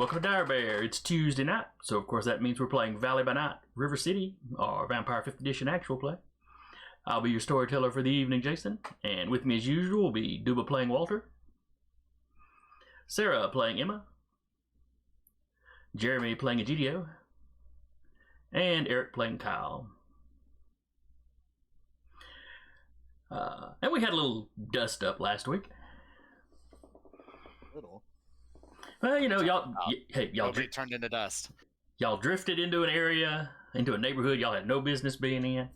welcome to Dire Bear. It's Tuesday night, so of course that means we're playing Valley by Night, River City, our Vampire 5th Edition actual play. I'll be your storyteller for the evening, Jason, and with me as usual will be Duba playing Walter, Sarah playing Emma, Jeremy playing Egidio, and Eric playing Kyle. And we had a little dust up last week. Little. Well, you know, y'all turned into dust. Y'all drifted into an area, into a neighborhood y'all had no business being in.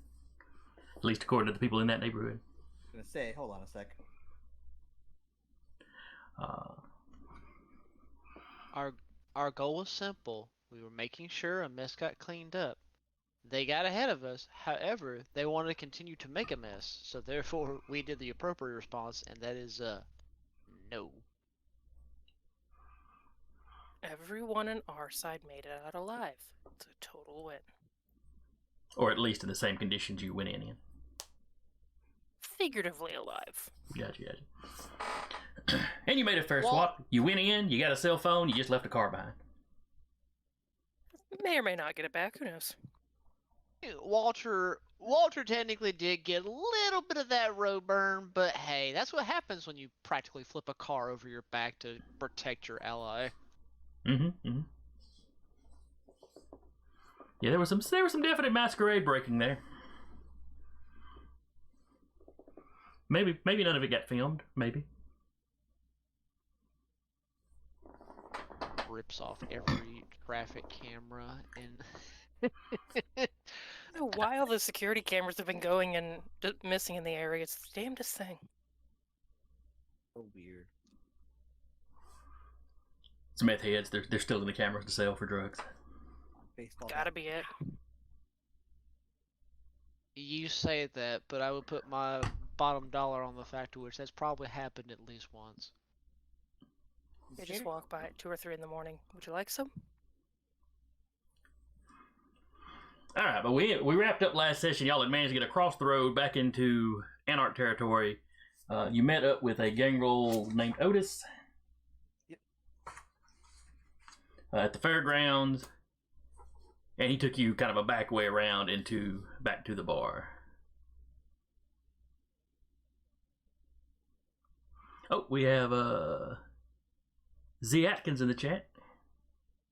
At least according to the people in that neighborhood. I was gonna say, hold on a sec. Our goal was simple. We were making sure a mess got cleaned up. They got ahead of us. However, they wanted to continue to make a mess. So therefore, we did the appropriate response, and that is no. Everyone on our side made it out alive. It's a total win. Or at least in the same conditions you went in. Figuratively alive. Gotcha. And you made a fair swap. You went in, you got a cell phone, you just left a car behind. May or may not get it back, who knows? Walter technically did get a little bit of that road burn, but hey, that's what happens when you practically flip a car over your back to protect your ally. Yeah, there was some definite masquerade breaking there. Maybe none of it got filmed. Maybe rips off every traffic camera and. I don't know why all the security cameras have been going and missing in the area. It's the damnedest thing. So weird. some meth heads. They're still in the cameras to sell for drugs. Baseball. Gotta be it. You say that, but I would put my bottom dollar on the fact to which that's probably happened at least once. They just walk by at 2 or 3 in the morning. Would you like some? All right, but we wrapped up last session. Y'all had managed to get across the road back into Anarch territory. You met up with a gangrel named Otis. Yep. At the fairgrounds, and he took you kind of a back way around back to the bar. Oh, we have Z Atkins in the chat.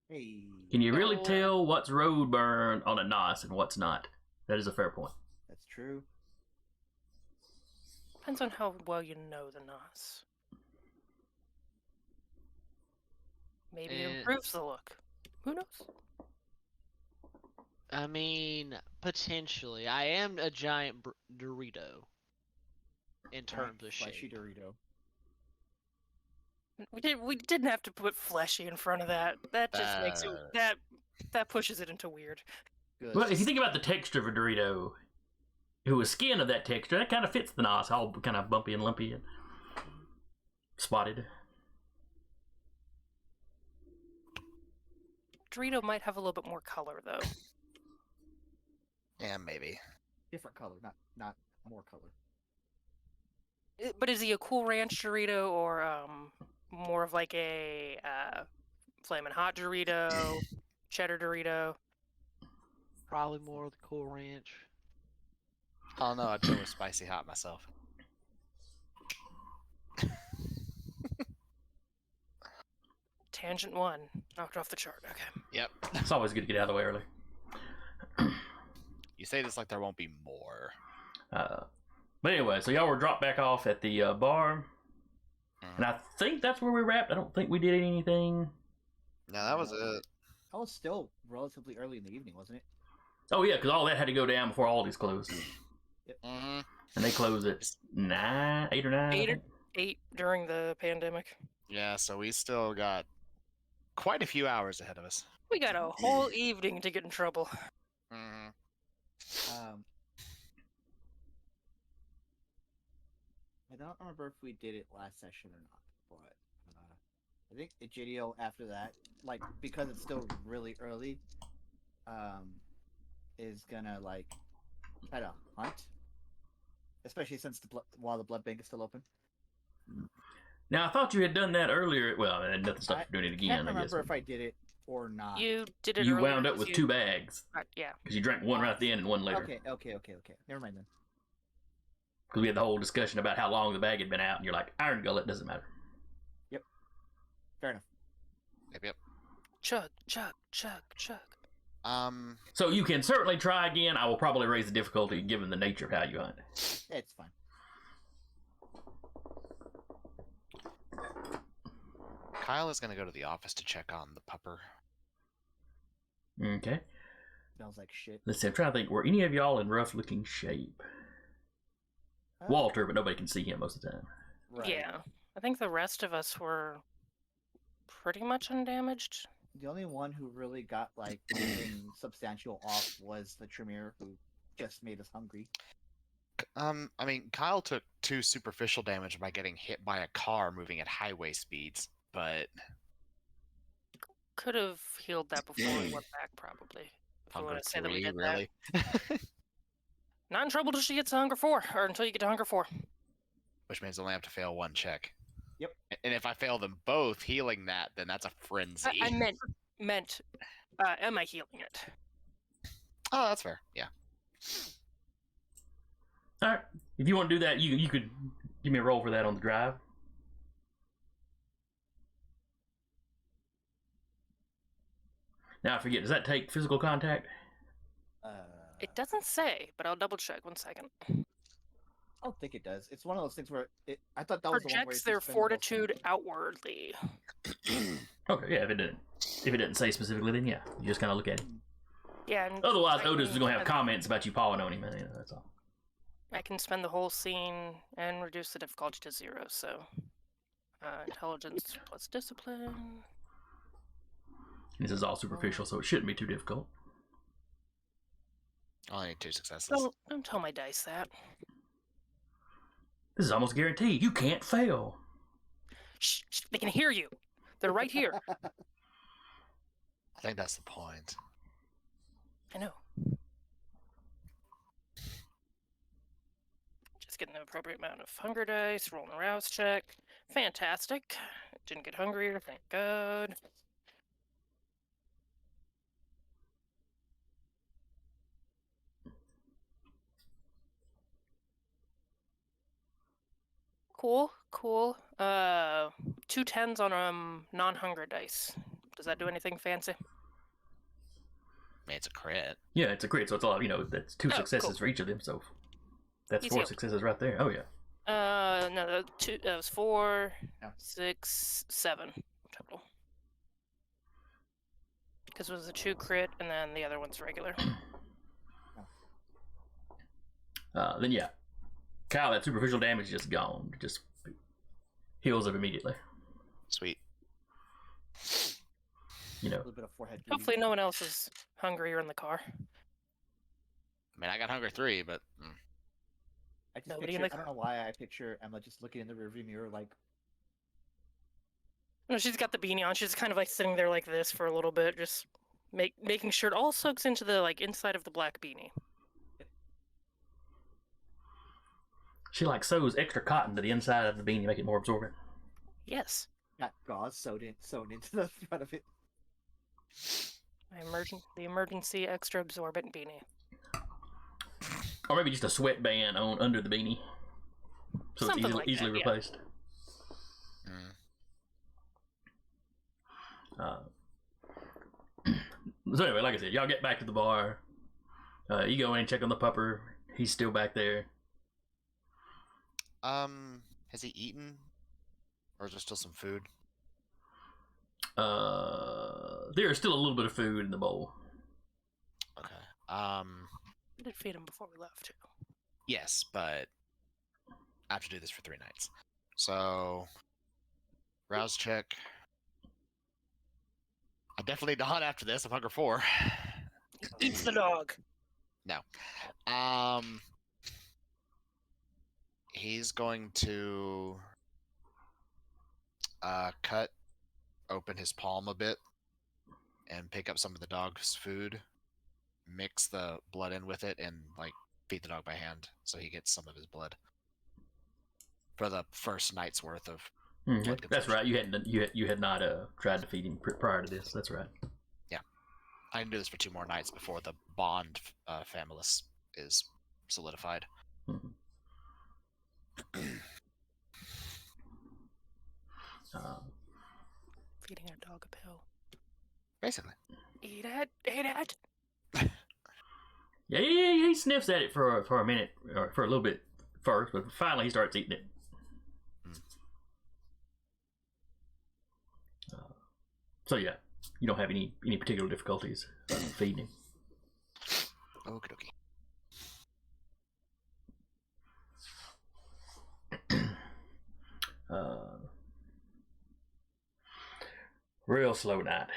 Hey. Can you really tell what's road burn on a NOS and what's not? That is a fair point. That's true. Depends on how well you know the NOS. Maybe it improves the look. Who knows? I mean, potentially. I am a giant Dorito in terms of Fleshy shape. Dorito. We didn't have to put fleshy in front of that. That just makes it that pushes it into weird. Good. Well, if you think about the texture of a Dorito, if it was skin of that texture, that kind of fits the NOS, all kind of bumpy and lumpy and spotted. Dorito might have a little bit more color, though. Yeah, maybe. Different color, not more color. But is he a Cool Ranch Dorito or more of like a Flamin' Hot Dorito, Cheddar Dorito? Probably more of the Cool Ranch. Oh no, I'd go with spicy hot myself. Tangent 1. Knocked off the chart. Okay. Yep. It's always good to get out of the way early. You say this like there won't be more. But anyway, so y'all were dropped back off at the bar. And I think that's where we wrapped. I don't think we did anything. No, that was it. That was still relatively early in the evening, wasn't it? Oh, yeah, because all that had to go down before Aldi's closed. Yep. Mm-hmm. And they close at 8 or 9. 8 during the pandemic. Yeah, so we still got quite a few hours ahead of us. We got a whole evening to get in trouble. Mm-hmm. I don't remember if we did it last session or not, but I think Egidio after that, like because it's still really early, is gonna like try to hunt, especially since while the blood bank is still open. Now, I thought you had done that earlier. Well, I had nothing stopped you doing it I again, can't I guess. remember if I did it or not. You did it You earlier wound up 'cause with you- 2 bags. Yeah. Because you drank one right at the end and one later. Okay. Never mind then. Because we had the whole discussion about how long the bag had been out, and you're like, Iron Gullet doesn't matter. Fair enough. Yep. Chug. So you can certainly try again. I will probably raise the difficulty given the nature of how you hunt. It's fine. Kyle is gonna go to the office to check on the pupper. Okay. Smells like shit. Let's see, I'm trying to think. Were any of y'all in rough looking shape? Walter, but nobody can see him most of the time. Right. Yeah. I think the rest of us were pretty much undamaged. The only one who really got like anything substantial off was the Tremere, who just made us hungry. I mean, Kyle took 2 superficial damage by getting hit by a car moving at highway speeds, but Could have healed that before we went back, probably. If we Hunger want to say that we 3, did really? that. Not in trouble till she gets to Hunger 4, or until you get to Hunger 4. Which means I only have to fail 1 check. Yep. And if I fail them both healing that, then that's a frenzy. I meant, am I healing it? Oh, that's fair. Yeah. All right. If you want to do that, you could give me a roll for that on the drive. Now I forget. Does that take physical contact? It doesn't say, but I'll double check. 1 second. I don't think it does. It's one of those things where I thought that was the one where Projects it's their expendable fortitude outwardly. Okay, yeah. If it didn't say specifically, then yeah, you just kind of look at it. Yeah. And Otherwise, I Otis is can- gonna have comments about you pawing on him. You know, that's all. I can spend the whole scene and reduce the difficulty to 0. So, intelligence plus discipline. This is all superficial, so it shouldn't be too difficult. I only need 2 successes. Don't tell my dice that. This is almost guaranteed. You can't fail. Shh, they can hear you. They're right here. I think that's the point. I know. Just getting the appropriate amount of hunger dice, rolling a rouse check. Fantastic. Didn't get hungrier, thank God. Cool. 2 10s on non-hunger dice. Does that do anything fancy? I mean, it's a crit. Yeah, it's a crit, so it's all that's 2 Oh, successes cool. for each of them. So that's Easy 4 up. successes right there. Oh yeah. No, that was 4, Yeah. 6, 7 total. Because it was a 2 crit, and then the other one's regular. Then yeah, Kyle, that superficial damage is just gone. Just heals up immediately. Sweet. You A know. little bit of forehead. bleeding. Hopefully, no one else is hungry or in the car. I mean, I got hunger 3, but I just Nobody in picture, the I don't know why I picture Emma just looking in the rearview mirror like, No, she's got the beanie on. She's kind of like sitting there like this for a little bit, just making sure it all soaks into the inside of the black beanie. She sews extra cotton to the inside of the beanie to make it more absorbent. Yes, got gauze sewn into the front of it. the emergency extra absorbent beanie. Or maybe just a sweatband on under the beanie. So Something it's like easily that, yeah. replaced. So anyway, like I said, y'all get back to the bar. You go in and check on the pupper. He's still back there. has he eaten? Or is there still some food? There is still a little bit of food in the bowl. Okay. We did feed him before we left too. Yes, but I have to do this for 3 nights. So, rouse check. I definitely need to hunt after this. I'm hunger 4. Eats the dog. He's going to cut open his palm a bit and pick up some of the dog's food, mix the blood in with it, and feed the dog by hand so he gets some of his blood for the first night's worth of Okay. Blood That's consumption. right. You had not tried to feed him prior to this. That's right. I can do this for 2 more nights before the bond famulus is solidified. Mhm. Feeding our dog a pill. Basically. Eat it. Eat it. Yeah, he sniffs at it for a minute or for a little bit first, but finally he starts eating it. So yeah, you don't have any particular difficulties feeding him. Okie dokie. Real slow night.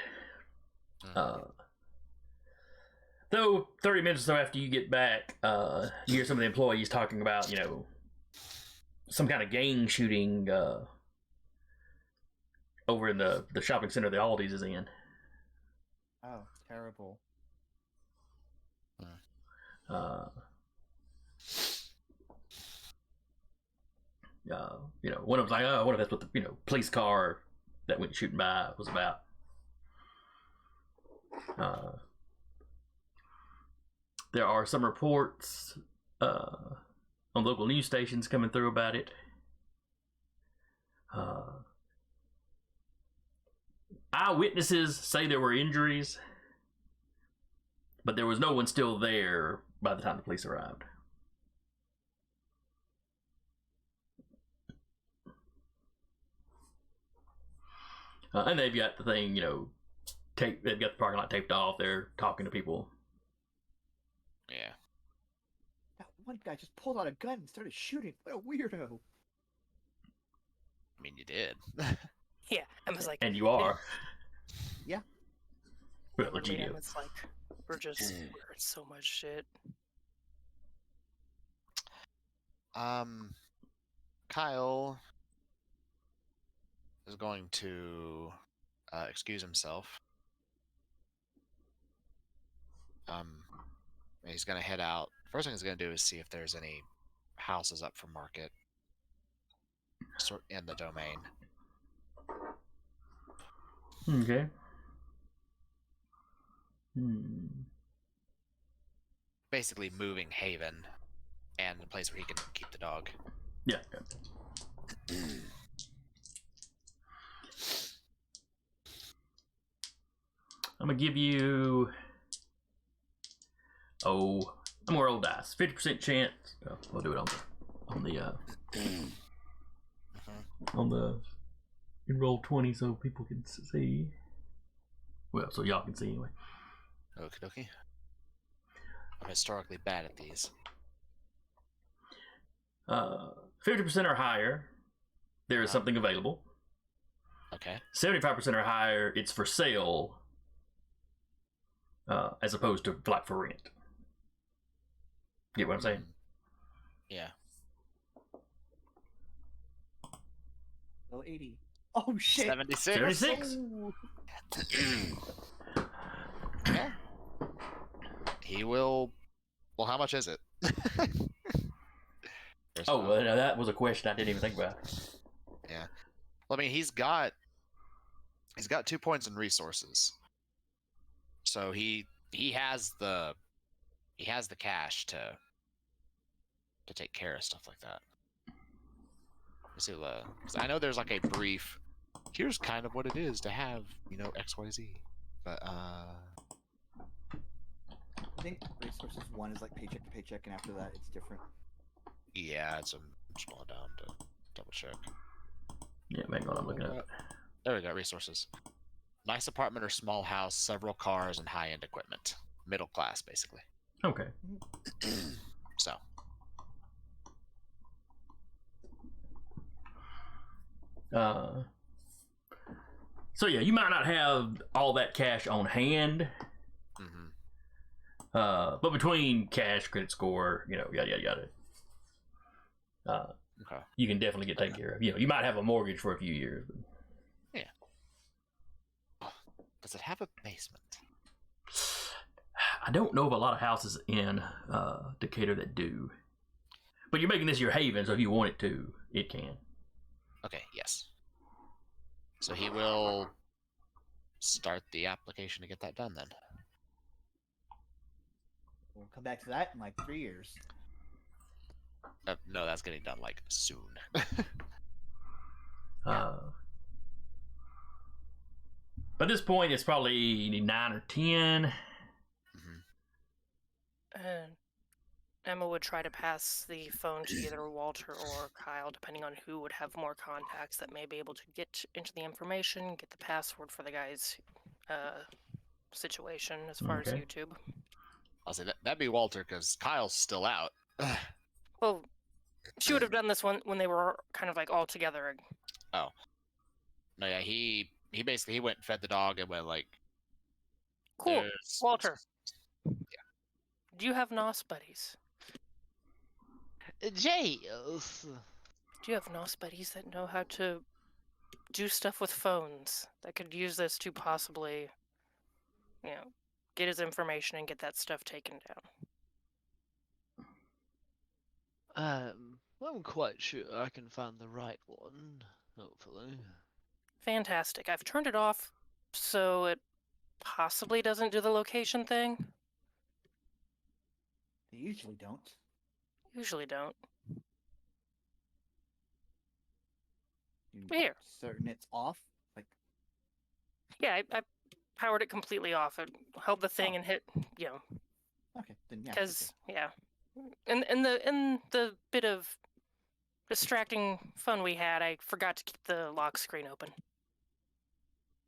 Though 30 minutes or so after you get back, you hear some of the employees talking about, some kind of gang shooting over in the shopping center the Aldi's is in. Oh, terrible. One of them's like, oh, I wonder if that's what the police car that went shooting by was about. There are some reports on local news stations coming through about it. Eyewitnesses say there were injuries, but there was no one still there by the time the police arrived. And they've got the thing, they've got the parking lot taped off. They're talking to people. Yeah. That one guy just pulled out a gun and started shooting. What a weirdo. I mean, you did. Yeah, I was like, And you are. Yeah. Well, the man, GM. it's like we're in so much shit. Kyle is going to excuse himself. He's going to head out. First thing he's going to do is see if there's any houses up for market in the domain. Okay. Basically moving Haven and a place where he can keep the dog. Yeah. I'm gonna give you. I'm gonna roll dice. 50% chance. Oh, we'll do it on the roll 20 so people can see. Well, so y'all can see anyway. Okie dokie. I'm historically bad at these. 50% or higher, there is something available. Okay. 75% or higher, it's for sale, as opposed to like for rent. Get what I'm saying? Yeah. Level 80. Oh shit. 76. 76. Oh. Yeah. He will. Well, how much is it? Oh, well, that was a question I didn't even think about. Yeah. Well, I mean, he's got 2 points in resources, so he has the cash to take care of stuff like that. Let's see, 'cause I know there's like a brief. Here's kind of what it is to have, XYZ, but I think resources 1 is like paycheck to paycheck, and after that it's different. yeah, I'm scrolling down to double check. Yeah, hang on, I'm looking at it. There we go, resources. Nice apartment or small house, several cars, and high-end equipment. Middle class, basically. Okay. So. So yeah, you might not have all that cash on hand. But between cash, credit score, yada yada yada. Okay. You can definitely get taken care of. You might have a mortgage for a few years. But... Yeah. Does it have a basement? I don't know of a lot of houses in Decatur that do. But you're making this your haven, so if you want it to, it can. Okay, yes. So he will start the application to get that done then. We'll come back to that in like 3 years. No, that's getting done like soon. By this point, it's probably 9 or 10. And Emma would try to pass the phone to either Walter or Kyle, depending on who would have more contacts that may be able to get into the information, get the password for the guy's situation as far as Okay. YouTube. I'll say that'd be Walter because Kyle's still out. Well, she would have done this one when they were kind of like all together. Oh. No, yeah, he basically went and fed the dog and went like, Cool. "There's-" Walter. Do you have NOS buddies? Jay, Do you have NOS buddies that know how to do stuff with phones that could use this to possibly, get his information and get that stuff taken down? I'm quite sure I can find the right one, hopefully. Fantastic. I've turned it off so it possibly doesn't do the location thing. They usually don't. Usually don't. You Here. certain it's off? Like, Yeah, I powered it completely off. I held the thing Oh. and hit, okay, then yeah. because in the bit of distracting fun we had, I forgot to keep the lock screen open.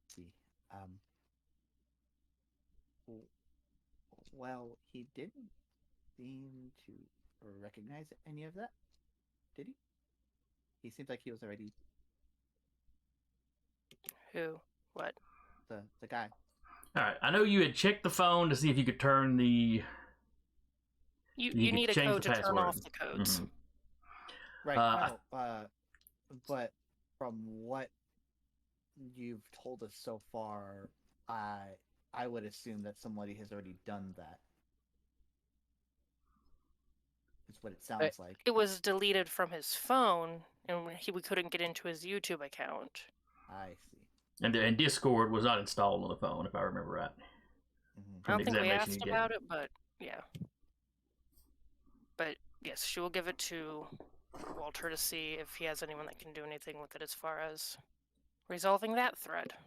Let's see. Well, he didn't seem to recognize any of that, did he? He seems like he was already Who? What? the guy. All right. I know you had checked the phone to see if you could turn the. You could need a change code the to turn password. off the codes. Mhm. Right. But from what you've told us so far, I would assume that somebody has already done that. Is what it sounds like. It was deleted from his phone, and we couldn't get into his YouTube account. I see. And Discord was not installed on the phone, if I remember right. Mhm. I don't the think we examination asked you about it, but yeah. But yes, she will give it to Walter to see if he has anyone that can do anything with it as far as resolving that thread.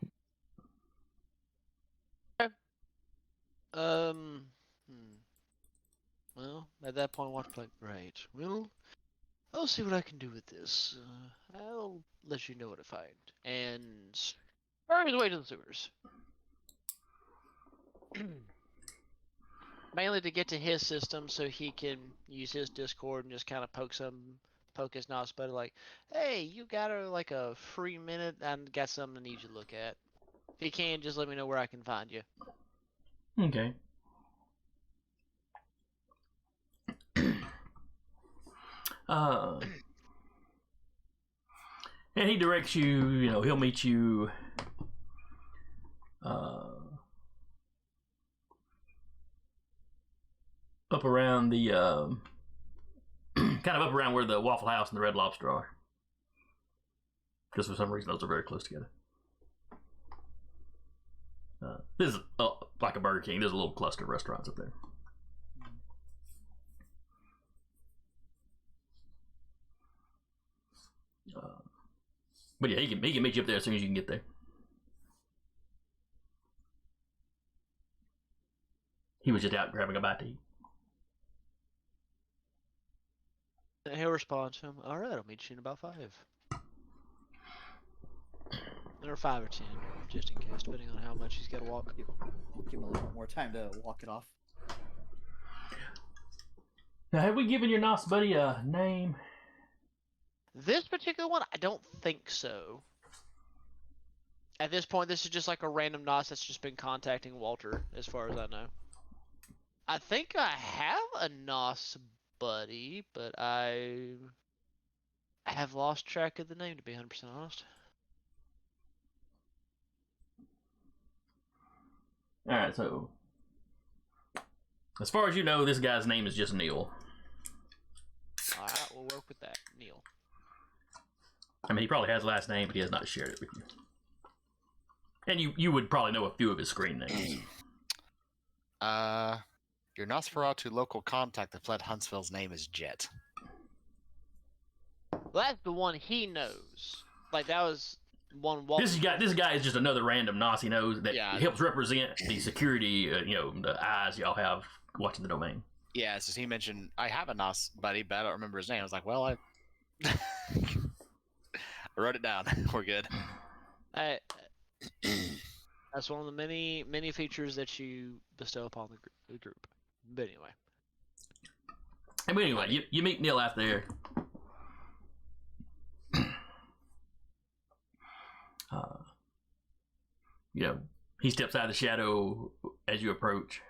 Well, at that point, Walter's like, right. Well, I'll see what I can do with this. I'll let you know what I find. And spur his way to the sewers. Mainly to get to his system so he can use his Discord and just kind of poke his NOS buddy like, hey, you got a free minute? I got something I need you to look at. If you can, just let me know where I can find you. Okay. And he directs you, he'll meet you up around the kind of up around where the Waffle House and the Red Lobster are, because for some reason those are very close together. This is like a Burger King. There's a little cluster of restaurants up there. But yeah, he can meet you up there as soon as you can get there. He was just out grabbing a bite to eat. And he'll respond to him, alright, I'll meet you in about 5. Or 5 or 10, just in case, depending on how much he's got to walk. Give him a little bit more time to walk it off. Now, have we given your NOS buddy a name? This particular one, I don't think so. At this point, this is just like a random NOS that's just been contacting Walter, as far as I know. I think I have a NOS buddy, but I have lost track of the name, to be 100% honest. Alright, so as far as you know, this guy's name is just Neil. Alright, we'll work with that. Neil. I mean, he probably has a last name, but he has not shared it with you. And you would probably know a few of his screen names. Your Nosferatu local contact that fled Huntsville's name is Jet. Well, that's the one he knows. Like, that was one Walter. This guy is just another random Nos he knows that Yeah. helps represent the security, the eyes y'all have watching the domain. Yeah, it's just he mentioned, I have a Nos buddy, but I don't remember his name. I was like, well, I wrote it down. We're good. That's one of the many, many features that you bestow upon the group. But anyway. And anyway, you meet Neil out there. He steps out of the shadow as you approach.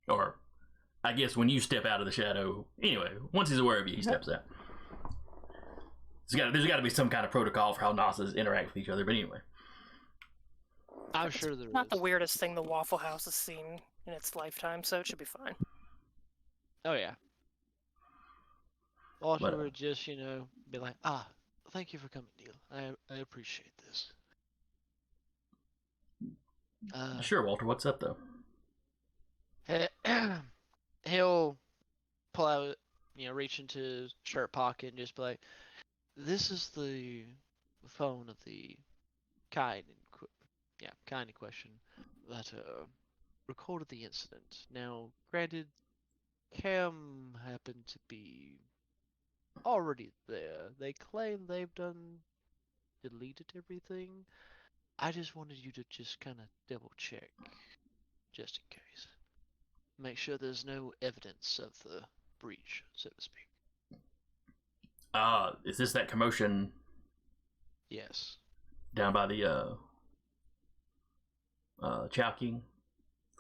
Or, I guess when you step out of the shadow, anyway, once he's aware of you, he steps out. There's got to be some kind of protocol for how Nosses interact with each other, but anyway. I'm sure there is. Not the weirdest thing the Waffle House has seen in its lifetime, so it should be fine. Oh, yeah. Walter would just, be like, thank you for coming, Neil. I appreciate this. Sure, Walter, what's up, though? He'll pull out, reach into his shirt pocket and just be like, this is the phone of the kind in question that recorded the incident. Now, granted, Cam happened to be already there. They claim they've deleted everything. I just wanted you to just kind of double check, just in case. Make sure there's no evidence of the breach, so to speak. Is this that commotion? Yes. Down by the Chowking,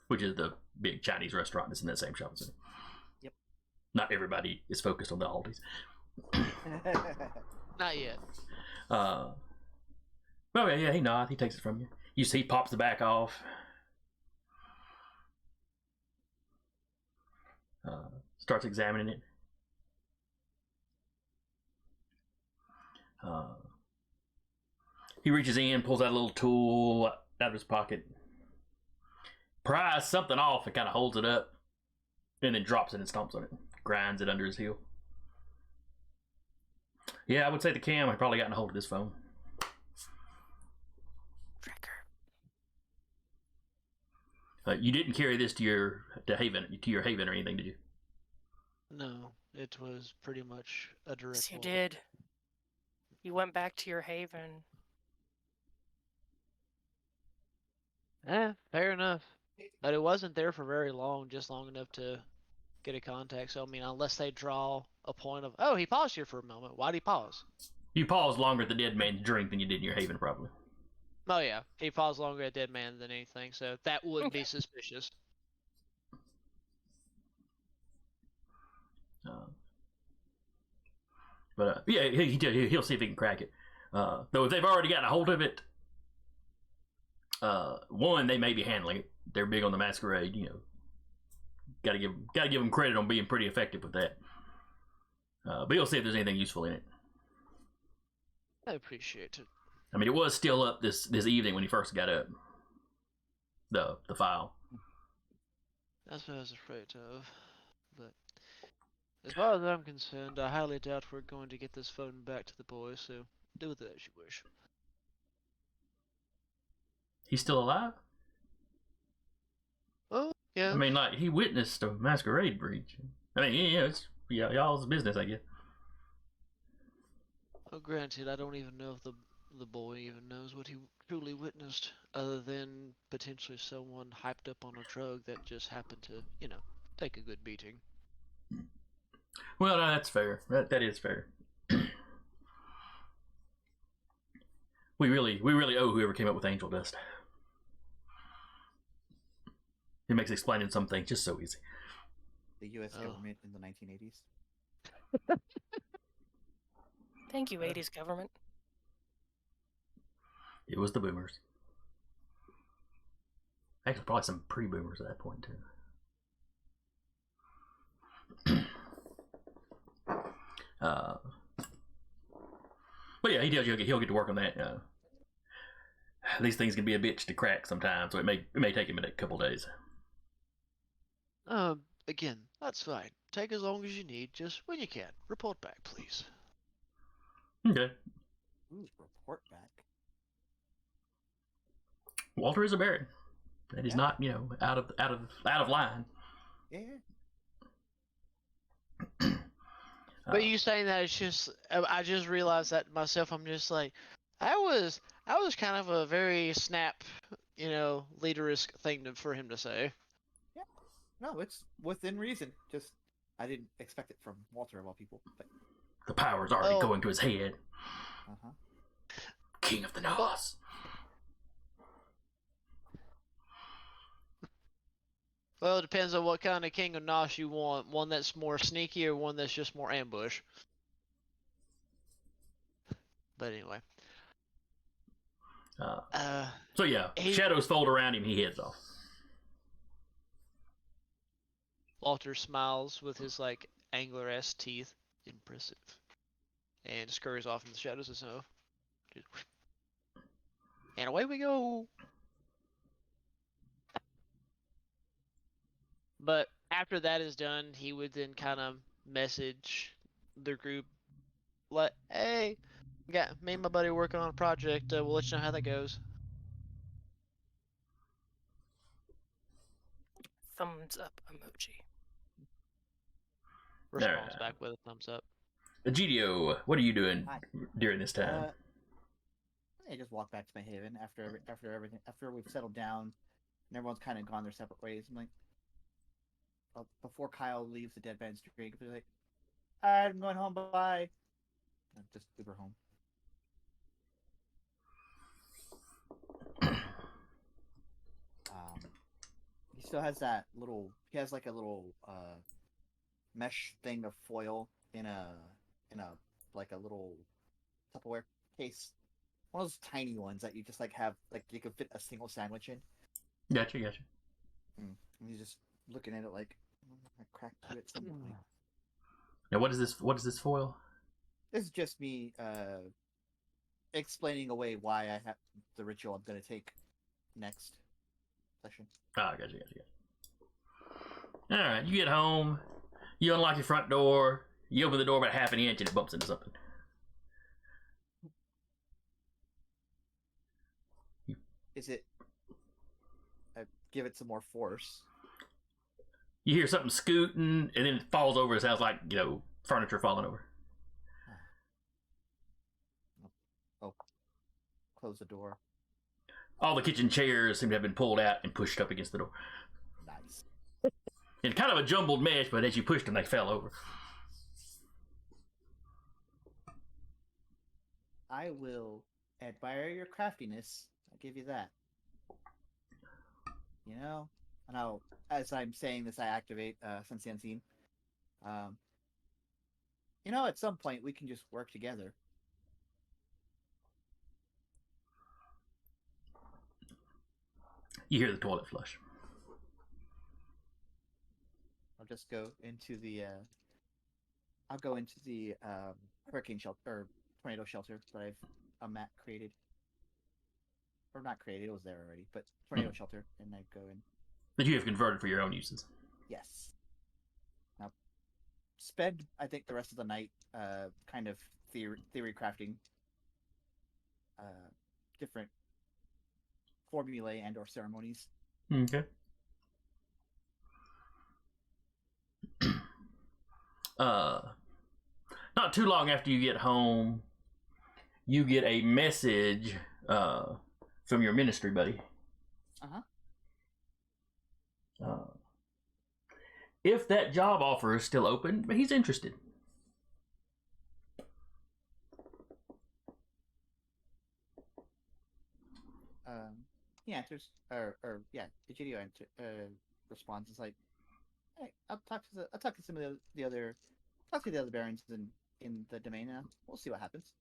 which is the big Chinese restaurant that's in that same shopping center. Yep. Not everybody is focused on the Aldis. Not yet. Oh yeah, he nods. He takes it from you. You see, he pops the back off. Starts examining it. He reaches in, pulls out a little tool out of his pocket, pries something off, and kind of holds it up, and then drops it and stomps on it, grinds it under his heel. Yeah, I would say the Cam had probably gotten a hold of this phone. You didn't carry this to your Haven or anything, did you? No, it was pretty much a direct. Yes, you did. You went back to your Haven. Fair enough. But it wasn't there for very long, just long enough to get a contact. So, I mean, unless they draw a point of, oh, he paused here for a moment. Why'd he pause? You paused longer at the Deadman's drink than you did in your Haven, probably. Oh, yeah. He paused longer at Deadman than anything, so that would be suspicious. Yeah, he'll see if he can crack it. Though if they've already gotten a hold of it, one, they may be handling it. They're big on the masquerade, Gotta give them credit on being pretty effective with that. But he'll see if there's anything useful in it. I appreciate it. I mean, it was still up this evening when he first got up. The file. That's what I was afraid of. But as far as I'm concerned, I highly doubt we're going to get this phone back to the boys, so do with it as you wish. He's still alive? Oh, yeah. I mean, like, he witnessed a masquerade breach. I mean, it's y'all's business, I guess. Well, granted, I don't even know if the boy even knows what he truly witnessed, other than potentially someone hyped up on a drug that just happened to, take a good beating. Well, no, that's fair. That is fair. We really owe whoever came up with angel dust. It makes explaining some things just so easy. The U.S. government in the 1980s. Thank you, 80s government. It was the boomers. Actually, probably some pre-boomers at that point, too. But yeah, he tells you he'll get to work on that. These things can be a bitch to crack sometimes, so it may take him a couple days. Again, that's fine. Take as long as you need, just when you can. Report back, please. Okay. Ooh, report back. Walter is a Baron. That is not, out of line. Yeah. But you saying that, it's just, I just realized that myself. I'm just like, I was kind of a very snap, leader-esque thing for him to say. Yeah. No, it's within reason. Just I didn't expect it from Walter of all people. But The power's already going to his head. King of the North. Well, it depends on what kind of King of Nosh you want. One that's more sneaky or one that's just more ambush. But anyway. So yeah, shadows fold around him, he heads off. Walter smiles with his, angler-ass teeth. Impressive. And scurries off in the shadows himself. And away we go! But after that is done, he would then kind of message the group, like, hey, got me and my buddy working on a project. We'll let you know how that goes. Thumbs up emoji. Responds back with a thumbs up. Egidio, what are you doing during this time? I just walk back to my haven after everything. After we've settled down and everyone's kind of gone their separate ways. I'm like, before Kyle leaves the Deadman's drink, he's like, "All right, I'm going home. Bye." And just Uber home. He still has that little. He has like a little mesh thing of foil in a like a little Tupperware case. One of those tiny ones that you just have you could fit a single sandwich in. Gotcha. And he's just looking at it like, I cracked to it some point. Now, what is this foil? This is just me explaining away why I have the ritual I'm going to take next session. Gotcha. All right, you get home, you unlock your front door, you open the door about half an inch, and it bumps into something. Is it? I give it some more force. You hear something scooting, and then it falls over. It sounds like furniture falling over. Oh, close the door. All the kitchen chairs seem to have been pulled out and pushed up against the door. Nice. In kind of a jumbled mess, but as you pushed them, they fell over. I will admire your craftiness. I'll give you that. And as I'm saying this, I activate Sense the Unseen. At some point we can just work together. You hear the toilet flush. I'll just go into the. I'll go into the hurricane shelter or tornado shelter that a map created, or not created. It was there already, but tornado shelter, and I go in. That you have converted for your own uses. Yes. Now, spend I think the rest of the night, kind of theory crafting, different formulae and or ceremonies. Okay. Not too long after you get home, you get a message from your ministry buddy. If that job offer is still open, he's interested. He answers, Egidio responds. It's like, hey, I'll talk to some of the other barons in the domain. We'll see what happens.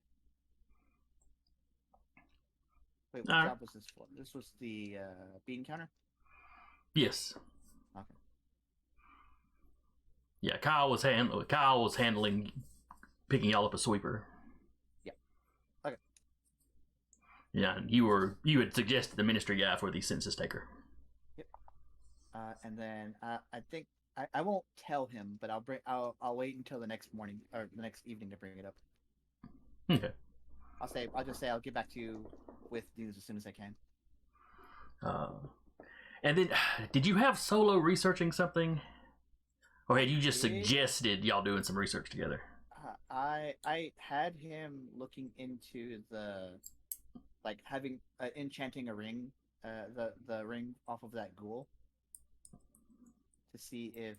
Wait, what job was this for? This was the bean counter? Yes. Okay. Yeah, Kyle was handling picking y'all up a sweeper. Yeah. Yeah, you had suggested the ministry guy for the census taker. And then I think I won't tell him, but I'll wait until the next morning or the next evening to bring it up. Okay. I'll just say I'll get back to you with news as soon as I can. And then, did you have Solo researching something, or had you just Did- suggested y'all doing some research together? I had him looking into having enchanting a ring, the ring off of that ghoul, to see if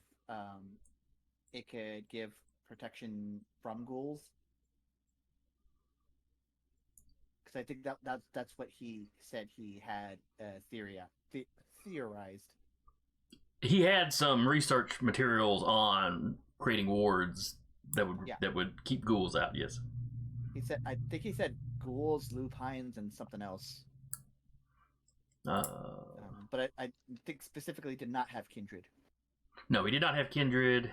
it could give protection from ghouls. Because I think that's what he said he had theorized. He had some research materials on creating wards that would keep ghouls out. Yes. I think he said ghouls, lupines, and something else. But I think specifically did not have kindred. No, he did not have kindred.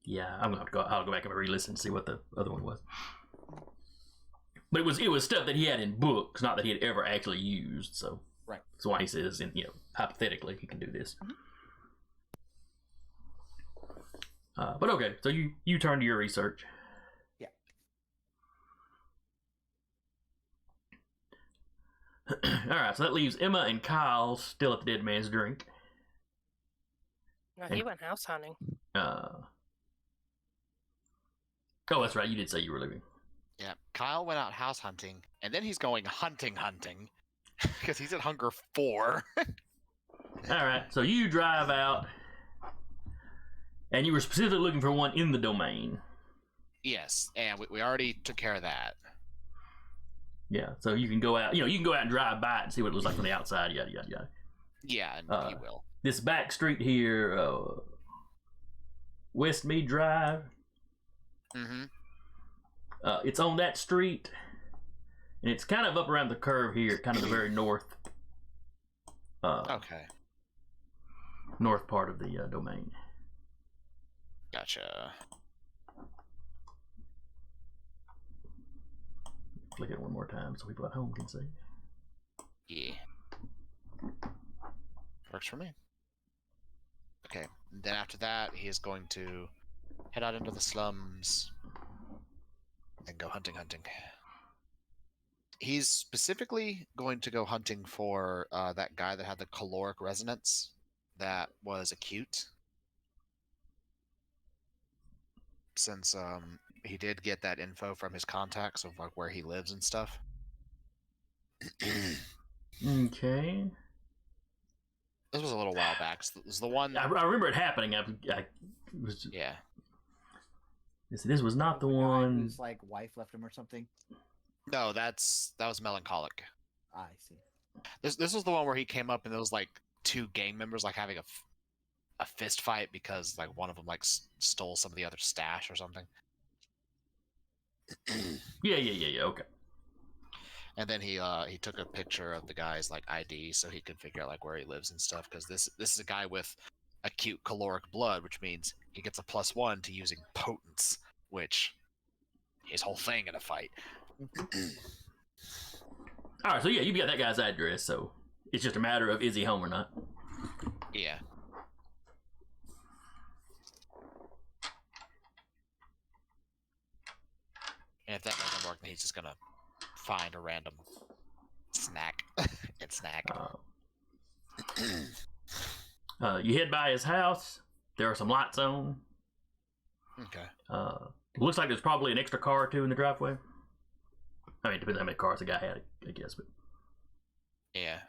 Yeah, I'll go back and re-listen and see what the other one was. But it was stuff that he had in books, not that he had ever actually used. So right. That's why he says, hypothetically, he can do this. Mm-hmm. But okay, so you turn to your research. Yeah. All right, so that leaves Emma and Kyle still at the dead man's drink. No, he went house hunting. Oh, that's right. You did say you were leaving. Yeah, Kyle went out house hunting, and then he's going hunting, because he's at Hunger 4. All right, so you drive out, and you were specifically looking for one in the domain. Yes, and we already took care of that. Yeah, so you can go out. You can go out and drive by it and see what it looks like from the outside. Yada yada yada. Yeah, and he will. This back street here, Westmead Drive. Mm-hmm. It's on that street, and it's kind of up around the curve here, kind of the very north. Okay. North part of the domain. Gotcha. Flick it one more time so people at home can see. Yeah. Works for me. Okay. Then after that, he is going to head out into the slums and go hunting. He's specifically going to go hunting for that guy that had the caloric resonance that was acute. Since he did get that info from his contacts of like where he lives and stuff. Okay. This was a little while back. So this was the one. I remember it happening. Yeah. This was not the guy one. whose wife left him or something. No, that was melancholic. I see. This was the one where he came up and there was like two gang members having a fist fight because one of them stole some of the other stash or something. Yeah. Okay. And then he took a picture of the guy's ID so he could figure out where he lives and stuff, because this is a guy with acute caloric blood, which means he gets a +1 to using potence, which his whole thing in a fight. All right, so yeah, you got that guy's address, so it's just a matter of is he home or not. Yeah. And if that doesn't work, then he's just gonna find a random snack and snack. You head by his house. There are some lights on. Okay. Looks like there's probably an extra car or two in the driveway. I mean, it depends how many cars the guy had, I guess. But Yeah.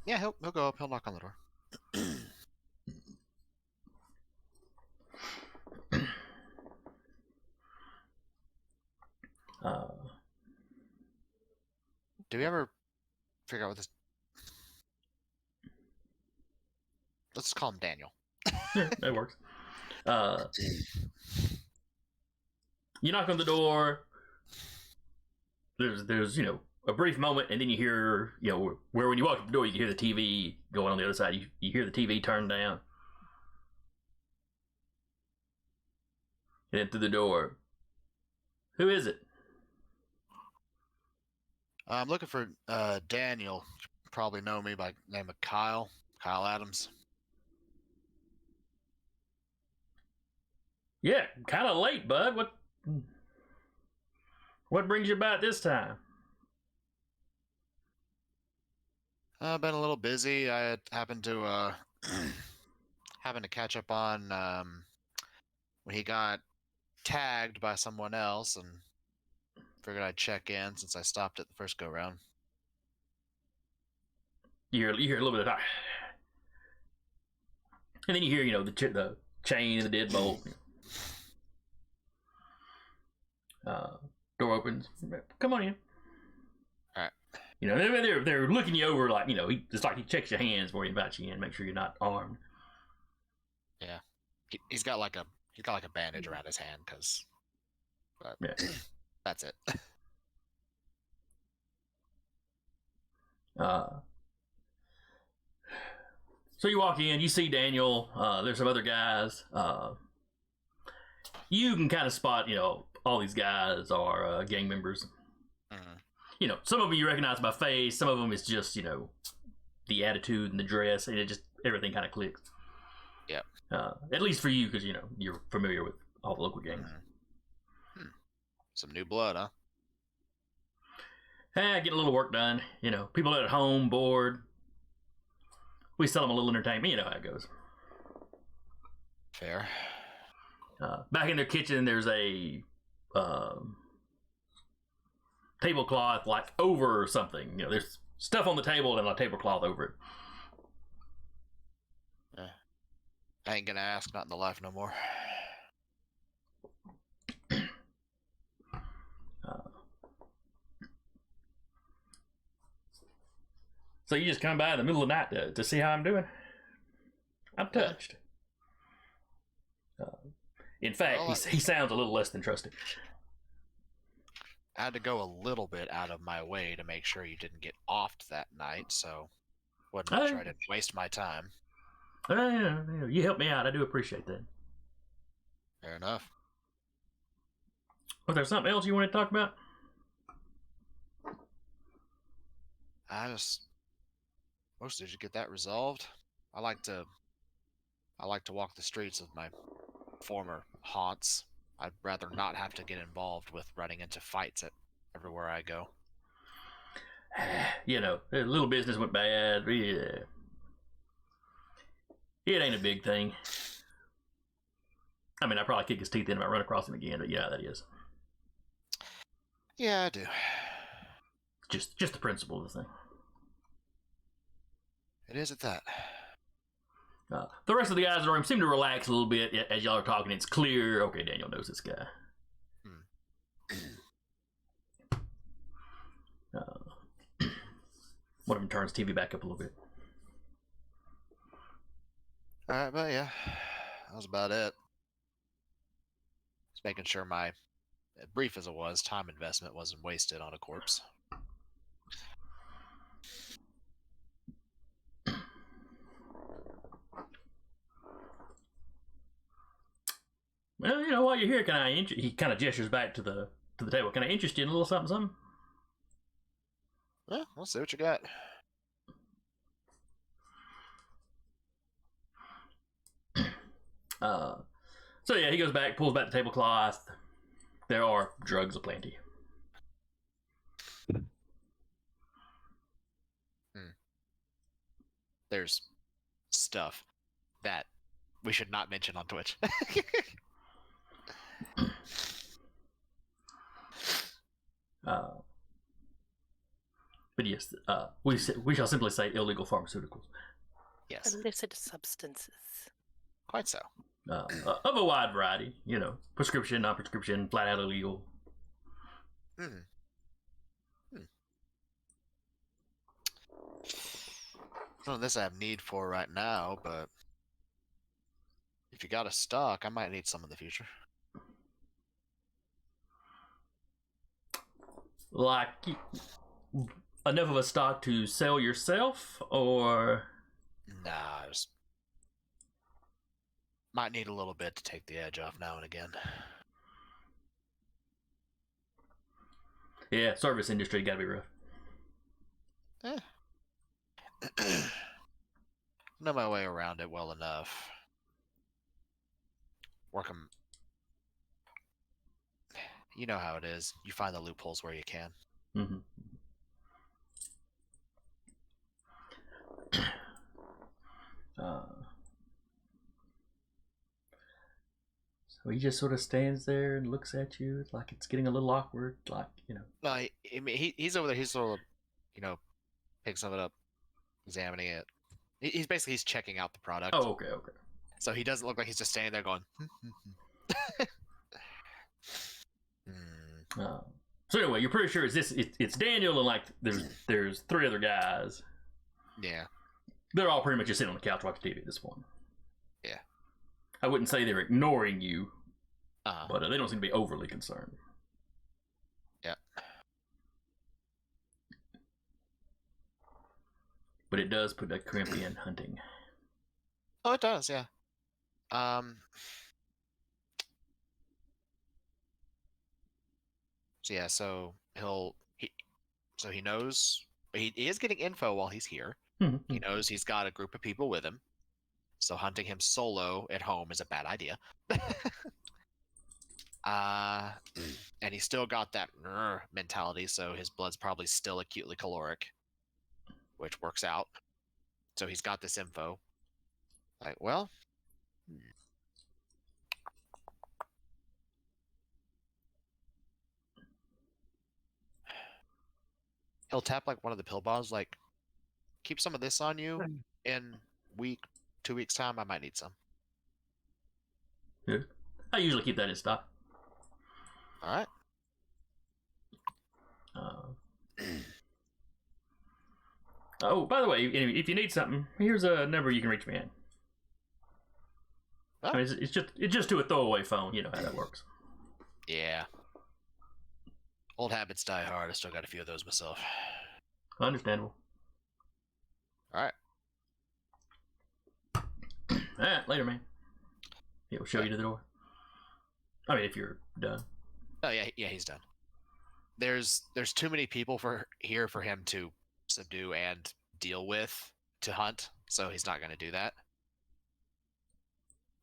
Yeah, he'll go up. He'll knock on the door. Do we ever figure out what this? Let's just call him Daniel. yeah, that works. You knock on the door. There's a brief moment, and then you hear where when you walk up the door, you can hear the TV going on the other side. You hear the TV turn down. And then through the door. Who is it? I'm looking for Daniel. You probably know me by the name of Kyle. Kyle Adams. Yeah, kind of late, bud. What brings you about this time? I've been a little busy. I had happened to having to catch up on when he got tagged by someone else, and figured I'd check in since I stopped at the first go round. You hear a little bit of and then you hear, the chain and the deadbolt. Door opens. Come on in. All right. They're looking you over like, it's like he checks your hands before he invites you in, make sure you're not armed. Yeah, he's got like a bandage around his hand, but Yeah. that's it. So you walk in, you see Daniel. There's some other guys. You can kind of spot, all these guys are gang members. Mhm. Some of them you recognize by face. Some of them is just, the attitude and the dress, and it just everything kind of clicks. Yep. At least for you, because you're familiar with all the local gangs. Some new blood, huh? Getting a little work done. People at home bored. We sell them a little entertainment. You know how it goes. Fair. Back in their kitchen, there's a tablecloth like over something. There's stuff on the table and a tablecloth over it. I ain't gonna ask, not in the life no more. So you just come by in the middle of the night to see how I'm doing? I'm touched. In fact, Well, he sounds a little less than trusting. I had to go a little bit out of my way to make sure you didn't get offed that night, so wouldn't make sure I didn't waste my time. You helped me out. I do appreciate that. Fair enough. Was there something else you wanted to talk about? Mostly to get that resolved. I like to walk the streets of my former haunts. I'd rather not have to get involved with running into fights everywhere I go. A little business went bad. Yeah. It ain't a big thing. I mean, I probably kick his teeth in if I run across him again, but yeah, that is. Yeah, I do. Just the principle of the thing. It is at that. The rest of the guys in the room seem to relax a little bit as y'all are talking. It's clear. Okay, Daniel knows this guy. One of them turns TV back up a little bit. All right, but yeah, that was about it. Just making sure my, brief as it was, time investment wasn't wasted on a corpse. Well, while you're here, he kind of gestures back to the table. Can I interest you in a little something? Well, we'll see what you got. So yeah, he goes back, pulls back the tablecloth. There are drugs aplenty. There's stuff that we should not mention on Twitch. But yes, we shall simply say illegal pharmaceuticals. Yes, Illicit substances. quite so. Of a wide variety, prescription, non-prescription, flat out illegal. None of this I have need for right now, but if you got a stock, I might need some in the future. Like enough of a stock to sell yourself, or Nah, I just might need a little bit to take the edge off now and again. Yeah, service industry gotta be rough. Know my way around it well enough. Work 'em. You know how it is. You find the loopholes where you can. Mm-hmm. So he just sort of stands there and looks at you. It's like it's getting a little awkward. Like, you know. No, he's over there. He's sort of, picking some of it up, examining it. He's checking out the product. Oh, okay. So he doesn't look like he's just standing there going. So anyway, you're pretty sure it's Daniel and like there's 3 other guys. Yeah. They're all pretty much just sitting on the couch watching TV at this point. Yeah. I wouldn't say they're ignoring you, Uh-huh. but they don't seem to be overly concerned. Yeah. But it does put a crimp in hunting. Oh, it does, yeah. So yeah, he knows he is getting info while he's here. Mm-hmm. He knows he's got a group of people with him. So hunting him solo at home is a bad idea. And he's still got that mentality, so his blood's probably still acutely caloric, which works out. So he's got this info. Like, well, he'll tap like one of the pill bottles, like, keep some of this on you. In 2 weeks time, I might need some. Yeah. I usually keep that in stock. All right. Oh, by the way, if you need something, here's a number you can reach me at. Oh. I mean, it's just to a throwaway phone. You know how that works. Yeah. Old habits die hard. I still got a few of those myself. Understandable. All right. All right, later, man. He'll show you to the door. I mean, if you're done. Oh yeah, he's done. There's too many people for him to subdue and deal with to hunt, so he's not going to do that.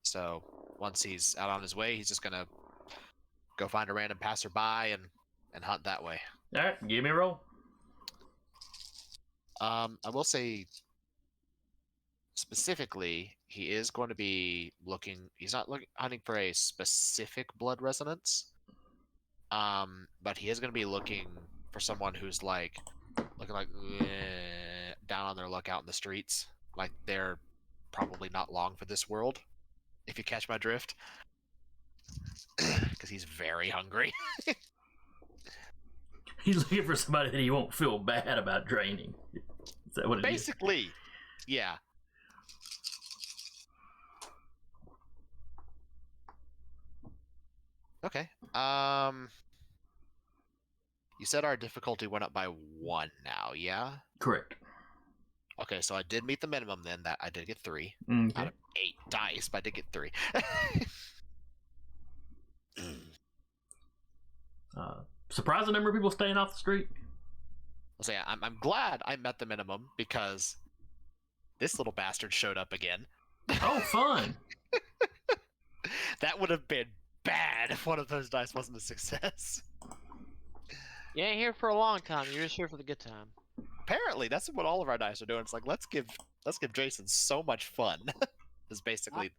So once he's out on his way, he's just going to go find a random passerby and hunt that way. All right, give me a roll. I will say specifically, he is going to be looking. He's not hunting for a specific blood resonance. But he is going to be looking for someone who's looking down on their luck out in the streets. Like they're probably not long for this world, if you catch my drift. Because he's very hungry. He's looking for somebody that he won't feel bad about draining. Is that what it is? Basically, yeah. Okay. You said our difficulty went up by 1 now, yeah? Correct. Okay, so I did meet the minimum then. That I did get 3 Okay. out of 8 dice, but I did get 3. Surprising number of people staying off the street. I'll say I'm glad I met the minimum because this little bastard showed up again. Oh, fun. That would have been bad if one of those dice wasn't a success. You ain't here for a long time. You're just here for the good time. Apparently, that's what all of our dice are doing. It's like let's give Jason so much fun. Is basically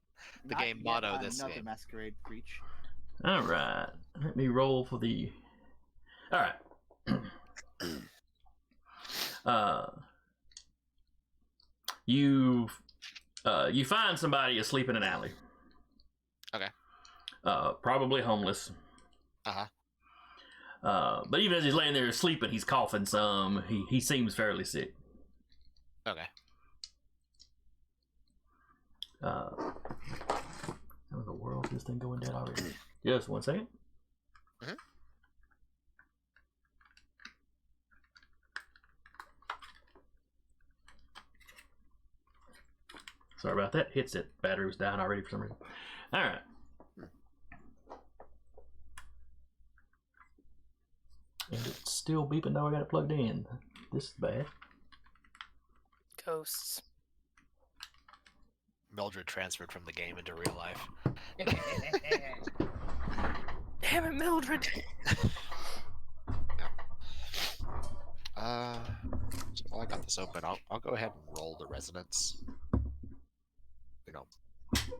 the Not game yet, motto I'm this not the game. masquerade preach. All right. Let me roll for the. All right. You find somebody asleep in an alley. Okay. Probably homeless. Uh-huh. But even as he's laying there sleeping, he's coughing some. He seems fairly sick. Okay. How in the world is this thing going down already? Just 1 second. Mhm. Sorry about that. Headset battery was down already for some reason. All right. And it's still beeping though I got it plugged in. This is bad. Ghosts. Mildred transferred from the game into real life. Damn it, Mildred! So while I got this open, I'll go ahead and roll the resonance. You know. And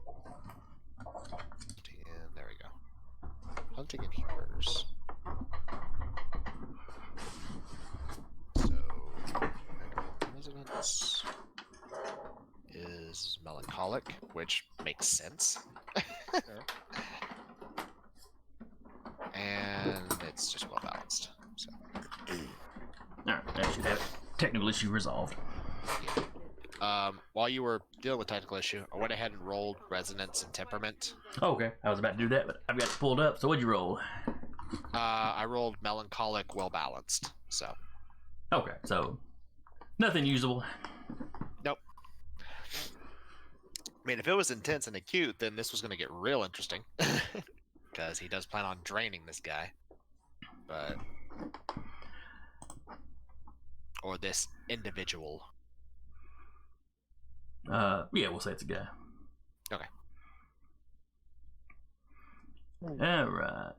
there we go. Hunting and hearers. So resonance is melancholic, which makes sense. Sure. And it's just well balanced. So Alright, that should have technical issue resolved. while you were dealing with technical issue, I went ahead and rolled resonance and temperament. Oh, okay, I was about to do that, but I've got it pulled up. So what'd you roll? I rolled melancholic, well balanced. So Okay, so nothing usable. nope. I mean, if it was intense and acute, then this was going to get real interesting. Because he does plan on draining this guy. But... or this individual. Yeah, we'll say it's a guy. Okay. Alright.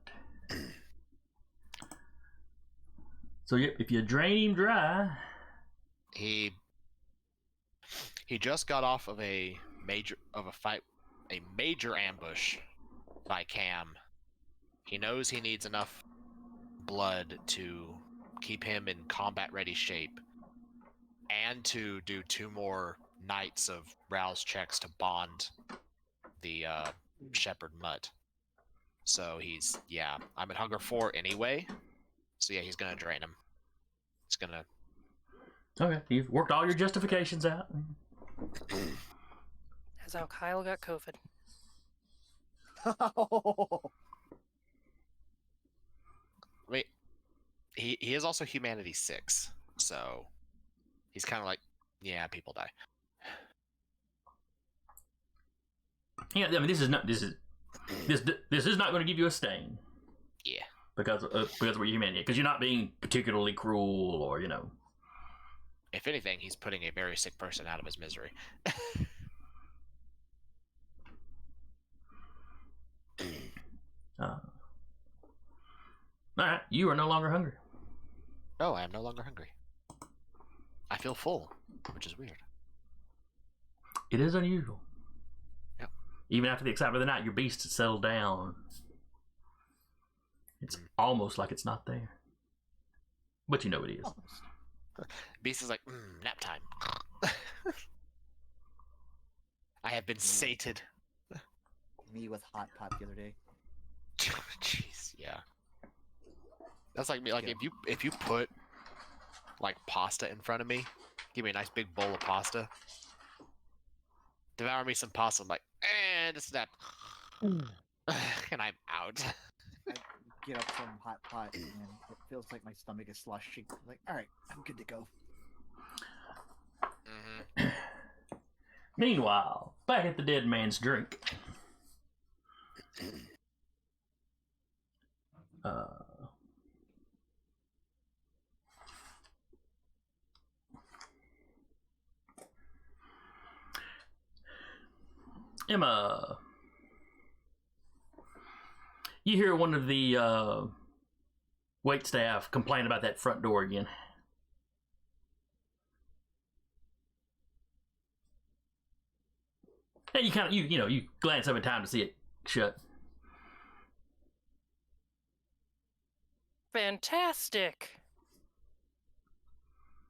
So yep, if you drain him dry, He just got off of a major ambush by Cam. He knows he needs enough blood to keep him in combat ready shape and to do 2 more nights of rouse checks to bond the shepherd mutt. So he's, yeah, I'm at hunger 4 anyway. So yeah, he's gonna drain him. He's gonna... okay, you've worked all your justifications out. That's how Kyle got COVID. Wait, he is also humanity 6, so he's kind of like, yeah, people die. Yeah, I mean this is not going to give you a stain. Yeah. Because of your humanity, because you're not being particularly cruel or If anything, he's putting a very sick person out of his misery. All right, you are no longer hungry. No, I am no longer hungry. I feel full, which is weird. It is unusual. Yep. Even after the excitement of the night, your beast has settled down. It's almost like it's not there. But you know it is. Beast is like, nap time. I have been sated. Me with hot pot the other day. Jeez, yeah. That's like me. Like if you put like pasta in front of me, give me a nice big bowl of pasta, devour me some pasta. I'm like, just that, and I'm out. I get up from hot pot and it feels like my stomach is slushy. I'm like, all right, I'm good to go. Mm-hmm. Meanwhile, back at the dead man's drink. Emma, you hear one of the wait staff complain about that front door again. And you kind of you glance up in time to see it shut. Fantastic.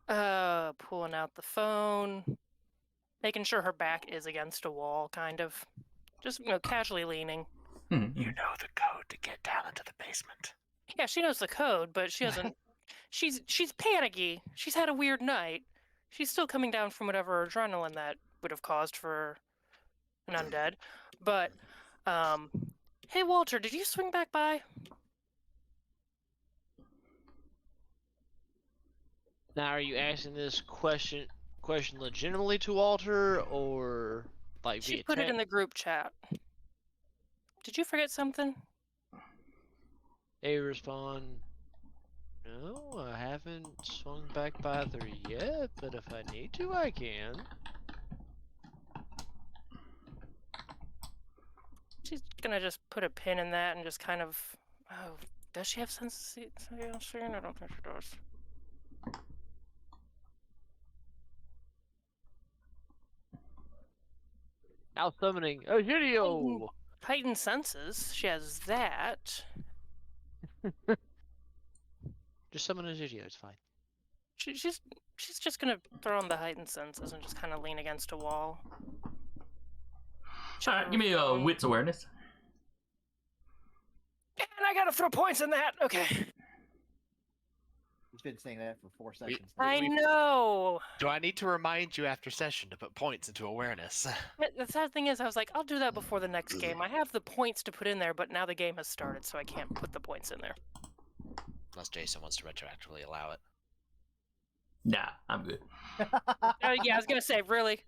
Pulling out the phone, making sure her back is against a wall, kind of. Just, casually leaning. Mm-hmm. You know the code to get down into the basement. Yeah, she knows the code, but she doesn't... she's panicky. She's had a weird night. She's still coming down from whatever adrenaline that would have caused for an undead. But, hey, Walter, did you swing back by? Now, are you asking this question legitimately to Walter, or like She via put it text? in the group chat. Did you forget something? They respond, no. haven't swung back by there yet, but if I need to, I can. She's gonna just put a pin in that and just kind of. Oh, does she have sense of seeing? I don't think she does. Now summoning a video. Heightened senses. She has that. Just summon a video. It's fine. She's just gonna throw on the heightened senses and just kind of lean against a wall. All right, give me a wits awareness. And I gotta throw points in that. Okay. He's been saying that for 4 seconds. I know. Do I need to remind you after session to put points into awareness? The sad thing is, I was like, I'll do that before the next game. I have the points to put in there, but now the game has started, so I can't put the points in there. Unless Jason wants to retroactively allow it. Nah, I'm good. Yeah, I was gonna say, really.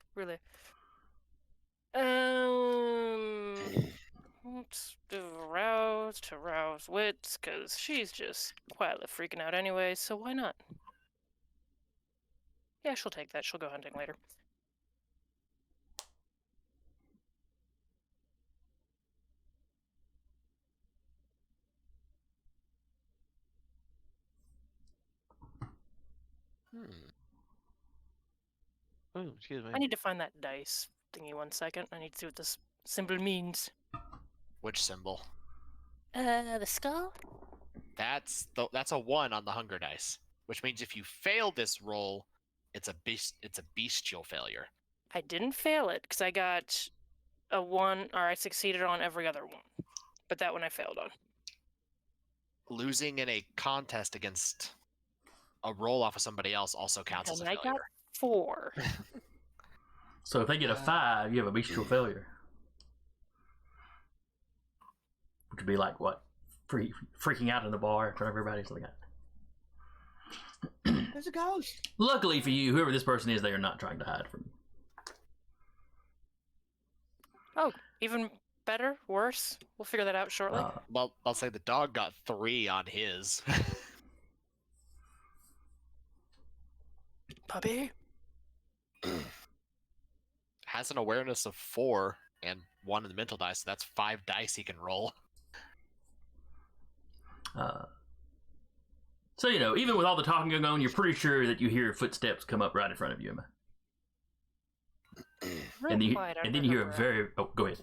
Let's do rouse wits, because she's just quietly freaking out anyway, so why not? Yeah, she'll take that. She'll go hunting later. Oh, excuse me. I need to find that dice thingy 1 second. I need to see what this symbol means. Which symbol? The skull? That's a 1 on the hunger dice, which means if you fail this roll, it's a bestial failure. I didn't fail it, because I got a 1, or I succeeded on every other one. But that one I failed on. Losing in a contest against a roll off of somebody else also counts as a And I failure. got 4. So if they get a 5, you have a bestial failure. Which would be like, what? Freaking out in the bar in front of everybody. Something like that. There's a ghost. Luckily for you, whoever this person is, they are not trying to hide from you. Oh, even better? Worse? We'll figure that out shortly. Well, I'll say the dog got 3 on his. Puppy? Has an awareness of 4 and 1 in the mental dice, so that's 5 dice he can roll. So, even with all the talking going on, you're pretty sure that you hear footsteps come up right in front of you, Emma. Real And, quiet and under then you hear her a breath. very... Oh, go ahead.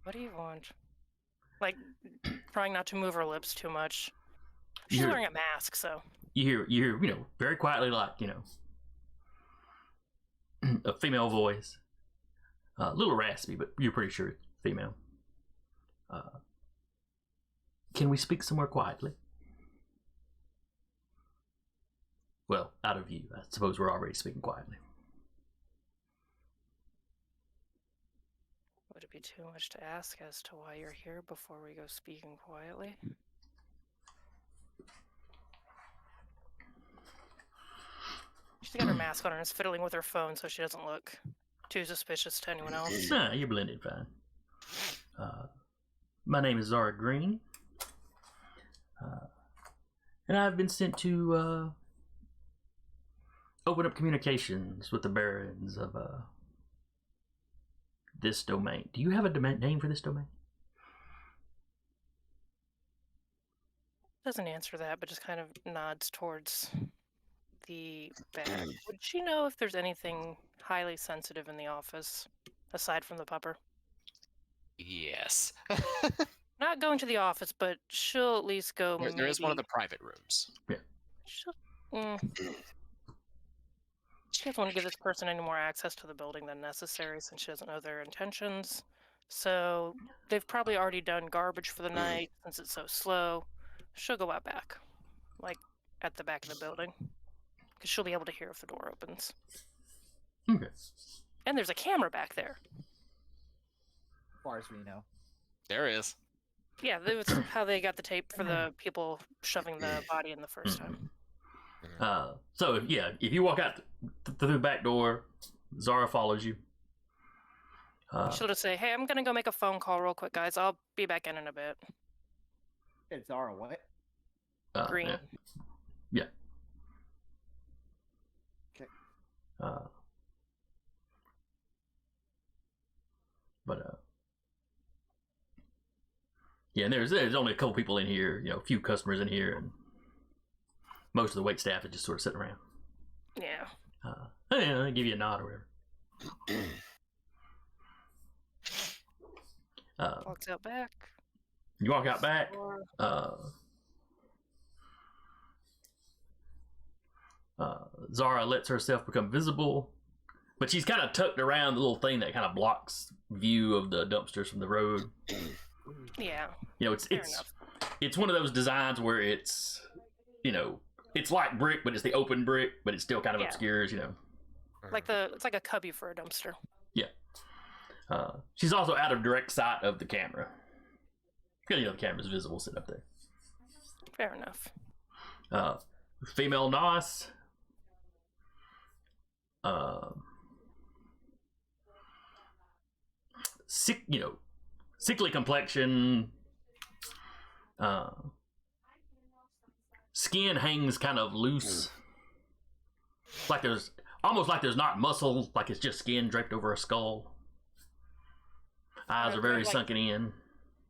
What do you want? Like, trying not to move her lips too much. You She's hear- wearing a mask, so. You hear, very quietly, like, a female voice. A little raspy, but you're pretty sure it's female. Can we speak somewhere quietly? Well, out of view. I suppose we're already speaking quietly. Would it be too much to ask as to why you're here before we go speaking quietly? She's got her mask on and is fiddling with her phone so she doesn't look too suspicious to anyone else. Nah, you're blended fine. My name is Zara Green. And I've been sent to open up communications with the barons of this domain. Do you have a name for this domain? Doesn't answer that, but just kind of nods towards the bag. Would she know if there's anything highly sensitive in the office, aside from the pupper? Yes. Not going to the office, but she'll at least go There is one of maybe- the private rooms. She'll, she doesn't want to give this person any more access to the building than necessary since she doesn't know their intentions. So they've probably already done garbage for the night since it's so slow. She'll go out back, like at the back of the building, because she'll be able to hear if the door opens. Okay. And there's a camera back there. As far as we know. There is. Yeah, that was how they got the tape for the people shoving the body in the first time. So, if you walk out through the back door, Zara follows you. She'll just say, "Hey, I'm gonna go make a phone call real quick, guys. I'll be back in a bit." It's Zara what? Green. Yeah. But yeah, and there's only a couple people in here, a few customers in here, and most of the wait staff is just sort of sitting around. Yeah. They give you a nod or whatever. Walks out back. You walk out back. Zara lets herself become visible, but she's kind of tucked around the little thing that kind of blocks view of the dumpsters from the road. Yeah. It's one of those designs where it's like brick, but it's the open brick, but it still kind of obscures, It's like a cubby for a dumpster. Yeah. She's also out of direct sight of the camera. Because the camera's visible sitting up there. Fair enough. Female Nos. Sickly complexion. Skin hangs kind of loose. Almost like there's not muscle, like it's just skin draped over a skull. Eyes are very sunken in.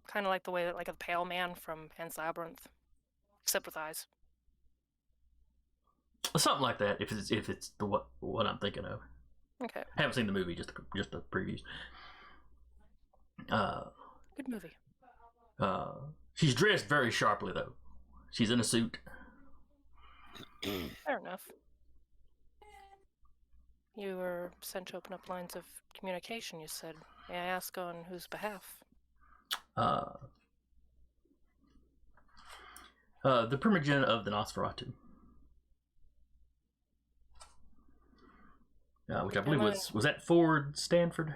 Kind of like the way that a pale man from Pan's Labyrinth, except with eyes. Something like that. If it's the what I'm thinking of. Okay. Haven't seen the movie, just the previews. Good movie. She's dressed very sharply though. She's in a suit. Fair enough. You were sent to open up lines of communication, you said. May I ask on whose behalf? The Primogen of the Nosferatu. Which I believe was that Ford Stanford?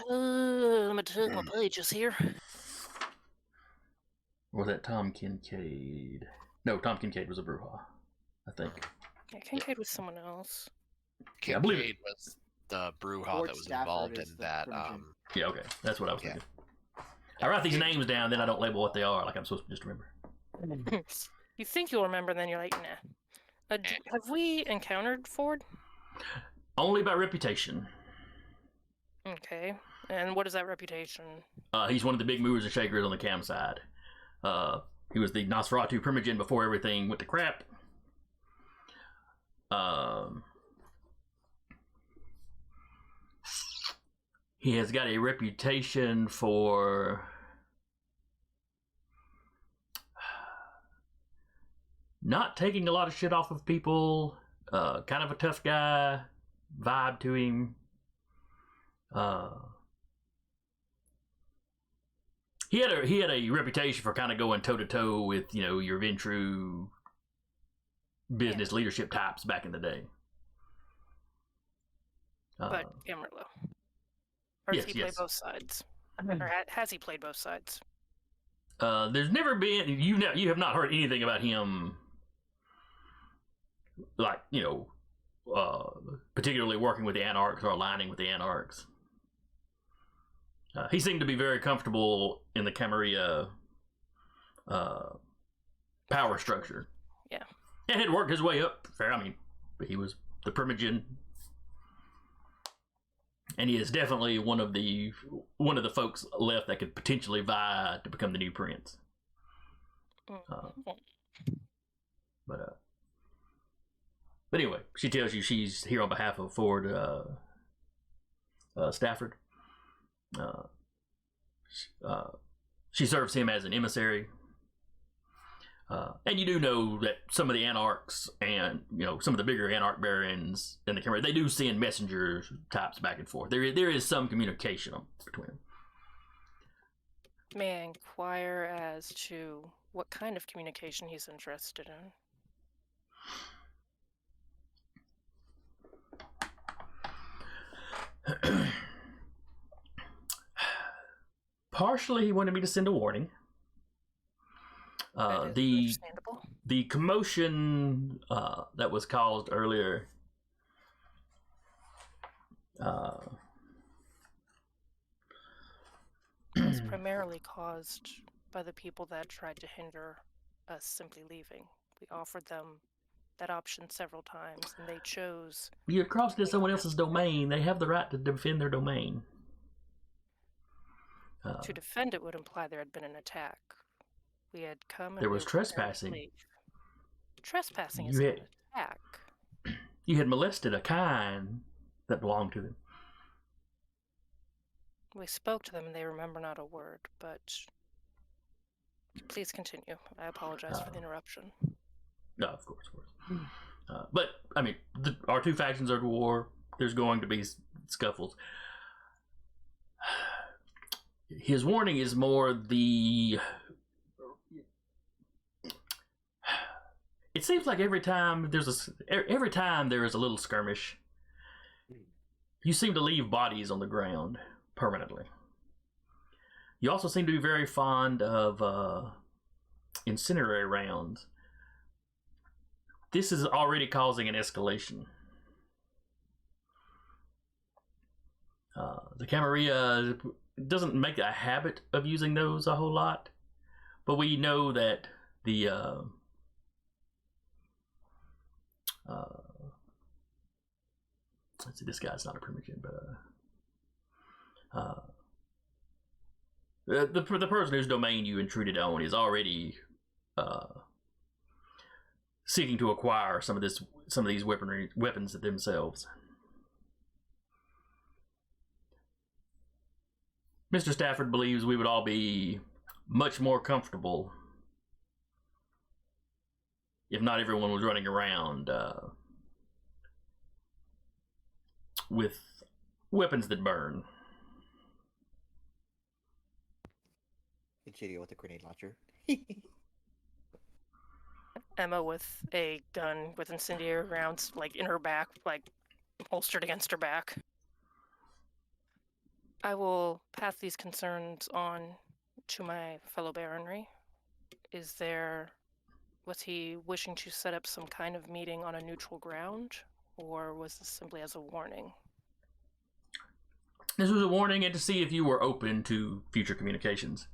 Let me turn my pages here. Or was that Tom Kincaid? No, Tom Kincaid was a Bruja, I think. Yeah, Kincaid was someone else. Kincaid was the Bruja that was involved in that. Yeah, okay. That's what I was thinking. I write these names down, then I don't label what they are, like I'm supposed to just remember. You think you'll remember, then you're like, nah. Have we encountered Ford? Only by reputation. Okay. And what is that reputation? He's one of the big movers and shakers on the cam side. He was the Nosferatu Primogen before everything went to crap. He has got a reputation for not taking a lot of shit off of people. Kind of a tough guy vibe to him. He had a reputation for kind of going toe to toe with your Ventru business leadership types back in the day. But Amarillo. Or does he play both sides? Or has he played both sides? There's never been you have not heard anything about him, like particularly working with the Anarchs or aligning with the Anarchs. He seemed to be very comfortable in the Camarilla power structure. Yeah, and had worked his way up. But he was the Primogen. And he is definitely one of the folks left that could potentially vie to become the new prince. But anyway, she tells you she's here on behalf of Ford Stafford. She serves him as an emissary. And you do know that some of the Anarchs and some of the bigger Anarch barons in the Camarilla, they do send messenger types back and forth. There is some communication between them. May I inquire as to what kind of communication he's interested in? Partially, he wanted me to send a warning. The commotion that was caused earlier was primarily caused by the people that tried to hinder us simply leaving. We offered them that option several times, and they chose. You're crossing into someone else's domain. They have the right to defend their domain. To defend it would imply there had been an attack. We had come. And There we was were prepared to trespassing. leave. Trespassing You is not had- an attack. You had molested a kind that belonged to them. We spoke to them, and they remember not a word. But please continue. I apologize for the interruption. No, of course. But I mean, our two factions are at war. There's going to be scuffles. His warning is more the. It seems like every time there is a little skirmish, you seem to leave bodies on the ground permanently. You also seem to be very fond of incendiary rounds. This is already causing an escalation. The Camarilla doesn't make a habit of using those a whole lot, but we know that the let's see, this guy's not a primogen, but the person whose domain you intruded on is already seeking to acquire some of these weapons themselves. Mr. Stafford believes we would all be much more comfortable if not everyone was running around with weapons that burn. It's shitty with a grenade launcher. Emma with a gun with incendiary rounds, like in her back, like holstered against her back. I will pass these concerns on to my fellow baronry. Was he wishing to set up some kind of meeting on a neutral ground, or was this simply as a warning? This was a warning and to see if you were open to future communications.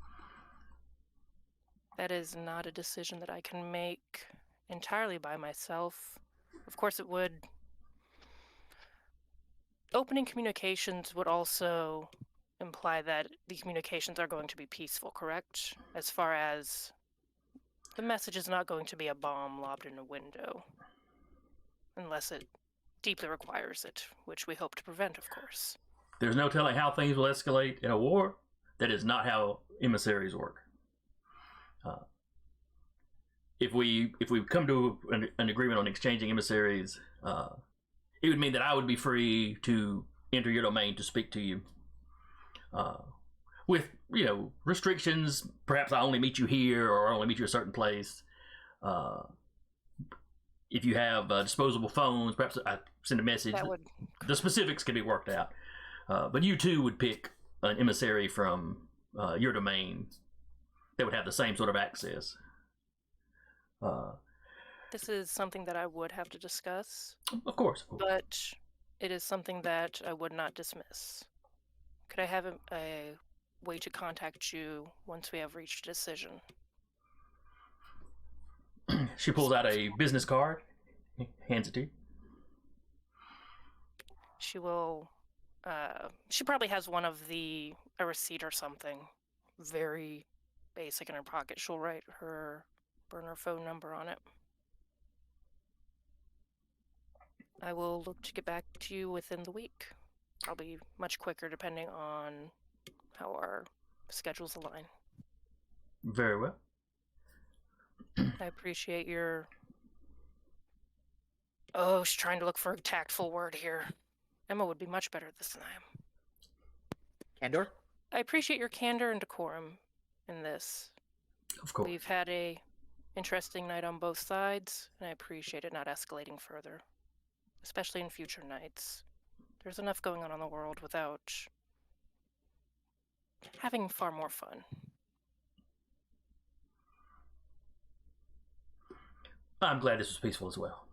That is not a decision that I can make entirely by myself. Of course it would. Opening communications would also imply that the communications are going to be peaceful, correct? As far as the message is not going to be a bomb lobbed in a window. Unless it deeply requires it, which we hope to prevent, of course. There's no telling how things will escalate in a war. That is not how emissaries work. If we come to an agreement on exchanging emissaries, it would mean that I would be free to enter your domain to speak to you. With, restrictions, perhaps I only meet you here or I only meet you a certain place. If you have disposable phones, perhaps I send a message. The specifics can be worked out. But you too would pick an emissary from your domain that would have the same sort of access. This is something that I would have to discuss. Of course. But it is something that I would not dismiss. Could I have a way to contact you once we have reached a decision? She pulls out a business card, hands it to you. She will. She probably has a receipt or something, very basic in her pocket. She'll write her burner phone number on it. I will look to get back to you within the week. Probably much quicker depending on how our schedules align. Very well. I appreciate your... Oh, she's trying to look for a tactful word here. Emma would be much better at this than I am. Candor? I appreciate your candor and decorum in this. Of course. We've had a interesting night on both sides, and I appreciate it not escalating further. Especially in future nights. There's enough going on in the world without having far more fun. I'm glad this was peaceful as well.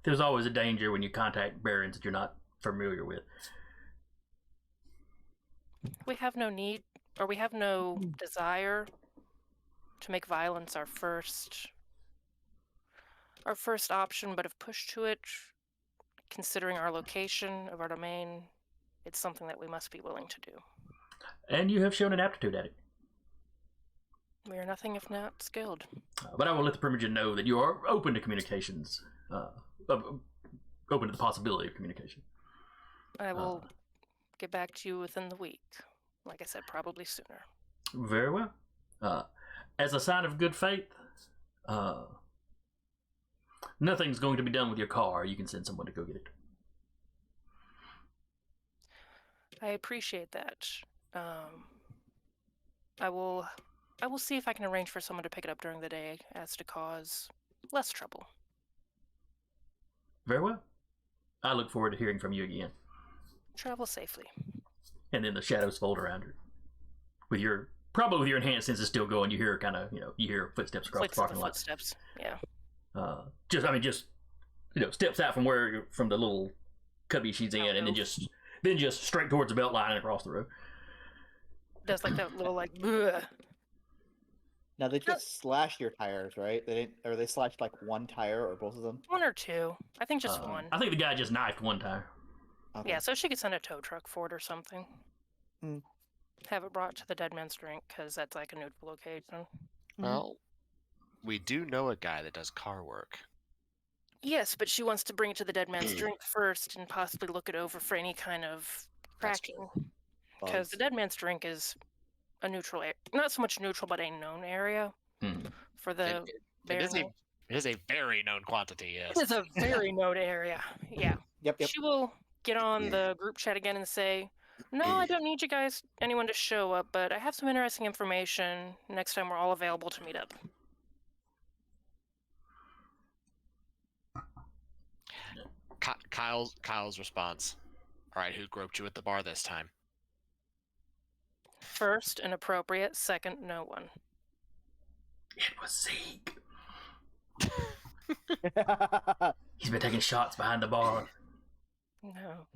There's always a danger when you contact barons that you're not familiar with. We have no need, or we have no desire to make violence our first our first option, but if pushed to it, considering our location of our domain, it's something that we must be willing to do. And you have shown an aptitude at it. We are nothing if not skilled. But I will let the Primogen know that you are open to communications, open to the possibility of communication. I will get back to you within the week. Like I said, probably sooner. Very well. As a sign of good faith, nothing's going to be done with your car. You can send someone to go get it. I appreciate that. I will see if I can arrange for someone to pick it up during the day as to cause less trouble. Very well. I look forward to hearing from you again. Travel safely. And then the shadows fold around her. Probably with your enhanced senses still going, you hear you hear footsteps across the parking lot. Footsteps, yeah. Just steps out from the little cubby she's in, and then just straight towards the belt line and across the road. Does like that little bleh. Now they just slashed your tires, right? They didn't, or they slashed like one tire or both of them. One or two. I think just one. I think the guy just knifed one tire. Okay. Yeah, so she could send a tow truck for it or something. Have it brought to the Deadman's Drink, because that's like a neutral location. Well, we do know a guy that does car work. Yes, but she wants to bring it to the Deadman's Drink first and possibly look it over for any kind of cracking. Because the Deadman's Drink is a neutral area. Not so much neutral, but a known area for the It is a very known quantity, yes. It is a very known area, yeah. Yep. She will get on the group chat again and say, no, I don't need anyone to show up, but I have some interesting information. Next time we're all available to meet up. Kyle's response. All right, who groped you at the bar this time? First, inappropriate. Second, no one. It was Zeke. He's been taking shots behind the bar. No.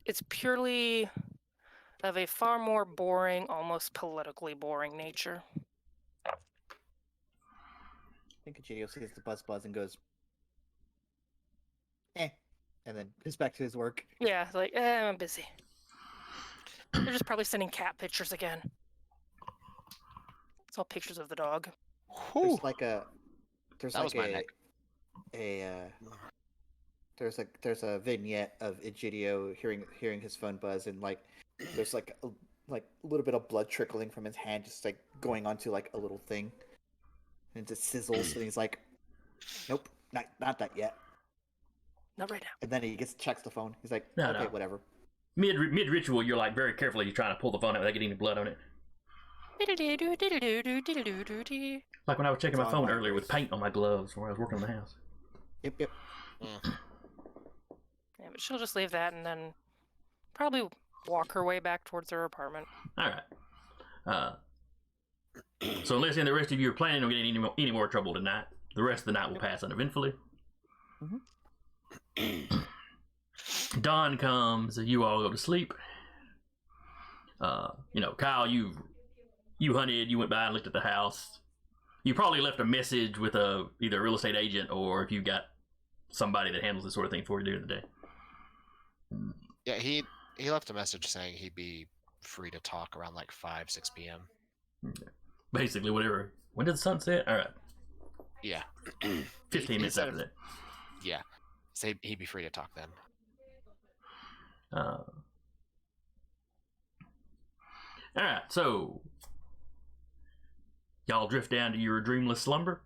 It's purely of a far more boring, almost politically boring nature. I think Egidio sees the buzz and goes, and then goes back to his work. Yeah, I'm busy. They're just probably sending cat pictures again. It's all pictures of the dog. There's like a there's a vignette of Egidio hearing his phone buzz, and there's a little bit of blood trickling from his hand, just going onto a little thing, and it just sizzles, and he's like, "Nope, not that yet." Not right now. And then he checks the phone. He's like, No, "Okay, no. whatever." Mid ritual, you're very carefully trying to pull the phone out without getting any blood on it. Like when I was checking my phone earlier with paint on my gloves where I was working on the house. Yep. Yeah, but she'll just leave that and then probably walk her way back towards her apartment. All right. So unless the rest of you are planning on getting any more trouble tonight, the rest of the night will pass uneventfully. Dawn comes, you all go to sleep. Kyle, you hunted, you went by and looked at the house. You probably left a message with either a real estate agent, or if you got somebody that handles this sort of thing for you during the day. Yeah, he left a message saying he'd be free to talk around 5-6 p.m. Okay. Basically, whatever. When did the sun set? All right. Yeah. 15 minutes after that. Yeah. So he'd be free to talk then. All right, so y'all drift down to your dreamless slumber,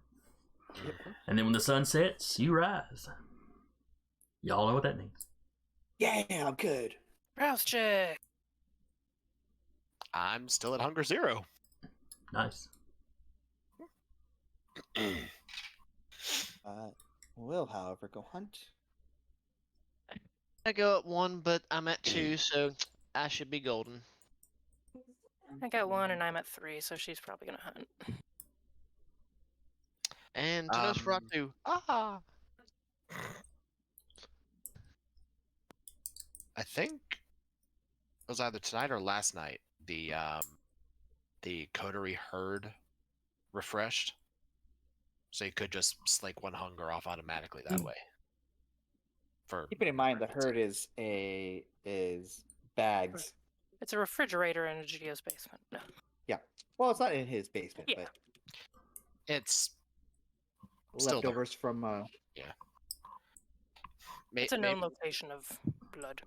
and then when the sun sets, you rise. Y'all know what that means. Yeah, I'm good. Rouse check. I'm still at Hunger Zero. Nice. Will, however, go hunt. I go at 1, but I'm at 2, so I should be golden. I got 1 and I'm at 3, so she's probably gonna hunt. And to Nosferatu. Ah! I think it was either tonight or last night. The coterie heard refreshed, so you could just slake one hunger off automatically that way. For Keeping in mind the herd is bags. It's a refrigerator in a GDO's basement. No. Well, it's not in his basement, Yeah. but it's still there. leftovers from. It's a known location of blood.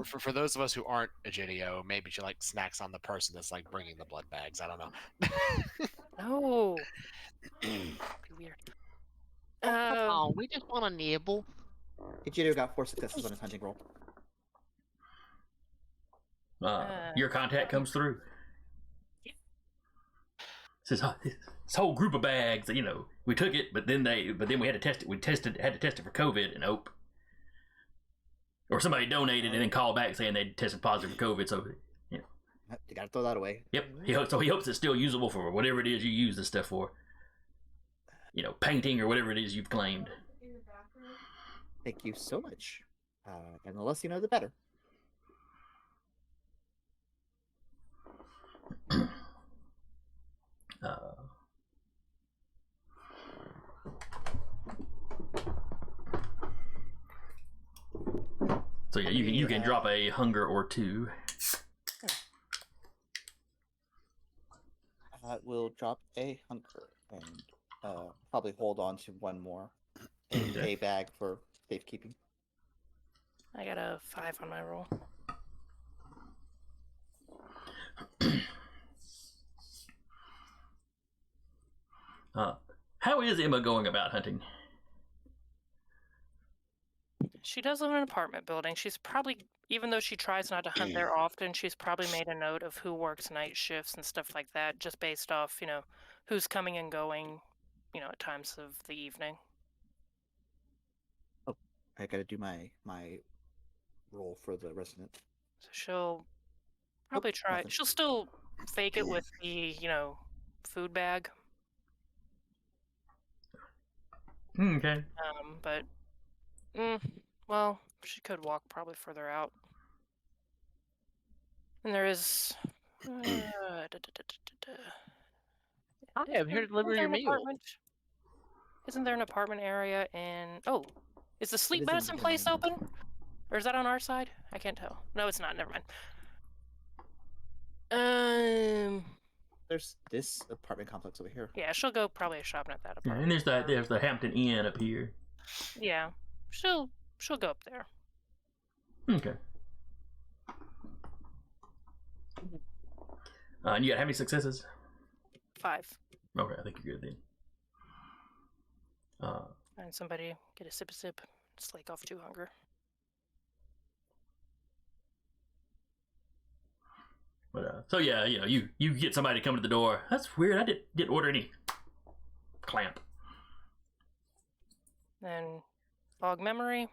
For those of us who aren't a JDO, maybe she like snacks on the person that's like bringing the blood bags. I don't know. No. Be weird. Come on, we just want a nibble. Ichido got 4 successes on his hunting roll. Your contact comes through. Says this whole group of bags. You know, we took it, but then we had to test it. Had to test it for COVID, and nope. Or somebody donated and then called back saying they tested positive for COVID. So, yeah. You gotta throw that away. Yep. He hopes it's still usable for whatever it is you use this stuff for. You know, painting or whatever it is you've claimed. Thank you so much. And the less you know, the better. So yeah, you can drop a hunger or 2. We'll drop a hunger and probably hold on to one more in a bag for safekeeping. I got a 5 on my roll. How is Emma going about hunting? She does live in an apartment building. She's probably, even though she tries not to hunt there often, she's probably made a note of who works night shifts and stuff like that, just based off, who's coming and going, at times of the evening. Oh, I gotta do my roll for the resident. So she'll probably try. nothing. She'll still fake it with the, food bag. Okay. But, well, she could walk probably further out. And there is. I am here to deliver your meal. Isn't there an apartment area in? Oh, is the sleep It is in medicine place open? Or is that on our side? I can't tell. No, it's not. Never mind. There's this apartment complex over here. Yeah, she'll go probably shopping at that Yeah, apartment. and there's the Hampton Inn up here. Yeah, she'll go up there. Okay. And you got how many successes? 5. Okay, I think you're good then. Find somebody, get a sip, slake off 2 hunger. But so yeah, you get somebody to come to the door. That's weird. I didn't order any clamp. Then fog memory.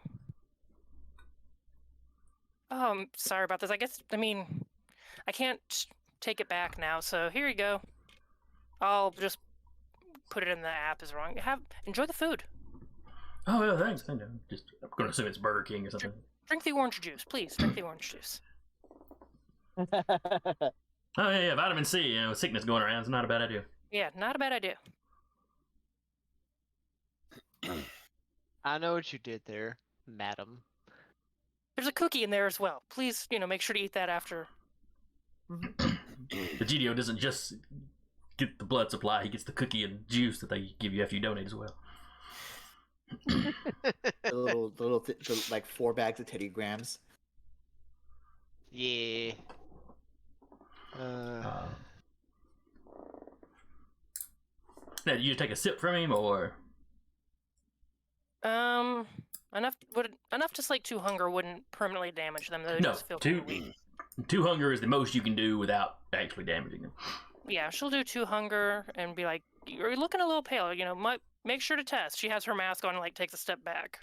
Oh, I'm sorry about this. I can't take it back now. So here you go. I'll just put it in the app. Is wrong. Enjoy the food. Oh yeah, thanks. I know. I'm gonna assume it's Burger King or something. Drink the orange juice, please. Drink the orange juice. Oh yeah, vitamin C. Sickness going around. It's not a bad idea. Yeah, not a bad idea. I know what you did there, madam. There's a cookie in there as well. Please, make sure to eat that after. The GDO doesn't just get the blood supply; he gets the cookie and juice that they give you after you donate as well. the like 4 bags of Teddy Grahams. Yeah. Now, do you take a sip from him, or? Enough to slake 2 hunger wouldn't permanently damage them. They No, just feel 2 weak. 2 hunger is the most you can do without actually damaging them. Yeah, she'll do 2 hunger and be like, "You're looking a little pale. Make sure to test." She has her mask on and takes a step back.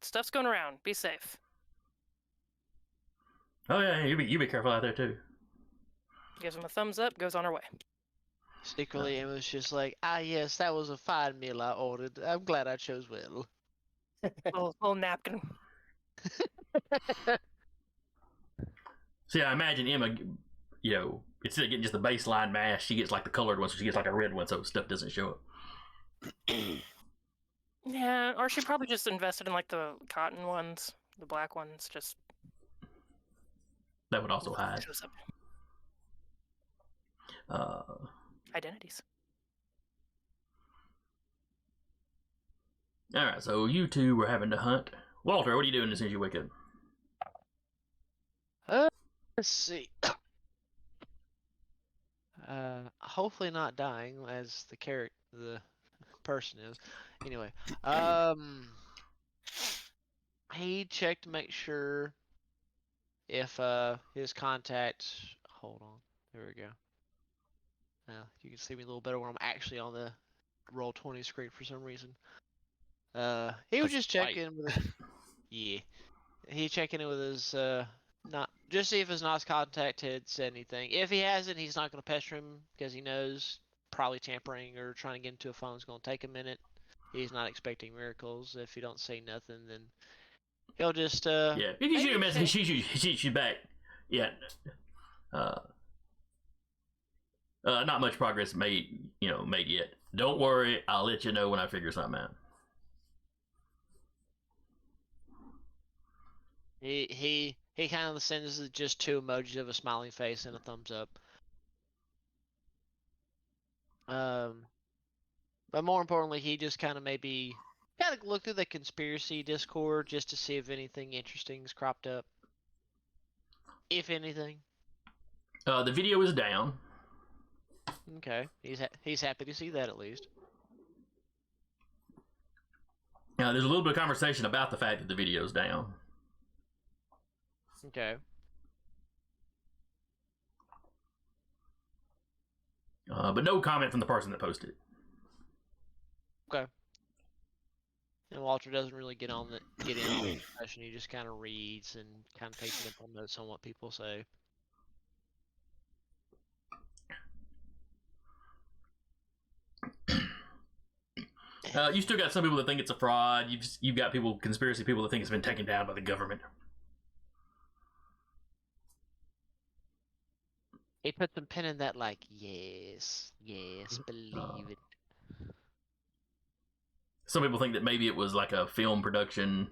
Stuff's going around. Be safe. Oh yeah, you be careful out there too. Gives him a thumbs up. Goes on her way. Secretly, it was just like, yes, that was a fine meal I ordered. I'm glad I chose well. little napkin. See, I imagine Emma, instead of getting just the baseline mask, she gets like the colored one, so she gets like a red one, so stuff doesn't show up. Yeah, or she probably just invested in like the cotton ones, the black ones, just That would also hide. shows up Uh, identities. all right, so you two were having to hunt. Walter, what are you doing as soon as you wake up? Let's see. Hopefully not dying as the person is. Anyway, he checked to make sure if his contact. Hold on, there we go. Now you can see me a little better when I'm actually on the Roll20 screen for some reason. He was That's just light. checking with yeah. He checking in with his not just see if his NOS contact had said anything. If he hasn't, he's not gonna pester him because he knows probably tampering or trying to get into a phone is gonna take a minute. He's not expecting miracles. If you don't say nothing, then he'll just Yeah, if you shoot a maybe message, say- he shoots you back. Yeah. Not much progress made yet. Don't worry, I'll let you know when I figure something out. He kind of sends just 2 emojis of a smiling face and a thumbs up. But more importantly, he just kind of maybe kind of look through the conspiracy Discord just to see if anything interesting's cropped up, if anything. The video is down. Okay, he's happy to see that at least. There's a little bit of conversation about the fact that the video's down. Okay. But no comment from the person that posted it. Okay. And Walter doesn't really get in on the discussion. He just kind of reads and kind of takes mental notes on what people say. You still got some people that think it's a fraud. You've got conspiracy people that think it's been taken down by the government. He put some pen in that, like, yes, believe it. Some people think that maybe it was like a film production,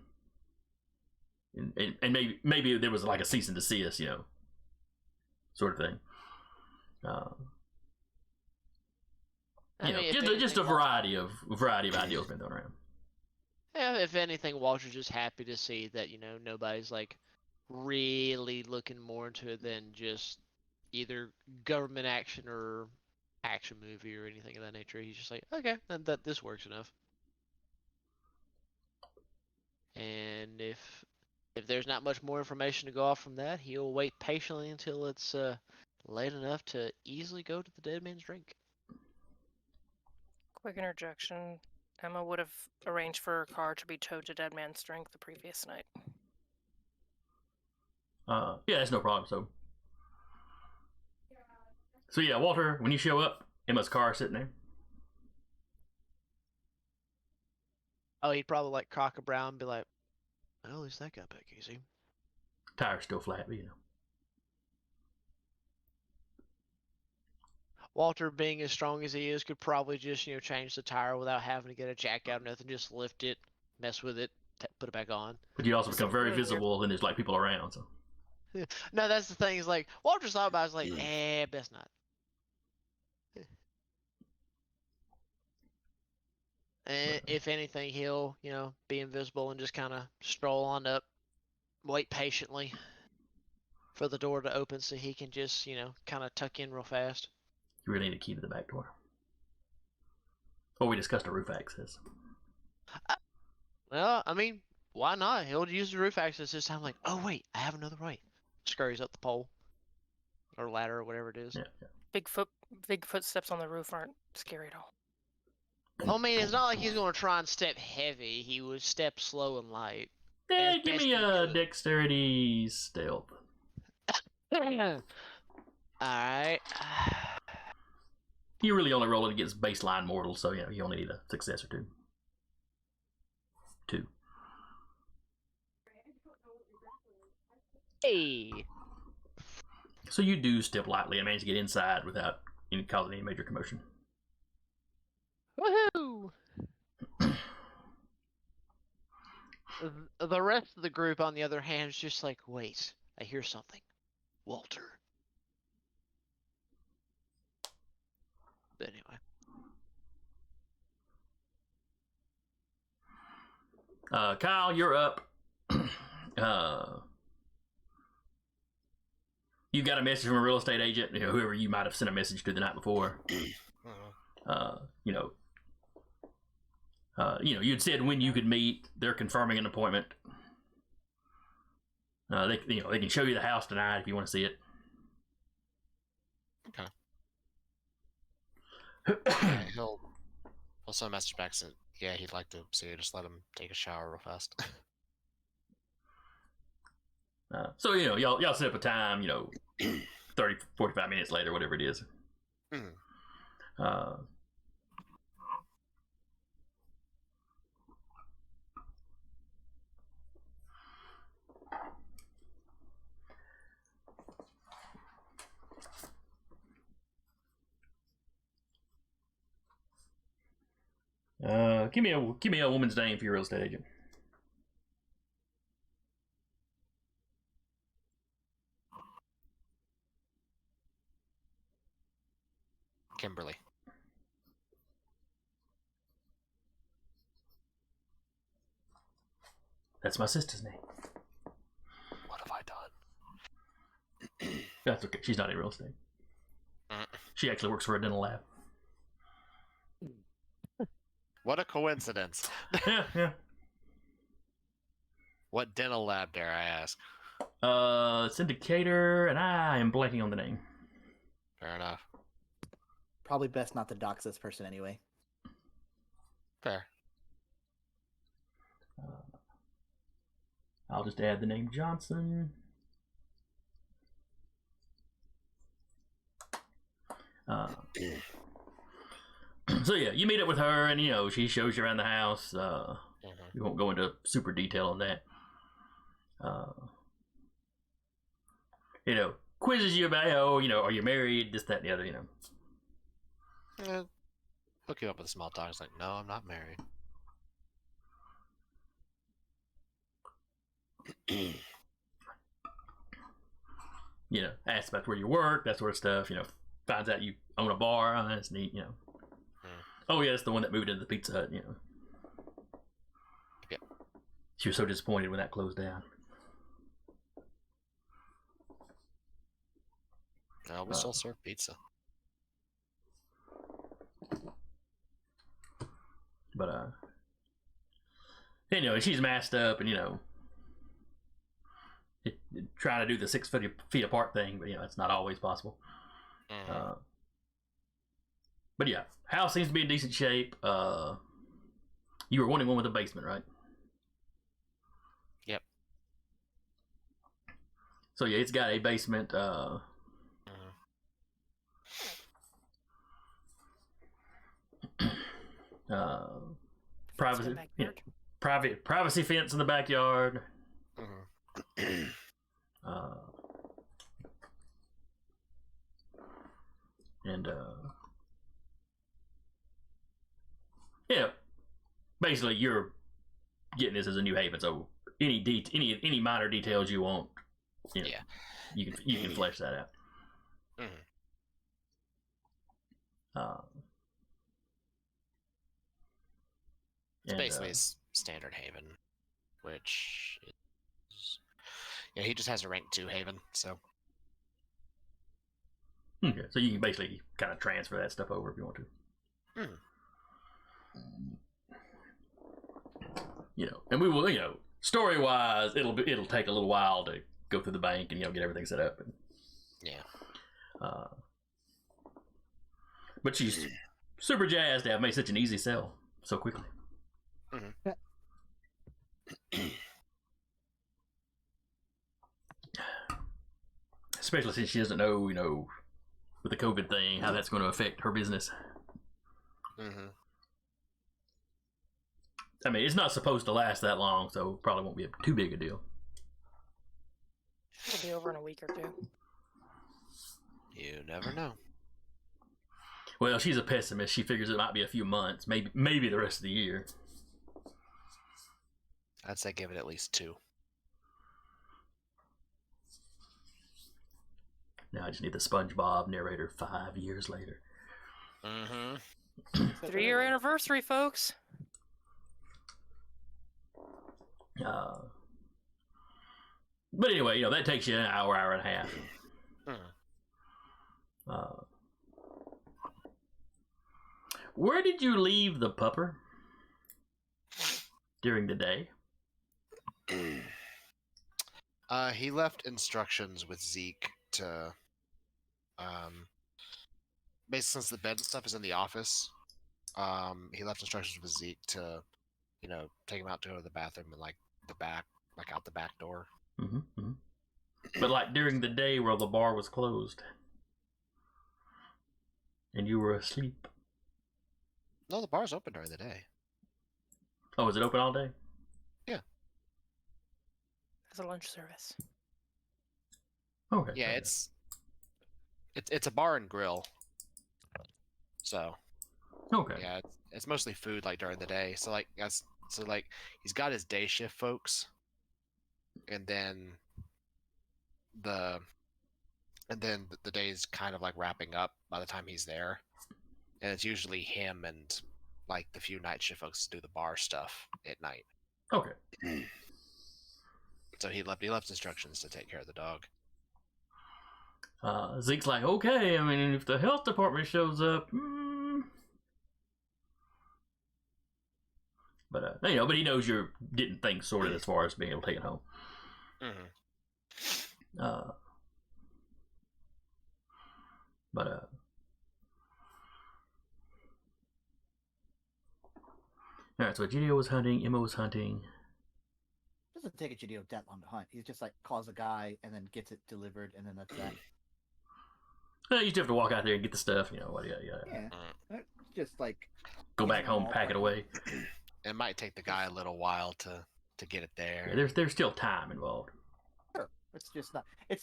and maybe there was like a cease and desist, sort of thing. Just a variety of ideas been thrown around. Yeah, if anything, Walter's just happy to see that, nobody's like really looking more into it than just either government action or action movie or anything of that nature. He's just like, okay, that this works enough. And if there's not much more information to go off from that, he'll wait patiently until it's late enough to easily go to the Deadman's drink. Quick interjection. Emma would have arranged for her car to be towed to Deadman's drink the previous night. Yeah, that's no problem. So yeah, Walter, when you show up, Emma's car is sitting there. Oh, he'd probably like Crocker Brown and be like, well, at least that got back easy. Tire's still flat, but Walter, being as strong as he is, could probably just, change the tire without having to get a jack out or nothing. Just lift it, mess with it, put it back on. But you also become very really weird. visible, and there's like people around. So No, that's the thing. Is like Walter's thought about. It, is like, best not. And if anything, he'll, be invisible and just kind of stroll on up, wait patiently for the door to open so he can just, kind of tuck in real fast. you really need a key to the back door. Oh, we discussed a roof access. Well, I mean, why not? He'll use the roof access this time. Like, oh wait, I have another way. Scurries up the pole or ladder or whatever it is. Yeah. Big footsteps on the roof aren't scary at all. I mean, it's not like he's going to try and step heavy. He would step slow and light. Yeah, As give best me he a could. dexterity stealth. Alright. You really only roll it against baseline mortals, so you only need a success or two. 2. Hey. So you do step lightly and manage to get inside without causing any major commotion. Woohoo! The rest of the group, on the other hand, is just like, wait, I hear something. Walter. But anyway. Kyle, you're up. You got a message from a real estate agent, whoever you might have sent a message to the night before. You'd said when you could meet. They're confirming an appointment. They can show you the house tonight if you want to see it. Okay. He'll send a message back saying, yeah, he'd like to see it. Just let him take a shower real fast. So y'all set up a time. 30, 45 minutes later, whatever it is. Give me a woman's name for your real estate agent. Kimberly. That's my sister's name. What have I done? That's okay. She's not in real estate. She actually works for a dental lab. What a coincidence. Yeah. What dental lab, dare I ask? Syndicator, and I am blanking on the name. Fair enough. Probably best not to dox this person anyway. Fair. I'll just add the name Johnson. So yeah, you meet up with her, and she shows you around the house. We won't go into super detail on that. Quizzes you about, are you married? This, that, and the other. Hook you up with a small talk. It's like, no, I'm not married. Asks about where you work, that sort of stuff. Finds out you own a bar. Oh, that's neat. Oh yeah, that's the one that moved into the Pizza Hut. Yep. She was so disappointed when that closed down. No, we still serve pizza. But she's masked up, and trying to do the 6 feet apart thing, but it's not always possible. But yeah, house seems to be in decent shape. You were wanting one with a basement, right? Yep. So yeah, it's got a basement. Privacy fence in the backyard. And basically you're getting this as a new haven. So any minor details you want, you can flesh that out. It's basically a standard haven, which is, he just has a rank 2 haven, so. Okay, so you can basically kind of transfer that stuff over if you want to. And we will, story wise, it'll take a little while to go through the bank and get everything set up. But she's super jazzed to have made such an easy sell so quickly. Especially since she doesn't know, with the COVID thing, how that's going to affect her business. I mean, it's not supposed to last that long, so probably won't be too big a deal. It'll be over in a week or two. You never know. Well, she's a pessimist. She figures it might be a few months, maybe the rest of the year. I'd say give it at least 2. Now I just need the SpongeBob narrator 5 years later. Mm-hmm. 3-year anniversary, folks. But anyway, that takes you an hour and a half. Where did you leave the pupper during the day? He left instructions with Zeke to, basically since the bed stuff is in the office, he left instructions with Zeke to, take him out to go to the bathroom and out the back door. Mm-hmm, mm-hmm. But during the day where the bar was closed and you were asleep. No, the bar's open during the day. Oh, is it open all day? Yeah. As a lunch service. Okay. Yeah, it's a bar and grill. So. Okay. Yeah, it's mostly food during the day. So he's got his day shift folks, and then the day's kind of wrapping up by the time he's there, and it's usually him and the few night shift folks do the bar stuff at night. Okay. So he left instructions to take care of the dog. Zeke's like, okay. I mean, if the health department shows up. But but he knows you're getting things sorted as far as being able to take it home. Mm-hmm. All right. So Gideon was hunting. Emma was hunting. It doesn't take a Gideon that long to hunt. He's just calls a guy and then gets it delivered, and then that's that. You just have to walk out there and get the stuff. Yeah. Just go back home, pack it away. It might take the guy a little while to get it there. Yeah, there's still time involved. Sure. It's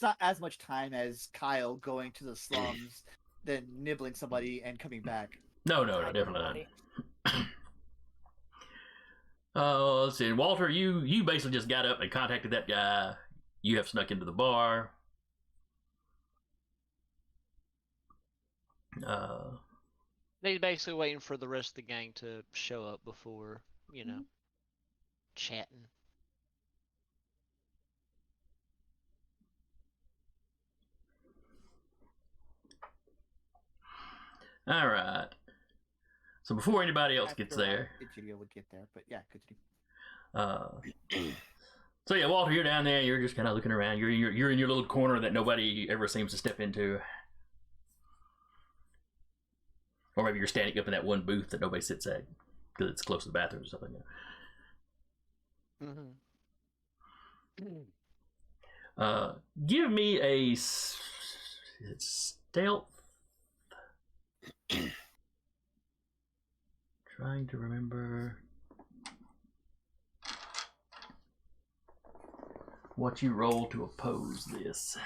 not as much time as Kyle going to the slums, then nibbling somebody and coming back. No, definitely not. Let's see. Walter, you basically just got up and contacted that guy. You have snuck into the bar. They're basically waiting for the rest of the gang to show up before, chatting. All right. So before anybody else gets there, Gideon would get there, but yeah, continue. So yeah, Walter, you're down there. You're just kind of looking around. You're in your little corner that nobody ever seems to step into. Or maybe you're standing up in that one booth that nobody sits at because it's close to the bathroom or something. Mm-hmm. Give me a stealth. Trying to remember what you roll to oppose this.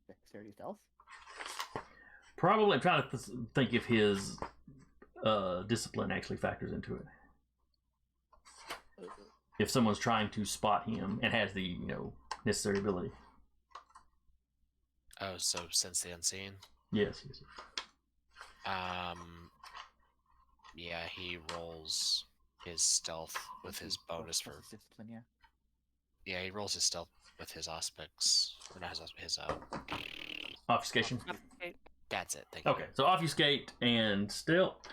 Dexterity stealth? Probably. I'm trying to think if his discipline actually factors into it. If someone's trying to spot him and has the necessary ability. Oh, so sense the unseen. Yes. Yeah, he rolls his stealth with his bonus for discipline. Yeah. Yeah, he rolls his stealth with his aspects. Or not his obfuscation. That's it. Thank you. Okay, so obfuscate and stealth.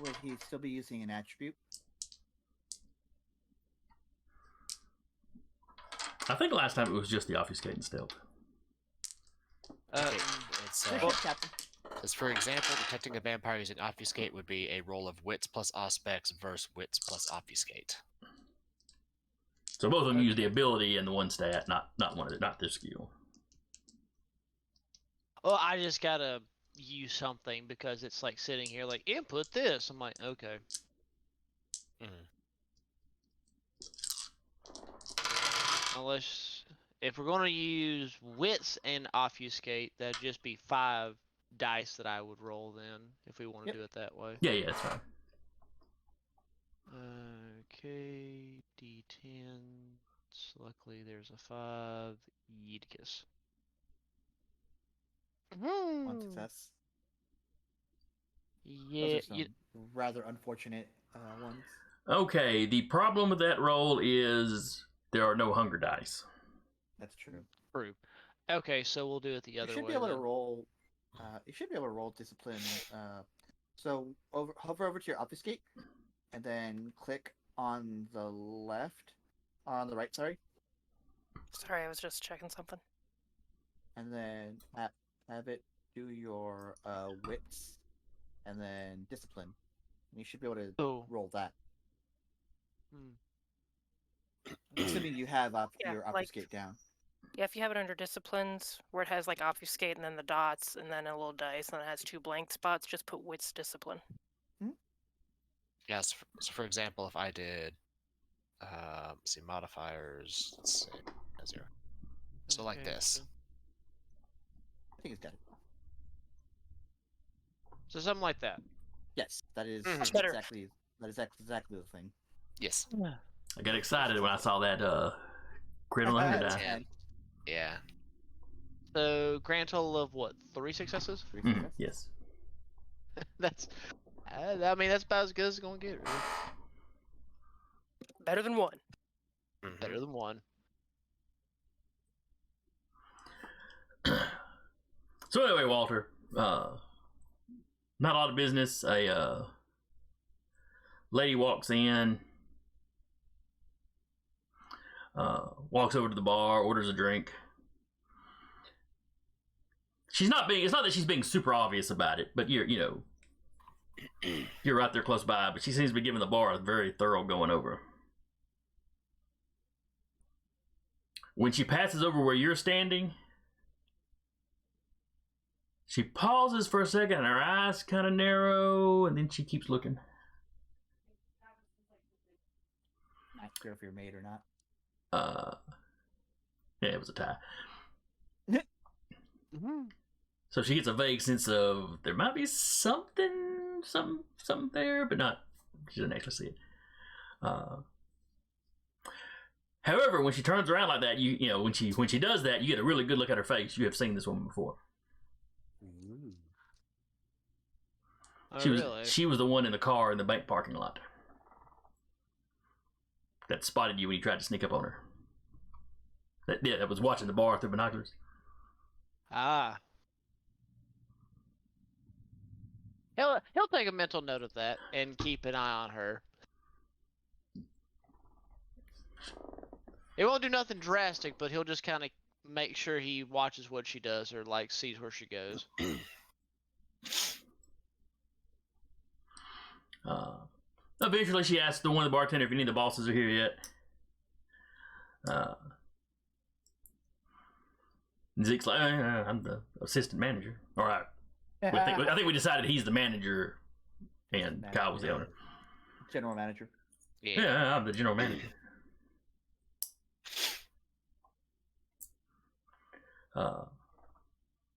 Would he still be using an attribute? I think last time it was just the obfuscate and stealth. As for example, detecting a vampire using obfuscate would be a roll of wits plus aspects versus wits plus obfuscate. So both of them use the ability and the one stat, not this skill. Well, I just gotta use something because it's sitting here input this. I'm like, okay. Unless if we're gonna use wits and obfuscate, that'd just be 5 dice that I would roll then, if we want to Yep. do it that way. Yeah, that's fine. Okay, D10. Luckily, there's a 5. Yeedicus. One success. Those Yeah, are some rather unfortunate ones. Okay, the problem with that roll is there are no hunger dice. That's true. true. Okay, so we'll do it the other You should way. be able to then. roll. You should be able to roll discipline. So hover over to your obfuscate, and then click on the left, on the right. Sorry, Sorry, I was just checking something. and then have it do your wits, and then discipline. You should be able to Oh. roll that. Hmm. Assuming you have Yeah, your like- obfuscate down. Yeah, if you have it under disciplines, where it has like obfuscate and then the dots and then a little dice and then it has 2 blank spots, just put wits discipline. Yes. So for example, if I did, let's see, modifiers. Let's see, 0. So like Okay, this. I think it's got it. So something like that. Yes, that is Mhm. Better. exactly the thing. Yes. I got excited when I saw that crit on the hunger die. 10. Yeah. So grand total of what? 3 successes? Mhm, yes. That's. I mean, that's about as good as it's gonna get. Really. Better than 1. Mhm. Better than 1. So anyway, Walter, not a lot of business. A lady walks in, walks over to the bar, orders a drink. She's not being. It's not that she's being super obvious about it, but you're right there close by. But she seems to be giving the bar a very thorough going over. When she passes over where you're standing, she pauses for a second and her eyes kind of narrow, and then she keeps looking. Not sure if you're made or not. Yeah, it was a tie. Mm-hmm. So she gets a vague sense of there might be something there, but not. She doesn't actually see it. However, when she turns around like that, you know when she does that, you get a really good look at her face. You have seen this woman before. Oh, She was really? she was the one in the car in the bank parking lot that spotted you when you tried to sneak up on her. That was watching the bar through binoculars. Ah. He'll take a mental note of that and keep an eye on her. It won't do nothing drastic, but he'll just kind of make sure he watches what she does or like sees where she goes. Eventually, she asks the one of the bartender if any of the bosses are here yet. And Zeke's like, I'm the assistant manager. All right. I think we decided he's the manager and Kyle was the owner. General manager. Yeah. Yeah, I'm the general manager.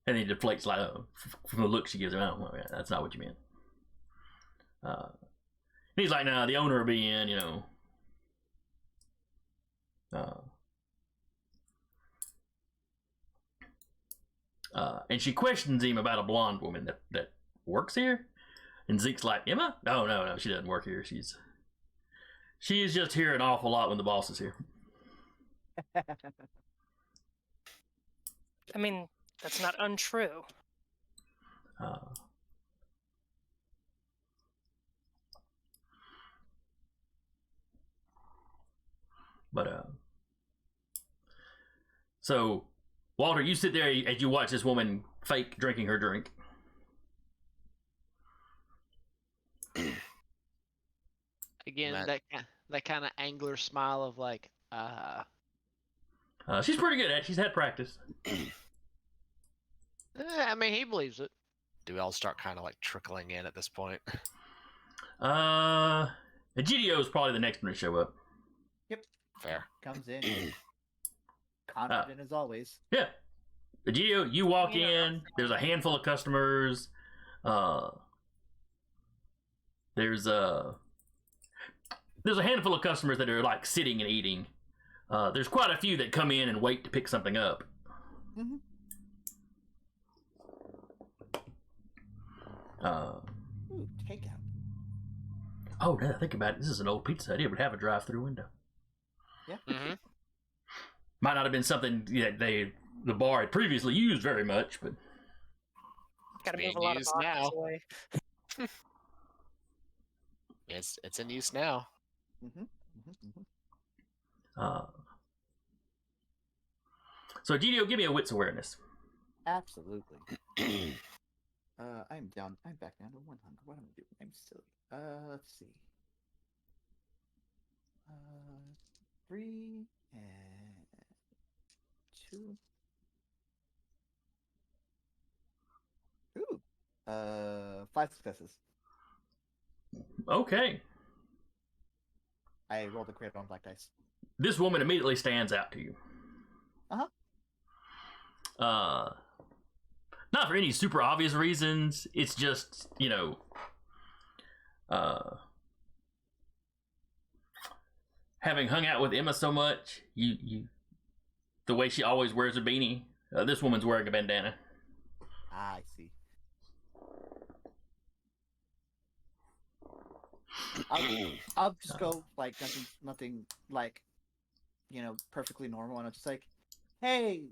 And he deflects like from the look she gives him. Oh, well, that's not what you meant. He's like, nah, the owner will be in, you know. And she questions him about a blonde woman that works here. And Zeke's like, Emma? No, she doesn't work here. She is just here an awful lot when the boss is here. I mean, that's not untrue. So, Walter, you sit there as you watch this woman fake drinking her drink. Again, Matt. that kind of angler smile of like, She's pretty good at it. She's had practice. I mean, he believes it. Do we all start kind of like trickling in at this point? GDO is probably the next one to show up. Fair. Comes in. confident as always. Yeah. Egidio, you walk You know, in, there's a handful of customers. There's a handful of customers that are like sitting and eating. There's quite a few that come in and wait to pick something up. Mm-hmm. Ooh, takeout. Oh, now that I think about it, this is an old Pizza Hut. It would have a drive-through window. Mm-hmm. Might not have been something that the bar had previously used very much, but Gotta move being a lot of used boxes now. away. It's in use now. Mm-hmm. Mm-hmm. Mm-hmm. So Egidio, give me a wits awareness. Absolutely. I'm down. I'm back down to 100. What am I doing? I'm silly. Let's see. 3 and 2. Ooh. 5 successes. Okay. I rolled a crit on black dice. This woman immediately stands out to you. Not for any super obvious reasons. It's just, having hung out with Emma so much, the way she always wears a beanie. This woman's wearing a bandana. I see. I'll just go like nothing like, perfectly normal, and I'm just like, hey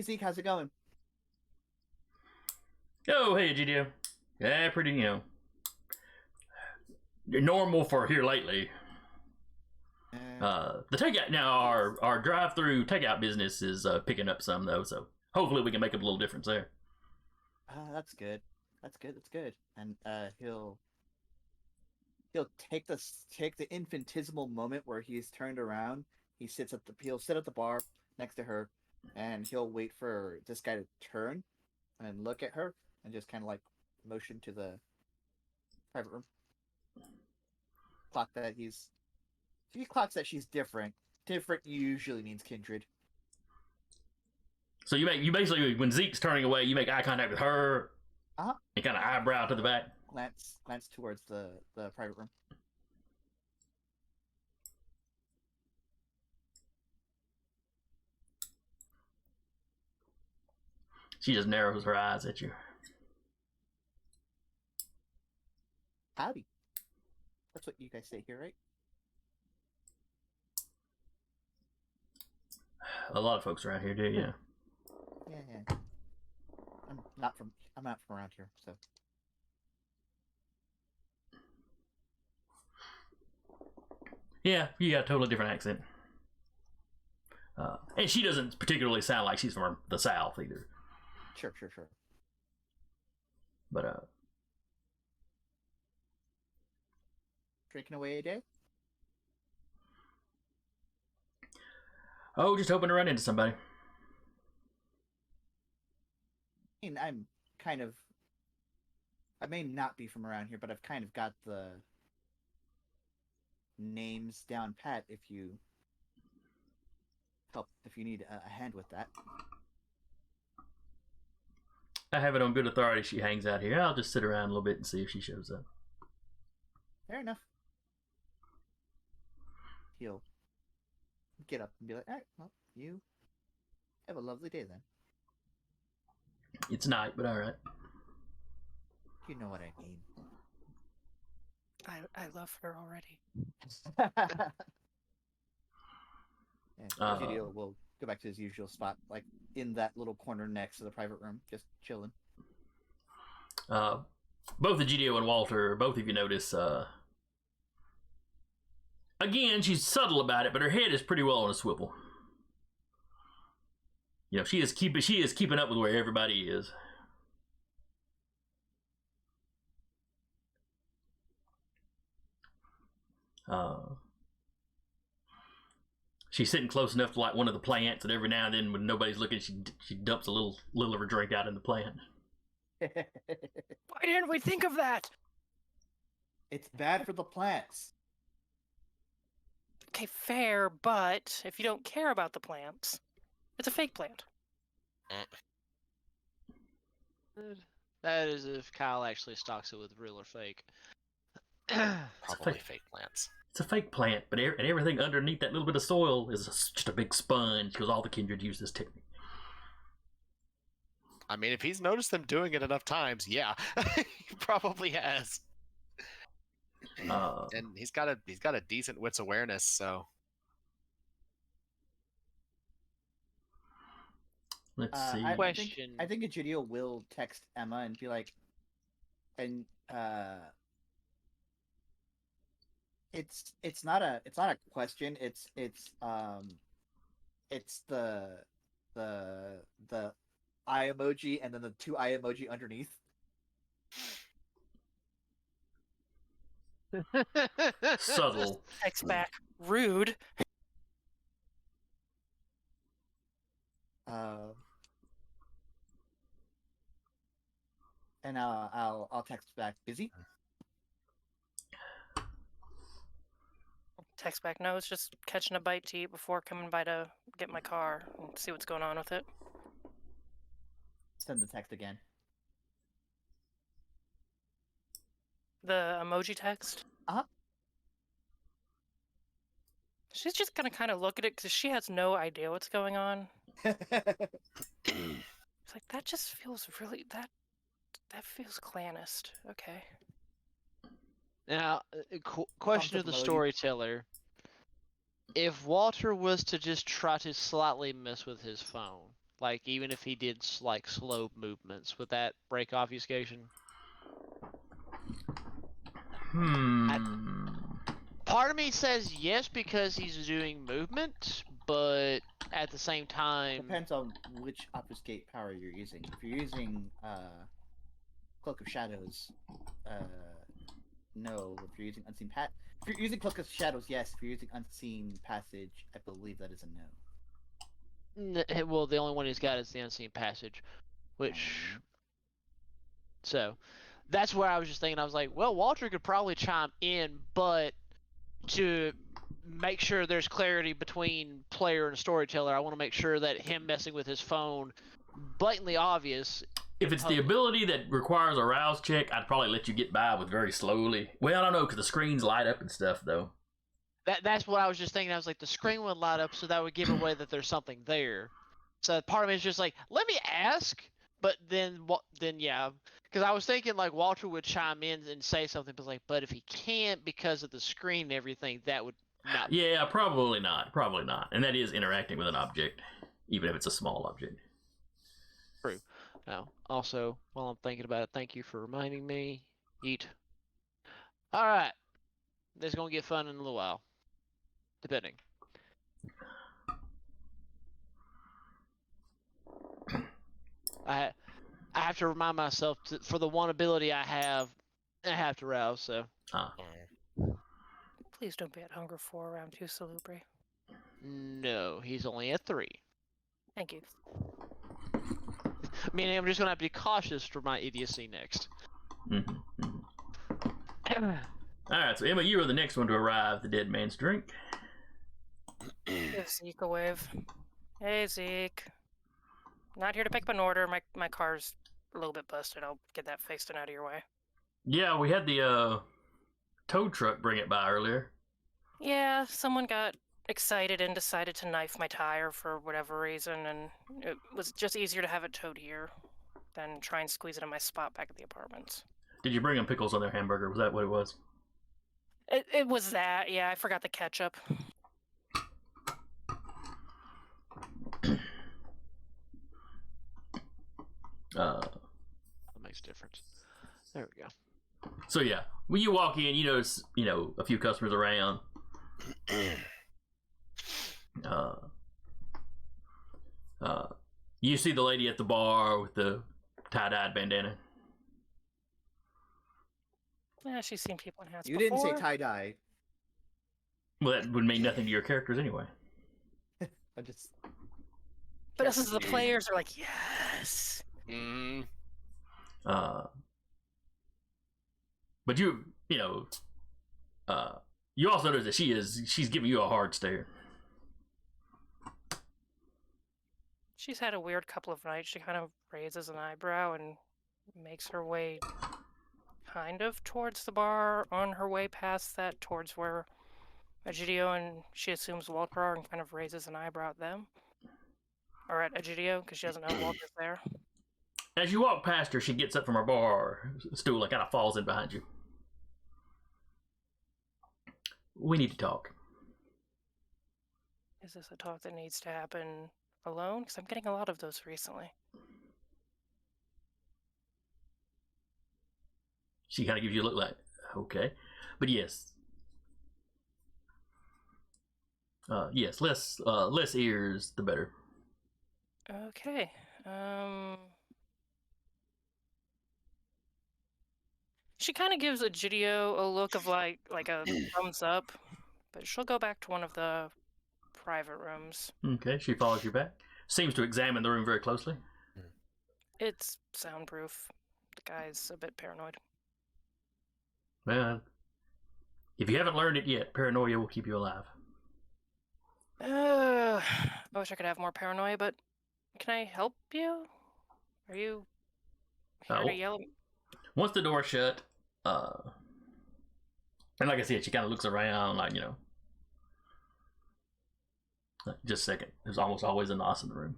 Zeke, how's it going? Oh, hey, Egidio. Yeah, pretty, normal for here lately. The takeout now, our drive-through takeout business is picking up some though, so hopefully we can make a little difference there. That's good. That's good. And he'll take the infinitesimal moment where he's turned around. He'll sit at the bar next to her, and he'll wait for this guy to turn and look at her and just kind of like motion to the private room. He clocks that she's different. Different usually means kindred. So you basically, when Zeke's turning away, you make eye contact with her, Uh-huh. and kind of eyebrow to the back. Glance towards the private room. She just narrows her eyes at you. Howdy. That's what you guys say here, right? A lot of folks around here do, yeah. Yeah. I'm not from around here, so. Yeah, you got a totally different accent. And she doesn't particularly sound like she's from the South either. Sure. But, Drinking away a day? oh, just hoping to run into somebody. I mean, I may not be from around here, but I've kind of got the names down pat if you need a hand with that. I have it on good authority she hangs out here. I'll just sit around a little bit and see if she shows up. Fair enough. He'll get up and be like, all right, well, you have a lovely day then. It's night, but all right. You know what I mean. I love her already. Egidio will go back to his usual spot, like in that little corner next to the private room, just chilling. Both Egidio and Walter, both of you notice, again, she's subtle about it, but her head is pretty well on a swivel. She is keeping up with where everybody is. She's sitting close enough to like one of the plants, and every now and then, when nobody's looking, she dumps a little of her drink out in the plant. Why didn't we think of that? It's bad for the plants. Okay, fair, but if you don't care about the plants, It's a fake plant. That is if Kyle actually stocks it with real or fake. Probably fake. fake plants. It's a fake plant, but and everything underneath that little bit of soil is just a big sponge because all the Kindred use this technique. I mean, if he's noticed them doing it enough times, yeah, he probably has. And he's got a decent wits awareness, so. Let's see. Question. I think Egidio will text Emma and be like, and it's not a question. It's the eye emoji and then the 2 eye emoji underneath. Subtle. Text back. Rude. And I'll text back. Busy? Text back. No, it's just catching a bite to eat before coming by to get my car and see what's going on with it. Send the text again. The emoji text? Uh-huh. She's just gonna kind of look at it because she has no idea what's going on. It's like, that just feels really... That feels clanist. Okay. Now, question to the storyteller. If Walter was to just try to slightly mess with his phone, like even if he did like slow movements, would that break obfuscation? Part of me says yes because he's doing movement, but at the same time... Depends on which obfuscate power you're using. If you're using Cloak of Shadows, no. If you're using Unseen if you're using Cloak of Shadows, yes. If you're using Unseen Passage, I believe that is a no. Well, the only one he's got is the Unseen Passage, which... So, that's where I was just thinking. I was like, well, Walter could probably chime in, but to make sure there's clarity between player and storyteller, I want to make sure that him messing with his phone, blatantly obvious. If it's the ability that requires a rouse check, I'd probably let you get by with very slowly. Well, I don't know, because the screens light up and stuff, though. That's what I was just thinking. I was like, the screen would light up, so that would give away that there's something there. So part of me is just like, let me ask, but then yeah. Because I was thinking like Walter would chime in and say something, but if he can't because of the screen and everything, that would not. Yeah, probably not. Probably not. And that is interacting with an object, even if it's a small object. True. Now, also, while I'm thinking about it, thank you for reminding me. Eat. All right. This is going to get fun in a little while. Depending. I have to remind myself for the one ability I have to rouse, so. Please don't be at hunger 4 around 2, Salubri. No, he's only at 3. Thank you. Meaning I'm just going to have to be cautious for my idiocy next. Alright, so Emma, you are the next one to arrive at the Dead Man's Drink. Give Zeke a wave. Hey, Zeke. Not here to pick up an order. My car's a little bit busted. I'll get that fixed and out of your way. Yeah, we had the tow truck bring it by earlier. Yeah, someone got excited and decided to knife my tire for whatever reason, and it was just easier to have it towed here than try and squeeze it in my spot back at the apartments. Did you bring them pickles on their hamburger? Was that what it was? It was that, yeah. I forgot the ketchup. That makes a difference. There we go. So yeah, when you walk in, you notice, a few customers around. You see the lady at the bar with the tie-dyed bandana. Yeah, she's seen people in hats You before. didn't say tie-dye. Well, that would mean nothing to your characters anyway. I just... But us as the players are like, yes. But you also notice that she's giving you a hard stare. She's had a weird couple of nights. She kind of raises an eyebrow and makes her way kind of towards the bar, on her way past that, towards where Egidio and she assumes Walter are, and kind of raises an eyebrow at them. Or at Egidio, because she doesn't know Walter's there. As you walk past her, she gets up from her bar stool and kind of falls in behind you. We need to talk. Is this a talk that needs to happen alone? Because I'm getting a lot of those recently. She kind of gives you a look like, okay. But yes. Yes, less ears, the better. Okay. She kind of gives Egidio a look of like a thumbs up, but she'll go back to one of the private rooms. Okay, she follows you back. Seems to examine the room very closely. It's soundproof. The guy's a bit paranoid. Well, if you haven't learned it yet, paranoia will keep you alive. I wish I could have more paranoia, but can I help you? Are you here to yell at me? Once the door's shut, and like I said, she kind of looks around, like, you know. Just a second. There's almost always a nos in the room.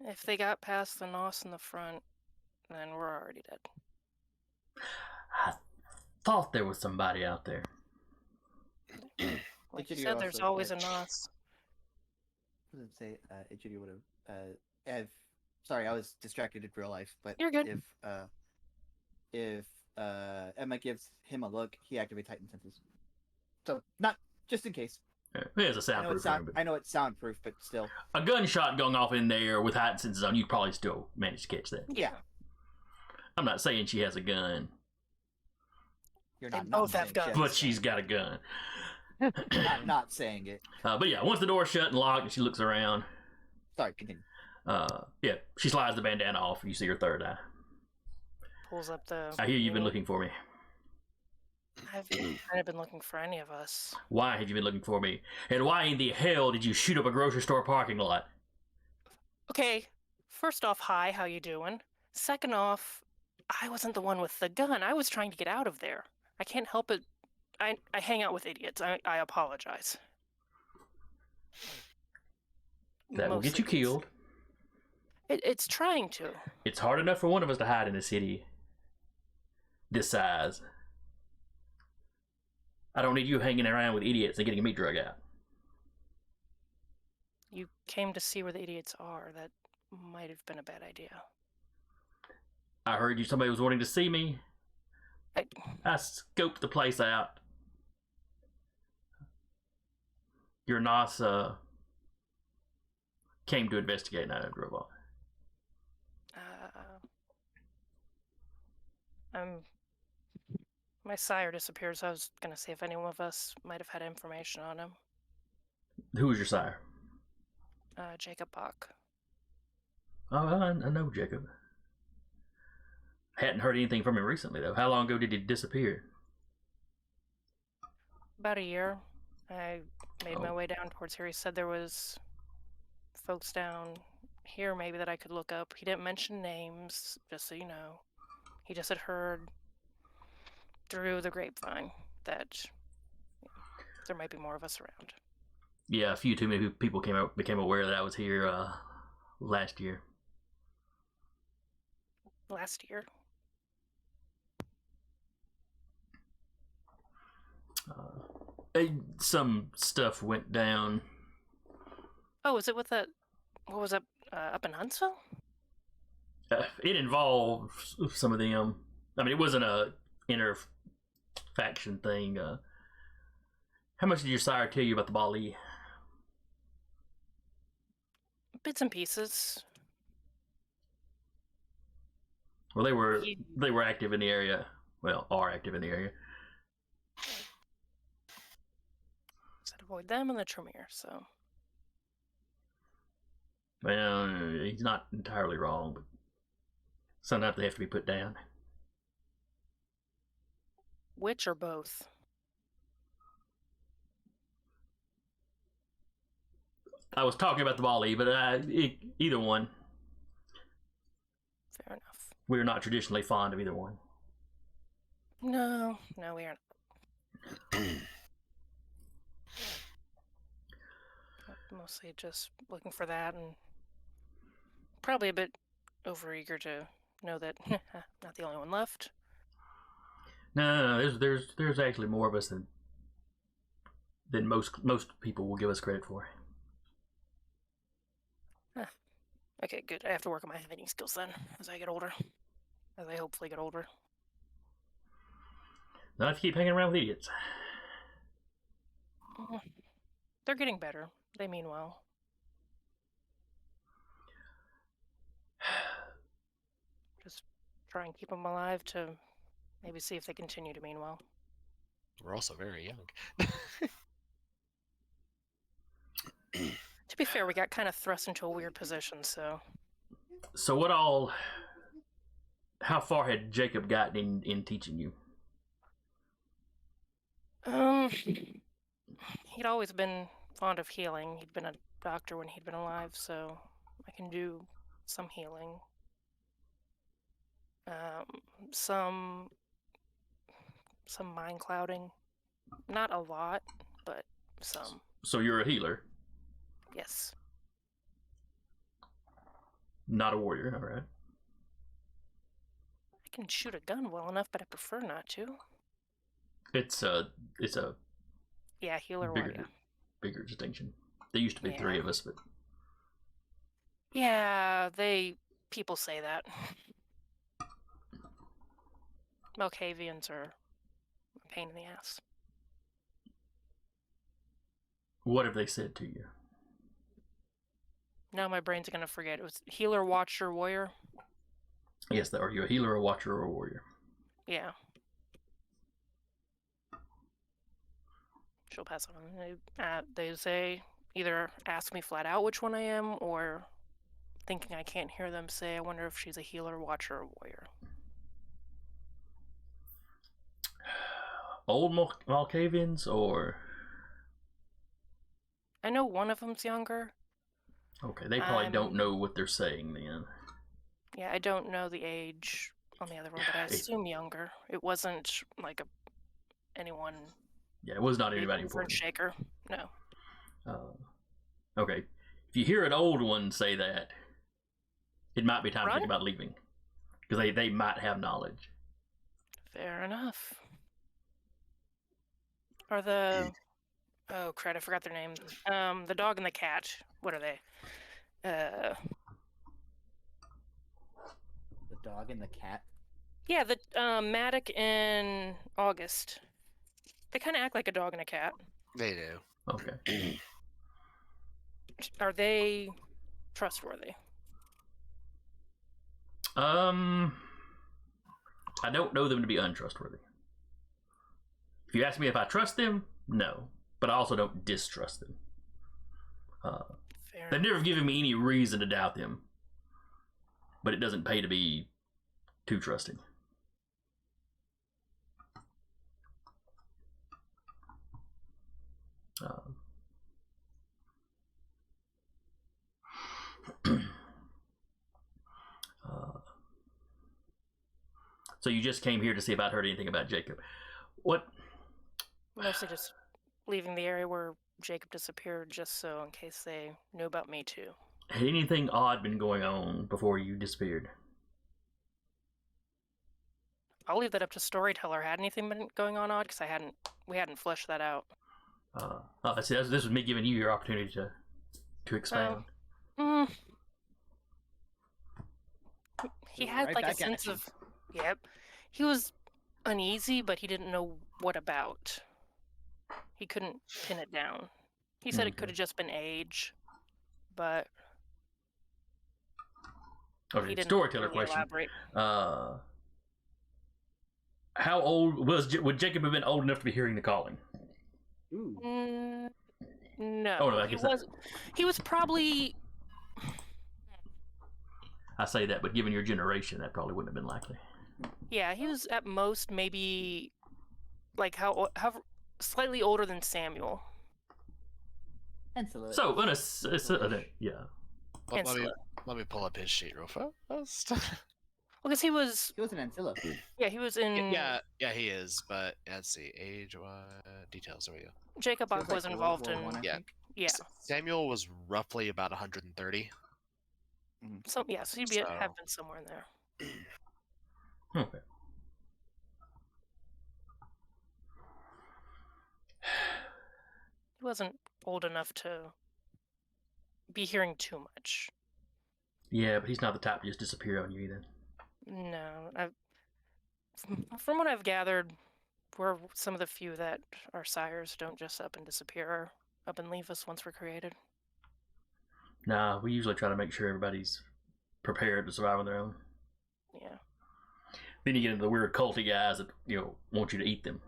If they got past the nos in the front, then we're already dead. I thought there was somebody out there. Like you Egidio said, there's also, always a nos. What did it say? Egidio would have. Sorry, I was distracted in real life. But You're good. If Emma gives him a look, he activates heightened senses. So not just in case. There's a soundproof room. I know it's soundproof, but still. A gunshot going off in there with heightened senses on, you'd probably still manage to catch that. Yeah. I'm not saying she has a gun. You're They not both saying have guns. But she's got a gun. not saying it. But yeah, once the door's shut and locked and she looks around, Sorry, continue. yeah, she slides the bandana off and you see her third eye. Pulls up the. I hear you've been looking for me. I've kind of been looking for any of us. Why have you been looking for me? And why in the hell did you shoot up a grocery store parking lot? Okay, first off, hi, how you doing? Second off, I wasn't the one with the gun. I was trying to get out of there. I can't help it. I hang out with idiots. I apologize. That will get you Mostly killed. It's trying to. It's hard enough for one of us to hide in a city this size. I don't need you hanging around with idiots and getting me drug out. You came to see where the idiots are. That might have been a bad idea. I heard somebody was wanting to see me. I scoped the place out. Your NOS came to investigate and I drove off. My sire disappears. I was gonna say if any one of us might have had information on him. Who was your sire? Jacob Bach. Oh, I know Jacob. Hadn't heard anything from him recently, though. How long ago did he disappear? About a year. I made my way down towards here. He said there was folks down here maybe that I could look up. He didn't mention names, just so you know. He just had heard through the grapevine that there might be more of us around. Yeah, a few too many people became aware that I was here last year. Last year? Some stuff went down. Oh, is it with that? What was that up in Huntsville? It involved some of them. I mean, it wasn't a inner faction thing. How much did your sire tell you about the Bali? Bits and pieces. Well, they were active in the area. Well, are active in the area. Said avoid them and the Tremere, so. Well, he's not entirely wrong, but sometimes they have to be put down. Which or both? I was talking about the Bali, but either one. Fair enough. We're not traditionally fond of either one. No, we aren't. Mostly just looking for that, and probably a bit overeager to know that not the only one left. No. There's actually more of us than most people will give us credit for. Okay, good. I have to work on my hiding skills then as I get older. As I hopefully get older. Not to keep hanging around with idiots. They're getting better. They mean well. Just try and keep them alive to maybe see if they continue to mean well. We're also very young. To be fair, we got kind of thrust into a weird position, so... So how far had Jacob gotten in teaching you? He'd always been fond of healing. He'd been a doctor when he'd been alive, so I can do some healing. Some mind clouding. Not a lot, but some. So you're a healer, Yes. not a warrior, all right? I can shoot a gun well enough, but I prefer not to. It's a Yeah, healer bigger warrior. bigger distinction. There used to be Yeah. 3 of us, but Yeah, people say that. Malkavians are a pain in the ass. what have they said to you? Now my brain's gonna forget. It was healer, watcher, warrior. Yes, are you a healer, a watcher, or a warrior? Yeah. She'll pass on. They say either ask me flat out which one I am, or thinking I can't hear them say, I wonder if she's a healer, watcher, or warrior. Old Malkavians, or I know one of them's younger. okay, they probably don't know what they're saying then. Yeah, I don't know the age on the other one, but I assume younger. It wasn't like anyone. Yeah, it was not anybody for important. shaker. No. Okay, if you hear an old one say that, it might be time to Run? think about leaving, because they might have knowledge. Fair enough. Are the... Oh, crap, I forgot their name. The dog and the cat. What are they? The dog and the cat. Yeah, the Matic and August. They kind of act like a dog and a cat. They do. Okay. Are they trustworthy? I don't know them to be untrustworthy. If you ask me if I trust them, no. But I also don't distrust them. Fair They've enough. never given me any reason to doubt them. But it doesn't pay to be too trusting. So you just came here to see if I'd heard anything about Jacob. What? Mostly just leaving the area where Jacob disappeared, just so in case they knew about me too. Had anything odd been going on before you disappeared? I'll leave that up to storyteller. Had anything been going on odd? Because we hadn't fleshed that out. This was me giving you your opportunity to expound. He had Right like a back at sense you. of, yep. He was uneasy, but he didn't know what about. He couldn't pin it down. He said it Okay. could have just been age, but he Okay, didn't storyteller really question. elaborate. How old would Jacob have been old enough to be hearing the calling? Ooh. No, Oh, no, I he guess that- was. He was probably. I say that, but given your generation, that probably wouldn't have been likely. Yeah, he was at most maybe like how slightly older than Samuel. Ancillary. So, yeah. Let me pull up his sheet real fast. Well, because he was, He was an Ancilla. yeah, he was in. yeah, he is. But let's see, age, details. There we go. Jacob He was, was like, involved World in. War I, I Yeah. think. Yeah. Samuel was roughly about 130. So he'd have So- been somewhere in there. Okay. He wasn't old enough to be hearing too much. Yeah, but he's not the type to just disappear on you either. No, from what I've gathered, we're some of the few that our sires don't just up and disappear, or up and leave us once we're created. Nah, we usually try to make sure everybody's prepared to survive on their own. Yeah. Then you get into the weird culty guys that, want you to eat them.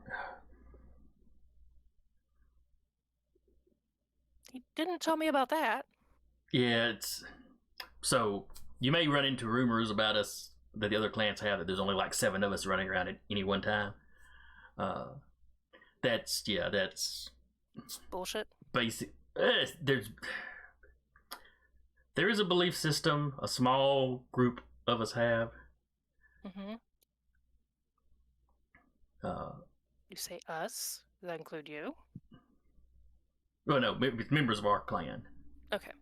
He didn't tell me about that. Yeah, so you may run into rumors about us that the other clans have, that there's only like 7 of us running around at any one time. That's It's bullshit. basic. There is a belief system a small group of us have. Mm-hmm. Uh, You say us? Does that include you? well, no, members of our clan. Okay.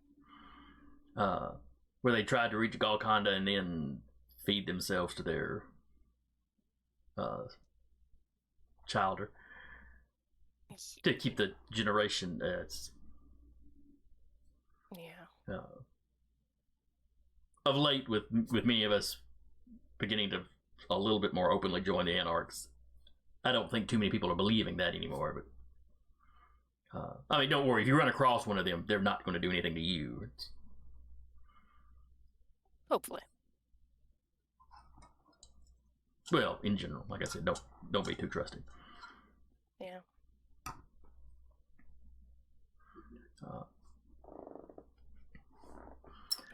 Where they tried to reach Golconda and then feed themselves to their childer to keep the generation. Yeah. Of late, with many of us beginning to a little bit more openly join the Anarchs, I don't think too many people are believing that anymore. But don't worry. If you run across one of them, they're not going to do anything to you. Hopefully. Well, in general, like I said, don't be too trusting. Yeah.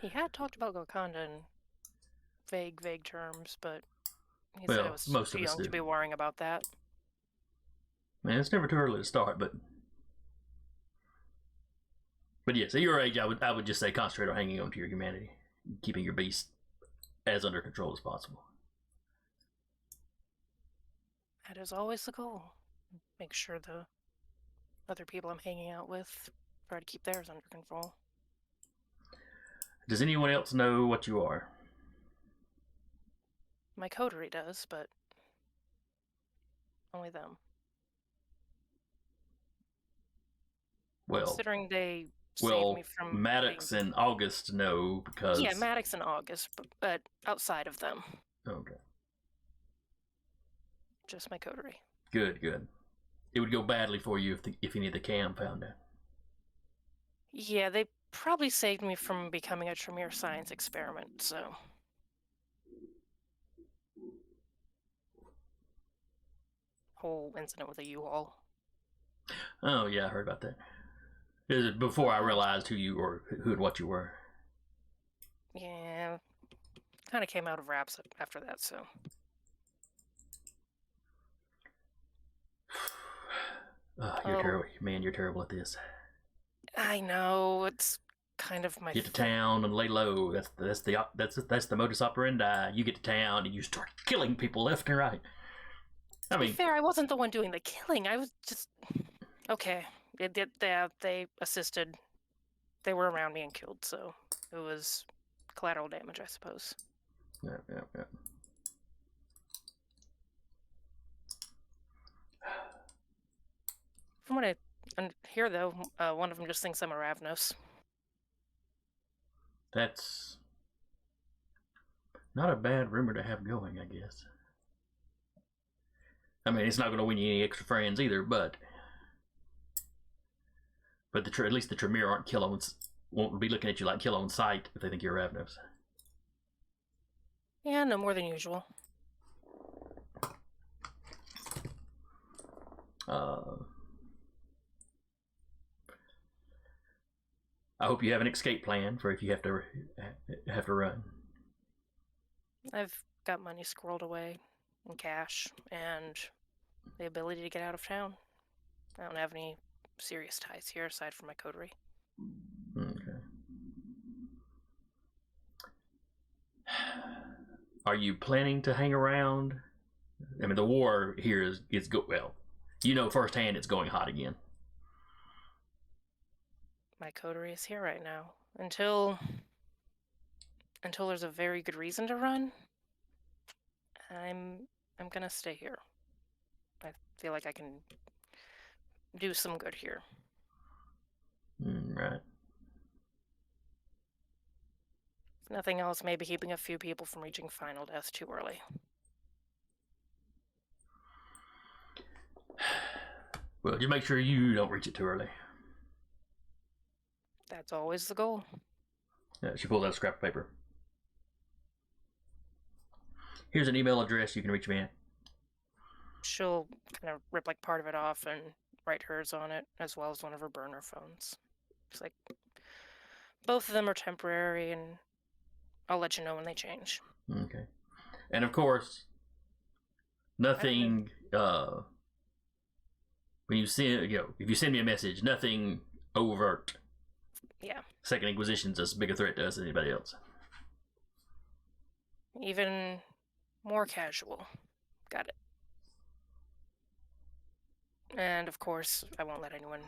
He had talked about Golconda in vague terms, but he said Well, it was most too of us young to do. be worrying about that. Man, it's never too early to start, but yes, at your age, I would just say concentrate on hanging on to your humanity, keeping your beast as under control as possible. That is always the goal. Make sure the other people I'm hanging out with try to keep theirs under control. Does anyone else know what you are? My coterie does, but only them. Well, Considering they saved me from Maddox being... and August know because... Yeah, Maddox and August, but outside of them, Okay. just my coterie. Good. It would go badly for you if any of the cam found out. Yeah, they probably saved me from becoming a Tremere science experiment, so... Whole incident with the U-Haul. Oh, yeah, I heard about that. It was before I realized who and what you were. Yeah, kind of came out of wraps after that, so... You're terrible. Man, you're terrible at this. I know, it's kind of my... Get to town and lay low. That's the modus operandi. You get to town and you start killing people left and right. To be fair, I wasn't the one doing the killing. I was just... Okay, they assisted. They were around me and killed, so it was collateral damage, I suppose. Yeah. From what I hear, though, one of them just thinks I'm a Ravnos. That's not a bad rumor to have going, I guess. I mean, it's not going to win you any extra friends either, but at least the Tremere won't be looking at you like kill on sight if they think you're Ravnos. Yeah, no more than usual. I hope you have an escape plan for if you have to run. I've got money squirreled away in cash and the ability to get out of town. I don't have any serious ties here aside from my coterie. Okay. Are you planning to hang around? I mean, the war here is well. You know firsthand it's going hot again. My coterie is here right now. Until there's a very good reason to run, I'm gonna stay here. I feel like I can do some good here. Right. If nothing else, maybe keeping a few people from reaching final death too early. Well, just make sure you don't reach it too early. That's always the goal. Yeah, she pulls out a scrap of paper. Here's an email address you can reach me at. She'll kind of rip like part of it off and write hers on it, as well as one of her burner phones. It's like both of them are temporary, and I'll let you know when they change. Okay. And of course, nothing. When you send, if you send me a message, nothing overt. Yeah. Second Inquisition's as big a threat to us as anybody else. Even more casual. Got it. And of course, I won't let anyone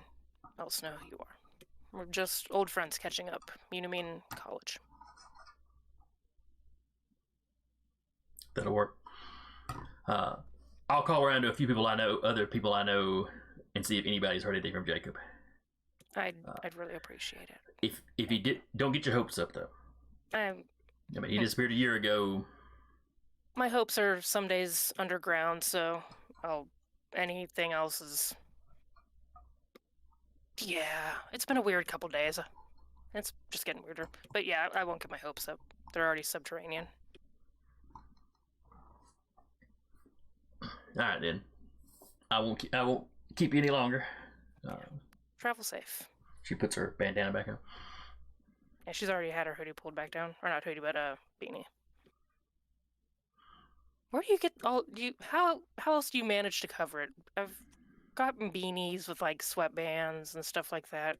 else know who you are. We're just old friends catching up. You know me in college. That'll work. I'll call around to a few people I know, other people I know, and see if anybody's heard anything from Jacob. I'd really appreciate it. If he did, don't get your hopes up though. I mean, he disappeared a year ago. My hopes are some days underground, so anything else is. Yeah, it's been a weird couple days. It's just getting weirder. But yeah, I won't get my hopes up. They're already subterranean. All right then. I won't keep you any longer. Travel safe. She puts her bandana back on. Yeah, she's already had her hoodie pulled back down, or not hoodie, but beanie. Where do you get all? How else do you manage to cover it? I've gotten beanies with like sweatbands and stuff like that.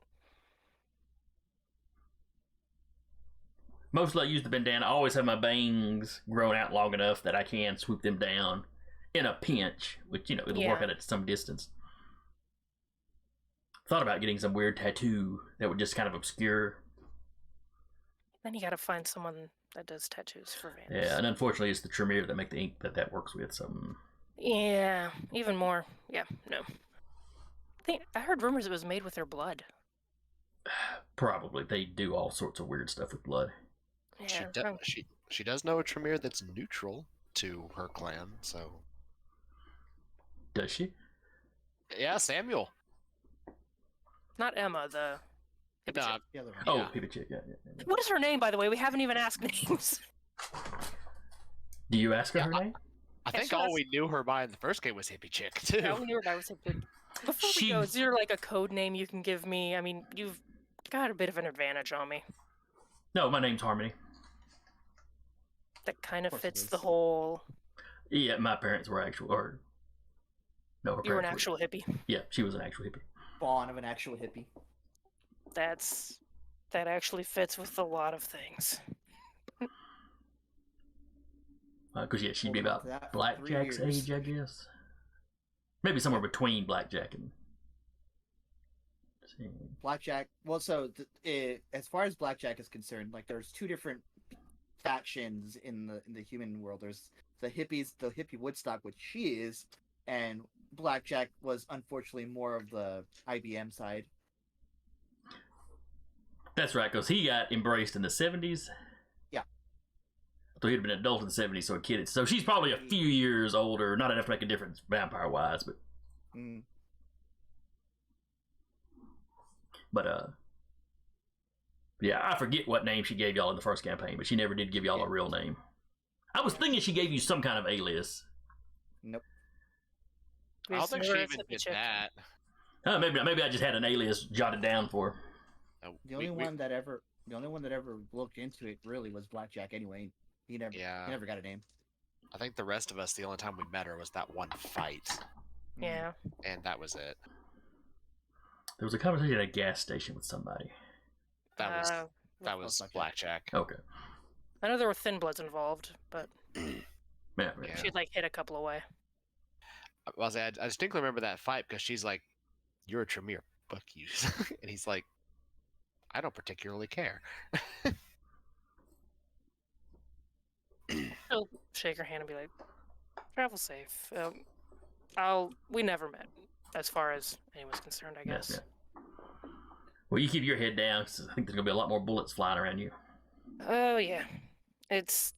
Mostly I use the bandana. I always have my bangs grown out long enough that I can swoop them down in a pinch, which, it'll work out at some distance. Thought about getting some weird tattoo that would just kind of obscure. Then you gotta find someone that does tattoos for vamps. Yeah, and unfortunately it's the Tremere that make the ink that works with, so. Yeah, even more. Yeah, no. I heard rumors it was made with their blood. Probably. They do all sorts of weird stuff with blood. Yeah, She does know a Tremere that's neutral to her clan, so. Does she? Yeah, Samuel. Not Emma, the hippie chick. The other one. Oh, Yeah. hippie chick, yeah. What is her name, by the way? We haven't even asked names. Do you ask her her name? I think all we knew her by in the first game was Hippie Chick, too. Yeah, we knew her guy was hippie. Before we go, is there like a code name you can give me? I mean, you've got a bit of an advantage on me. No, my name's Harmony. That kind of course it fits is. the whole. Yeah, my parents were actual, or no, her You were an parents actual hippie. Yeah, she was an actual hippie. Spawn of an actual hippie. That actually fits with a lot of things. Because she'd be Hold on to about that for 3 Blackjack's years. age, I guess. Maybe somewhere between Blackjack and. Blackjack. Well, so as far as Blackjack is concerned, like there's two different factions in the human world. There's the hippies, the hippie Woodstock, which she is, and Blackjack was unfortunately more of the IBM side. That's right, because he got embraced in the 70s. Yeah. So he'd been an adult in the 70s, so a kid. So she's probably a few years older, not enough to make a difference vampire-wise, but. Mm. But, yeah, I forget what name she gave y'all in the first campaign, but she never did give y'all a real name. I was thinking she gave you some kind of alias. Nope. I don't think she even did that. Maybe I just had an alias jotted down for her. The only one that ever looked into it really was Blackjack. Anyway, he never got a name. I think the rest of us, the only time we met her was that one fight, Yeah. and that was it. There was a conversation at a gas station with somebody. That was Uh, that was blackjack. blackjack. Okay. I know there were thin bloods involved, but Yeah. Yeah. she'd like hit a couple away. I distinctly remember that fight because she's like, "You're a Tremere, fuck you," and he's like, "I don't particularly care." She'll shake her hand and be like, "Travel safe." We never met, as far as anyone's concerned, I guess. Yeah. Well, you keep your head down, 'cause I think there's gonna be a lot more bullets flying around you. Oh yeah, it's.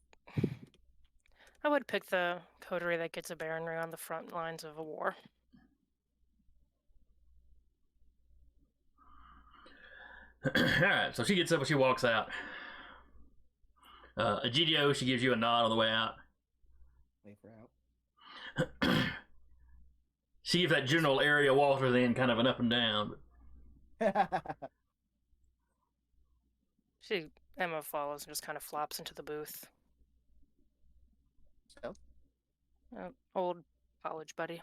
I would pick the coterie that gets a baronry on the front lines of a war. All right. So she gets up and she walks out. Egidio, she gives you a nod on the way out. Wait for out. She gives that general area Walter then kind of an up and down. Emma follows and just kind of flops into the booth. So? Old college buddy.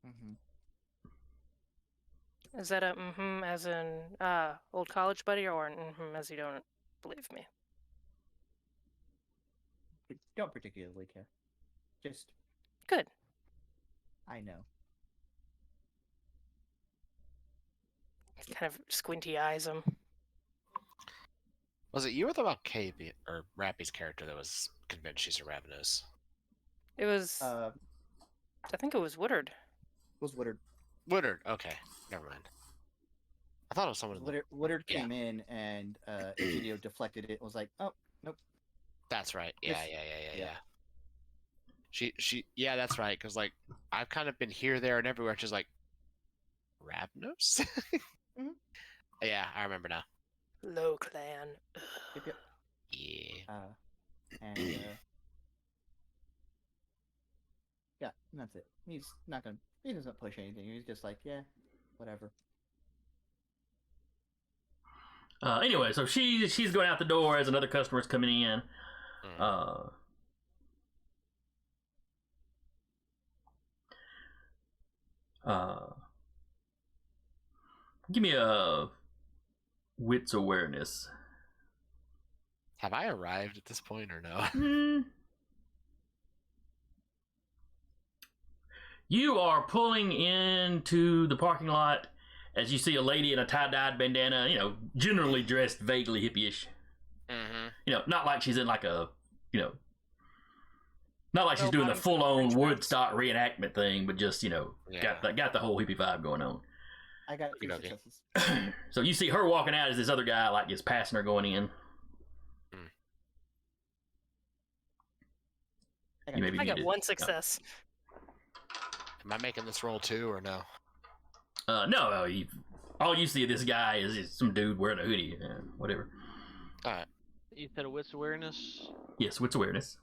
Mm-hmm. Is that a as in old college buddy, or as you don't believe me? Don't particularly care. Just Good. I know. Kind of squinty eyes him. Was it you or the KB or Rappy's character that was convinced she's a Ravenous? It was. I think it was Woodard. Was Woodard. Woodard. Okay, never mind. I thought it was someone. Woodard came in and Egidio deflected it. Was like, oh nope. That's right. Yeah. Yeah. She. Yeah, that's right. Because like I've kind of been here, there, and everywhere. She's like, Ravnos. Mhm. Yeah, I remember now. Low clan. Yep. Yeah. And yeah, and that's it. He's not gonna. He doesn't push anything. He's just like, yeah, whatever. Anyway, so she's going out the door as another customer's coming in. Give me a wits awareness. Have I arrived at this point or no? You are pulling into the parking lot as you see a lady in a tie-dyed bandana, generally dressed vaguely hippie-ish. Mm-hmm. Not like she's in like a, not like she's doing the full-on Woodstock reenactment thing, but just, got the whole hippie vibe going on. I got 2 Okay. successes. So you see her walking out as this other guy like is passing her going in. I got 1 success. Am I making this roll too or no? No, all you see of this guy is some dude wearing a hoodie, whatever. All right. You said a wits awareness. Yes, wits awareness.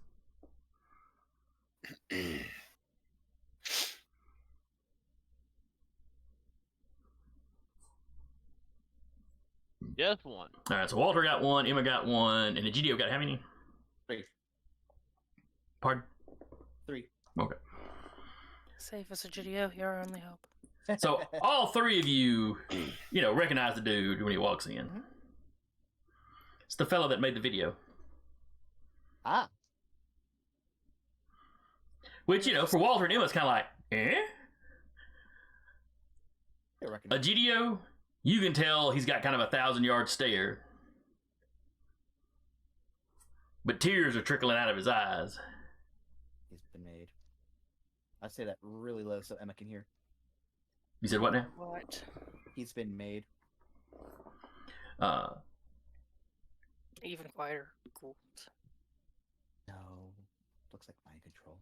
Just 1. All right, so Walter got 1, Emma got 1, and Egidio got how many? 3. Pardon? 3. Okay. Safe as a Egidio, you're our only hope. So all 3 of you, recognize the dude when he walks in. Mhm. It's the fella that made the video. Ah. Which, for Walter and Emma, it's kind of like, eh? I recognize. Egidio, you can tell he's got kind of a 1,000-yard stare. But tears are trickling out of his eyes. He's been made. I say that really low so Emma can hear. You said what now? What? He's been made. Even quieter. Cool. No. Looks like mind control.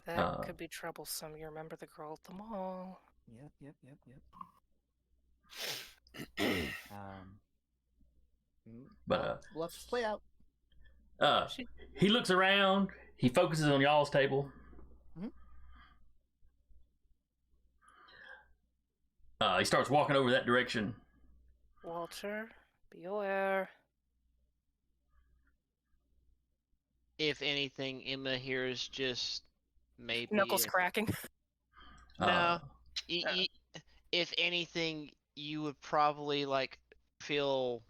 That could be troublesome. You remember the girl at the mall? Yep. But let's just play out. he looks around. He focuses on y'all's table. He starts walking over that direction. Walter, be aware. If anything, Emma hears just maybe Knuckles cracking. No. If anything, you would probably feel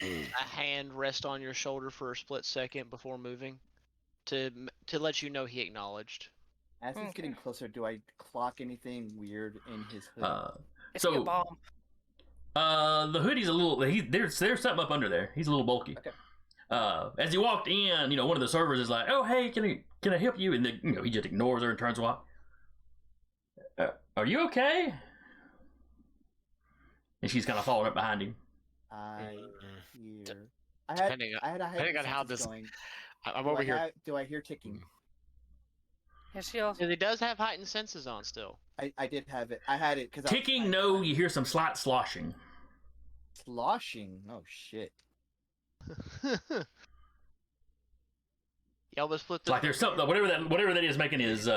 a hand rest on your shoulder for a split second before moving to let you know he acknowledged. As he's getting closer, do I clock anything weird in his hood? Is he a bomb? The hoodie's a little. There's something up under there. He's a little bulky. Okay. As you walked in, one of the servers is like, "Oh, hey, can I help you?" And he just ignores her and turns away. Are you okay? And she's kind of following up behind him. I hear. Depending on how this this, going. I'm over here. Do I hear ticking? Yes, he also. He does have heightened senses on still. I did have it. I had it because Ticking. No, you hear some slight sloshing. Sloshing. Oh shit. Y'all was split. It's like there's something. Whatever that is, making his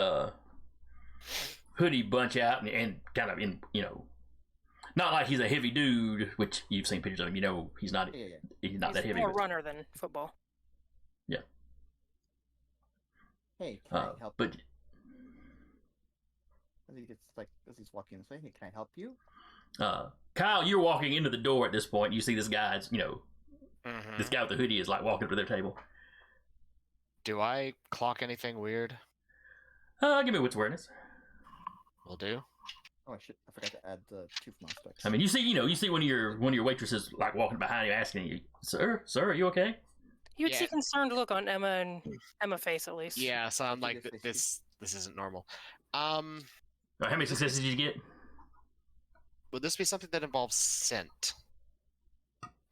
hoodie bunch out and kind of not like he's a heavy dude, which you've seen pictures of him. He's not. Yeah. He's not that heavy. More runner than football. Yeah. Hey, can I help? But as he's walking this way, hey, can I help you? Kyle, you're walking into the door at this point. You see this guy's, Mhm. this guy with the hoodie is like walking up to their table. Do I clock anything weird? Give me wits awareness. Will do. Oh shit! I forgot to add the tooth aspects. I mean, you see one of your waitresses like walking behind you, asking you, "Sir, are you okay?" You would Yeah. see concerned look on Emma's face at least. Yeah, so I'm like, Yes, this isn't normal. How many successes did you get? Would this be something that involves scent,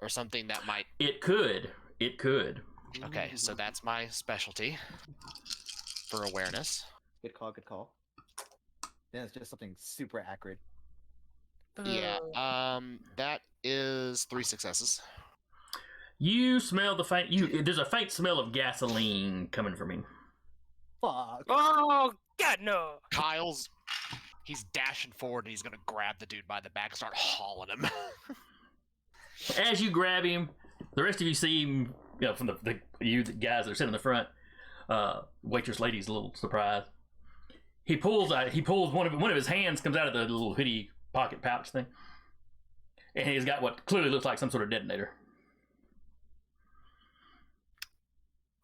or something that might? It could. Okay, so that's my specialty for awareness. Good call. Then it's just something super acrid. Yeah. That is 3 successes. You smell the faint. There's a faint smell of gasoline coming from him. Fuck. Oh God, no! He's dashing forward and he's gonna grab the dude by the back and start hauling him. As you grab him, the rest of you see him. From the guys that are sitting in the front. Waitress lady's a little surprised. He pulls one of his hands comes out of the little hoodie pocket pouch thing, and he's got what clearly looks like some sort of detonator.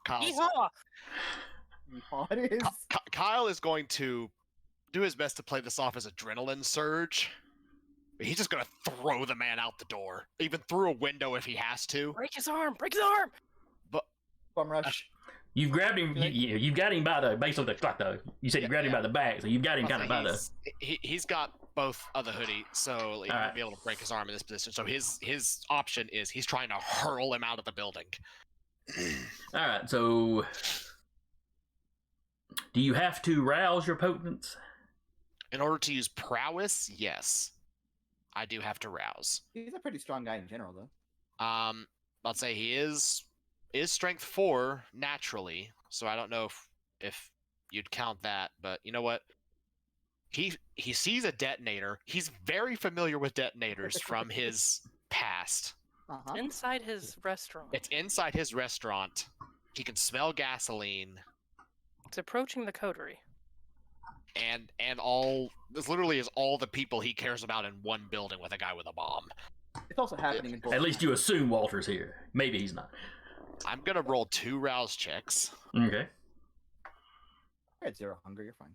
Yeehaw! It is. Kyle is going to do his best to play this off as adrenaline surge. He's just gonna throw the man out the door, even through a window if he has to. Break his arm! Bum rush. You've grabbed him. You've got him by the base of the You said you grabbed him by the back, so you've got him kind of by the. He's got both of the hoodie, so he won't be able to break his arm in this position. So his option is he's trying to hurl him out of the building. All right. So, do you have to rouse your potence? In order to use prowess, yes, I do have to rouse. He's a pretty strong guy in general, though. I'll say he is strength 4 naturally, so I don't know if you'd count that, but you know what? He sees a detonator. He's very familiar with detonators from his past. Uh-huh. Inside his restaurant. It's inside his restaurant. He can smell gasoline. It's approaching the coterie. And this literally is all the people he cares about in one building with a guy with a bomb. It's also happening in both. At least you assume Walter's here. Maybe he's not. I'm gonna roll 2 rouse checks. Okay. I had 0 hunger. You're fine.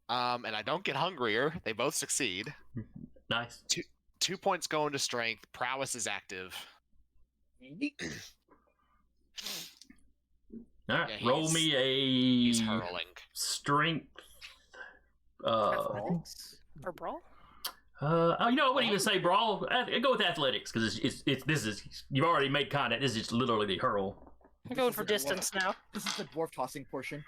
And I don't get hungrier. They both succeed. Nice. 2 points go into strength. Prowess is active. All right. Yeah, Roll me He's a hurling. strength. Athletics? Or brawl? I wouldn't even say brawl. I go with athletics because you've already made contact. This is just literally the hurl. I'm going for distance now. This is the dwarf tossing portion.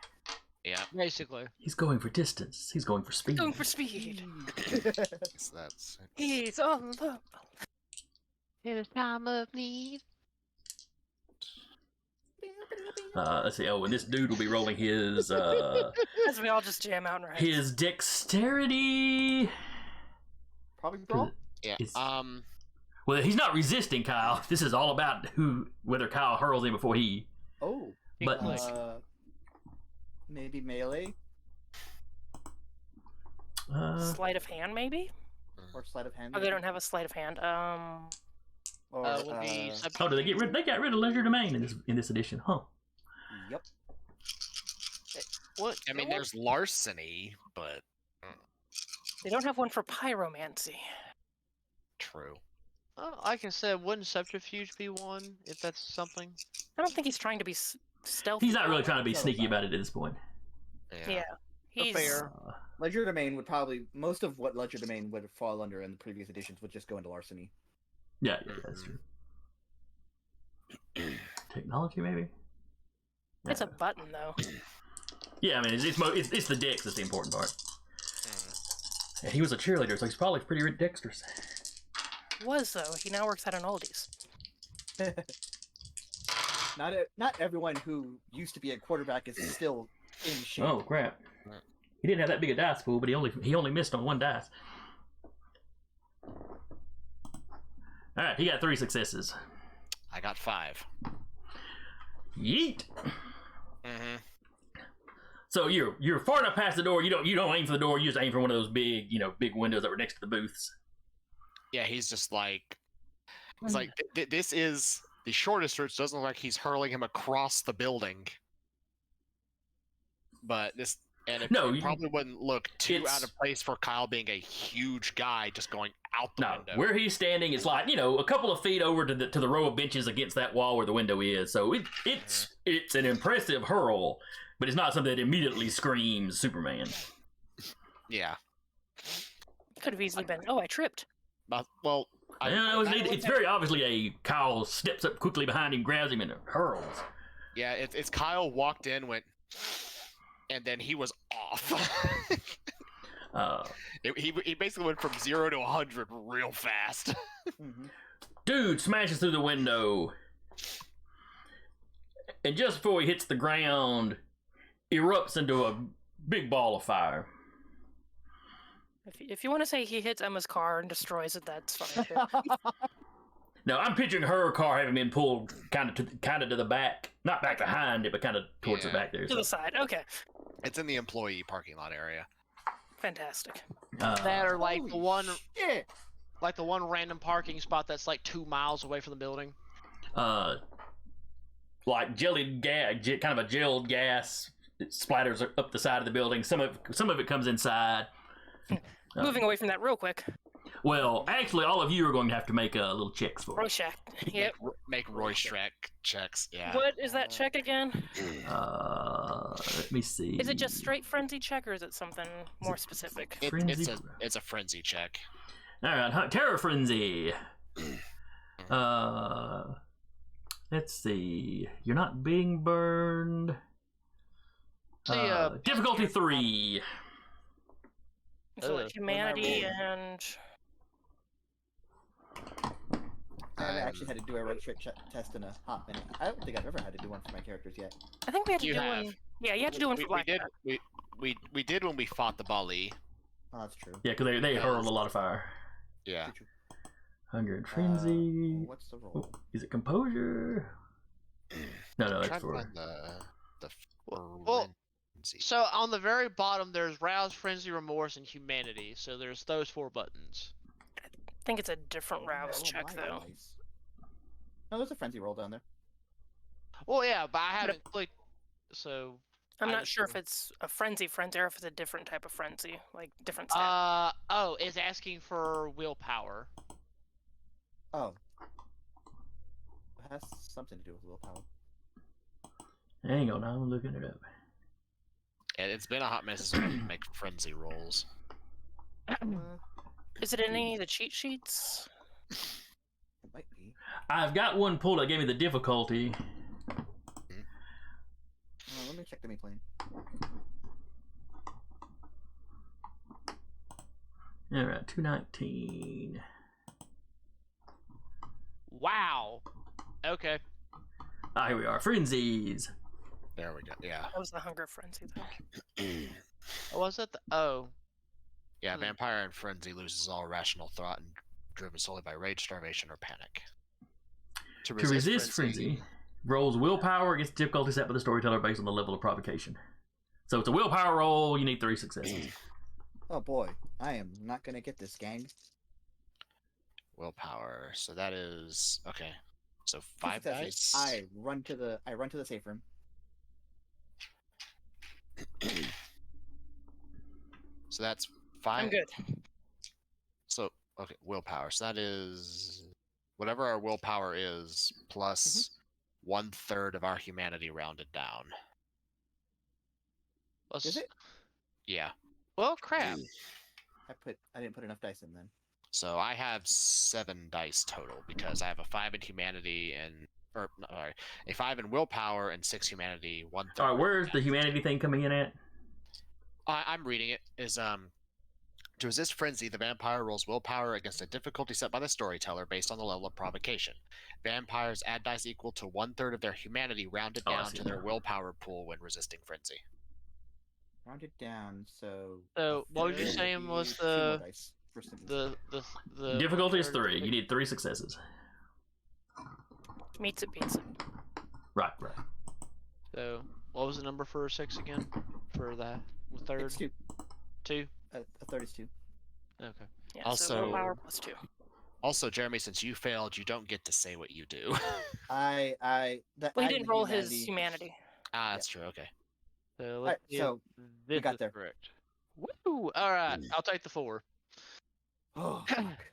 Yeah. Basically. He's going for distance. He's going for speed. Going for speed. So that's He's on the. In a time of need. Let's see. Oh, and this dude will be rolling his As we all just jam out in our heads. his dexterity. Probably brawl. yeah. It's- Well, he's not resisting Kyle. This is all about whether Kyle hurls him before he. Oh. Buttons. Maybe melee Sleight of hand, maybe? or sleight of hand. Oh, they don't have a sleight of hand. Or, would be Oh, did they get rid? They got rid of Leisure Domain in this edition, huh? Yep. What? I mean, there's larceny, but They don't have one for pyromancy. true. Like I said, wouldn't subterfuge be one if that's something? I don't think he's trying to be stealthy. He's not really trying to be That's sneaky fine. about it at this point. Yeah, he's fair. Ledger Domain would probably most of what Ledger Domain would fall under in the previous editions would just go into larceny. Yeah, that's true. Technology, maybe. It's a button though. Yeah, I mean, it's the dex that's the important part. And he was a cheerleader, so he's probably pretty dexterous. Was though. He now works at an Aldi's. Not everyone who used to be a quarterback is still in shape. Oh crap! He didn't have that big a dice pool, but he only missed on one dice. All right, he got 3 successes. I got 5. Yeet. Mm-hmm. So you're far enough past the door. You don't aim for the door. You just aim for one of those big windows that were next to the booths. Yeah, he's just like, it's like this is the shortest search. Doesn't look like he's hurling him across the building, but this and it probably wouldn't look too out of place for Kyle being a huge guy just going out the window. Where he's standing is like a couple of feet over to the row of benches against that wall where the window is. So it's an impressive hurl, but it's not something that immediately screams Superman. Yeah, Could have easily been. Oh, I tripped. well, it's very obviously a Kyle steps up quickly behind him, grabs him, and hurls. yeah, it's Kyle walked in, went, and then he was off. He basically went from 0 to 100 real fast. Dude smashes through the window, and just before he hits the ground, erupts into a big ball of fire. If you want to say he hits Emma's car and destroys it, that's fine. Too. Now I'm picturing her car having been pulled kind of to the back, not back behind it, but kind of towards the back there. To the side. Okay. It's in the employee parking lot area. Fantastic. That or like the one, shit. like the one random parking spot that's like 2 miles away from the building. Like jellied gas, kind of a gelled gas. It splatters up the side of the building. Some of it comes inside. Moving away from that real quick. Well, actually, all of you are going to have to make little checks for it. Rorschach. Yep. Make Roystrack checks. Yeah. What is that check again? Let me see. Is it just straight frenzy check, or is it something more specific? It's a frenzy check. All right, terror frenzy. Let's see. You're not being burned. Difficulty 3. So like humanity and. I haven't actually had to do a right trick test in a hot minute. I don't think I've ever had to do one for my characters yet. I think we had to You do have. one. Yeah, you had to do one for Black. We did when we fought the Bali. Oh, that's true. Yeah, because they hurled a lot of fire. Yeah. True. Hunger and frenzy. What's the roll? Is it composure? No, Try that's to for. find the Well, frenzy. so on the very bottom, there's rouse, frenzy, remorse, and humanity. So there's those 4 buttons. I think it's a different rouse check my though. dice. No, there's a frenzy roll down there. Well, yeah, but I haven't clicked. So I'm I not just- sure if it's a frenzy or if it's a different type of frenzy, like different stat. it's asking for willpower. Oh. It has something to do with willpower. Hang on, I'm looking it up. It's been a hot mess since we make frenzy rolls. Is it in any of the cheat sheets? It might be. I've got one pulled that gave me the difficulty. Let me check the me plane. All right, 219. Wow. Okay. Ah, here we are. Frenzies. There we go. Yeah. That was the hunger frenzy though. Was that the? Oh. Yeah, vampire and frenzy loses all rational thought and driven solely by rage, starvation, or panic. To resist frenzy, rolls willpower against difficulty set by the storyteller based on the level of provocation. So it's a willpower roll. You need 3 successes. Oh boy, I am not gonna get this, gang. willpower. So that is okay. So 2 5 successes. dice. I run to the safe room. So that's 5. I'm good. So okay, willpower. So that is whatever our willpower is plus 1/3 of our humanity rounded down. Let's, Is it? Yeah. Well, crap. I didn't put enough dice in then. So I have 7 dice total because I have a 5 in humanity and sorry, a 5 in willpower and 6 humanity, 1/3. All right, where's the humanity thing coming in at? I'm reading it. Is to resist frenzy, the vampire rolls willpower against a difficulty set by the storyteller based on the level of provocation. Vampires add dice equal to 1/3 of their humanity rounded Oh, I down see to their now. willpower pool when resisting frenzy. Round it down, so. So, a what was you third saying would was be 2 more dice for simply. the Difficulty is 1/3 3. You need 3 successes. Meets it, beats it. Right. So, what was the number for 6 again? For the third? It's 2. 2? A third is 2. Okay. Yeah, Also- so willpower plus 2. Also, Jeremy, since you failed, you don't get to say what you do. Well, he didn't roll his humanity. That's true. Okay. So, let's see so, if this got is there. correct. Woo! Alright, I'll take the 4. Oh, fuck.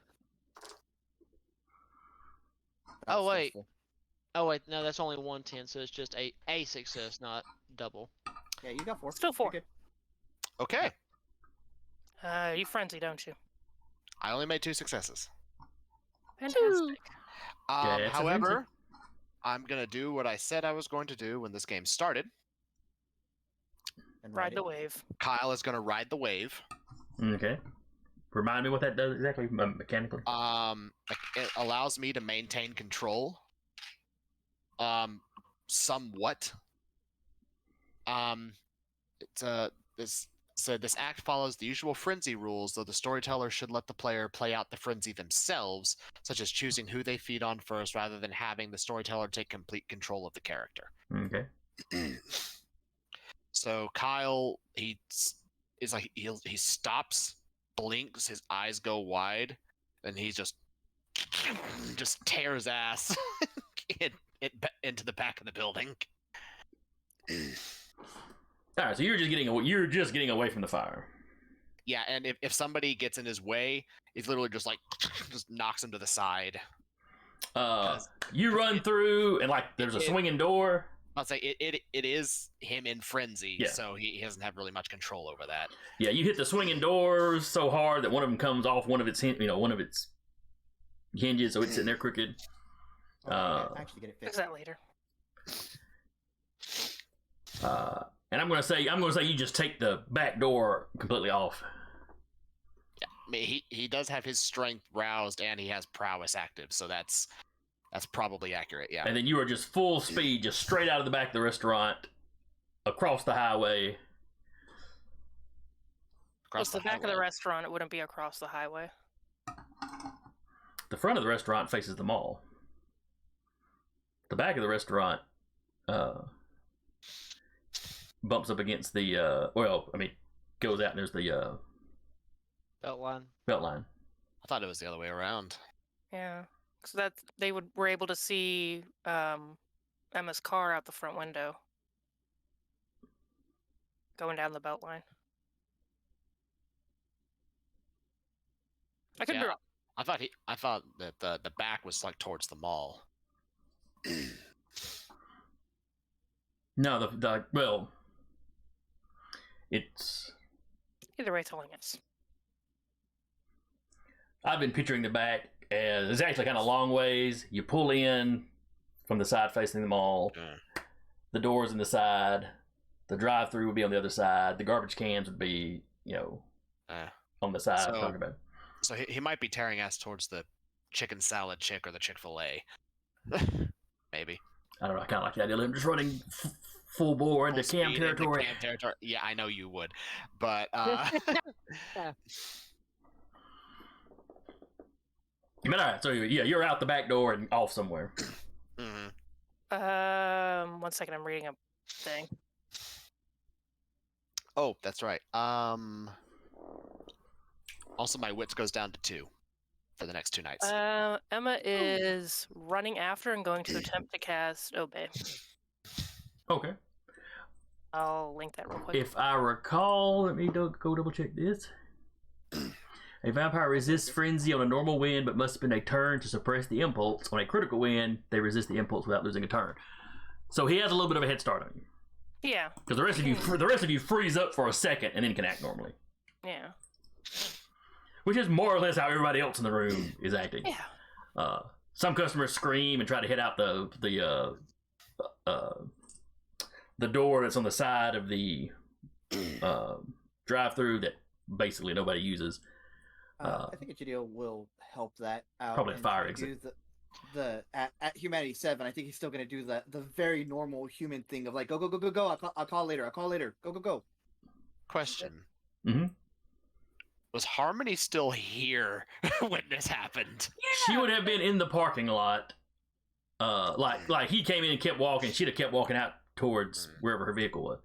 That Oh, was wait. stressful. Oh, wait, no, that's only 110, so it's just a success, not double. Yeah, you got 4. Still 4. You're good. Okay. You frenzy, don't you? I only made 2 successes. Fantastic. Yeah, it's a However, I'm gonna do what I said I was going to do when this game started. And Ride the it. wave. Kyle is gonna ride the wave. Okay. Remind me what that does exactly mechanically. It allows me to maintain control. Somewhat. This act follows the usual frenzy rules, though the storyteller should let the player play out the frenzy themselves, such as choosing who they feed on first rather than having the storyteller take complete control of the character. Okay. So Kyle, he stops, blinks, his eyes go wide, and he just tears ass into the back of the building. All right, so you're just getting away from the fire. Yeah, and if somebody gets in his way, he's literally just knocks him to the side. You run through, and there's a swinging door. I'll say it is him in frenzy, Yeah. so he doesn't have really much control over that. Yeah, you hit the swinging doors so hard that one of them comes off one of its hinges, so it's sitting there crooked. Actually get it Fix fixed. that later. And I'm gonna say you just take the back door completely off. Yeah, I mean, he does have his strength roused and he has prowess active, so that's probably accurate. Yeah. And then you are just full speed, just straight out of the back of the restaurant, across the highway. Across Well, the back of the highway. restaurant, it wouldn't be across the highway. The front of the restaurant faces the mall. The back of the restaurant bumps up against the goes out and there's the Belt line. belt line. I thought it was the other way around. Yeah. So that they were able to see Emma's car out the front window. Going down the belt line. I could be Yeah. wrong. I thought that the back was towards the mall. No, it's. Either way, telling us. I've been picturing the back as it's actually kind of long ways. You pull in from the side facing the mall. The doors in the side. The drive-through would be on the other side. The garbage cans would be, on the side. So- Talking about. So he might be tearing ass towards the chicken salad chick or the Chick-fil-A. Maybe. I don't know. I kind of like the idea of him just running full bore into Full camp speed into territory. camp territory. Yeah, I know you would, but But all right, so yeah, you're out the back door and off somewhere. mhm. 1 second, I'm reading a thing. Oh, that's right. Also, my wits goes down to 2. for the next 2 nights. Emma is running after and going to attempt to cast Obey. Okay. I'll link that real quick. If I recall, let me go double check this. A vampire resists frenzy on a normal win, but must spend a turn to suppress the impulse. On a critical win, they resist the impulse without losing a turn. So he has a little bit of a head start on you. Yeah. Because the rest of you freeze up for a second and then can act normally. Yeah. Which is more or less how everybody else in the room is acting. Yeah. Some customers scream and try to hit out the door that's on the side of the drive-through that basically nobody uses. I think a GDO will help that out. Probably a and fire do exit. At Humanity 7, I think he's still going to do the very normal human thing of like, go. I'll call later. Go. Question. Mm-hmm. Was Harmony still here when this happened? She would have been in the parking lot. Like he came in and kept walking. She'd have kept walking out towards wherever her vehicle was.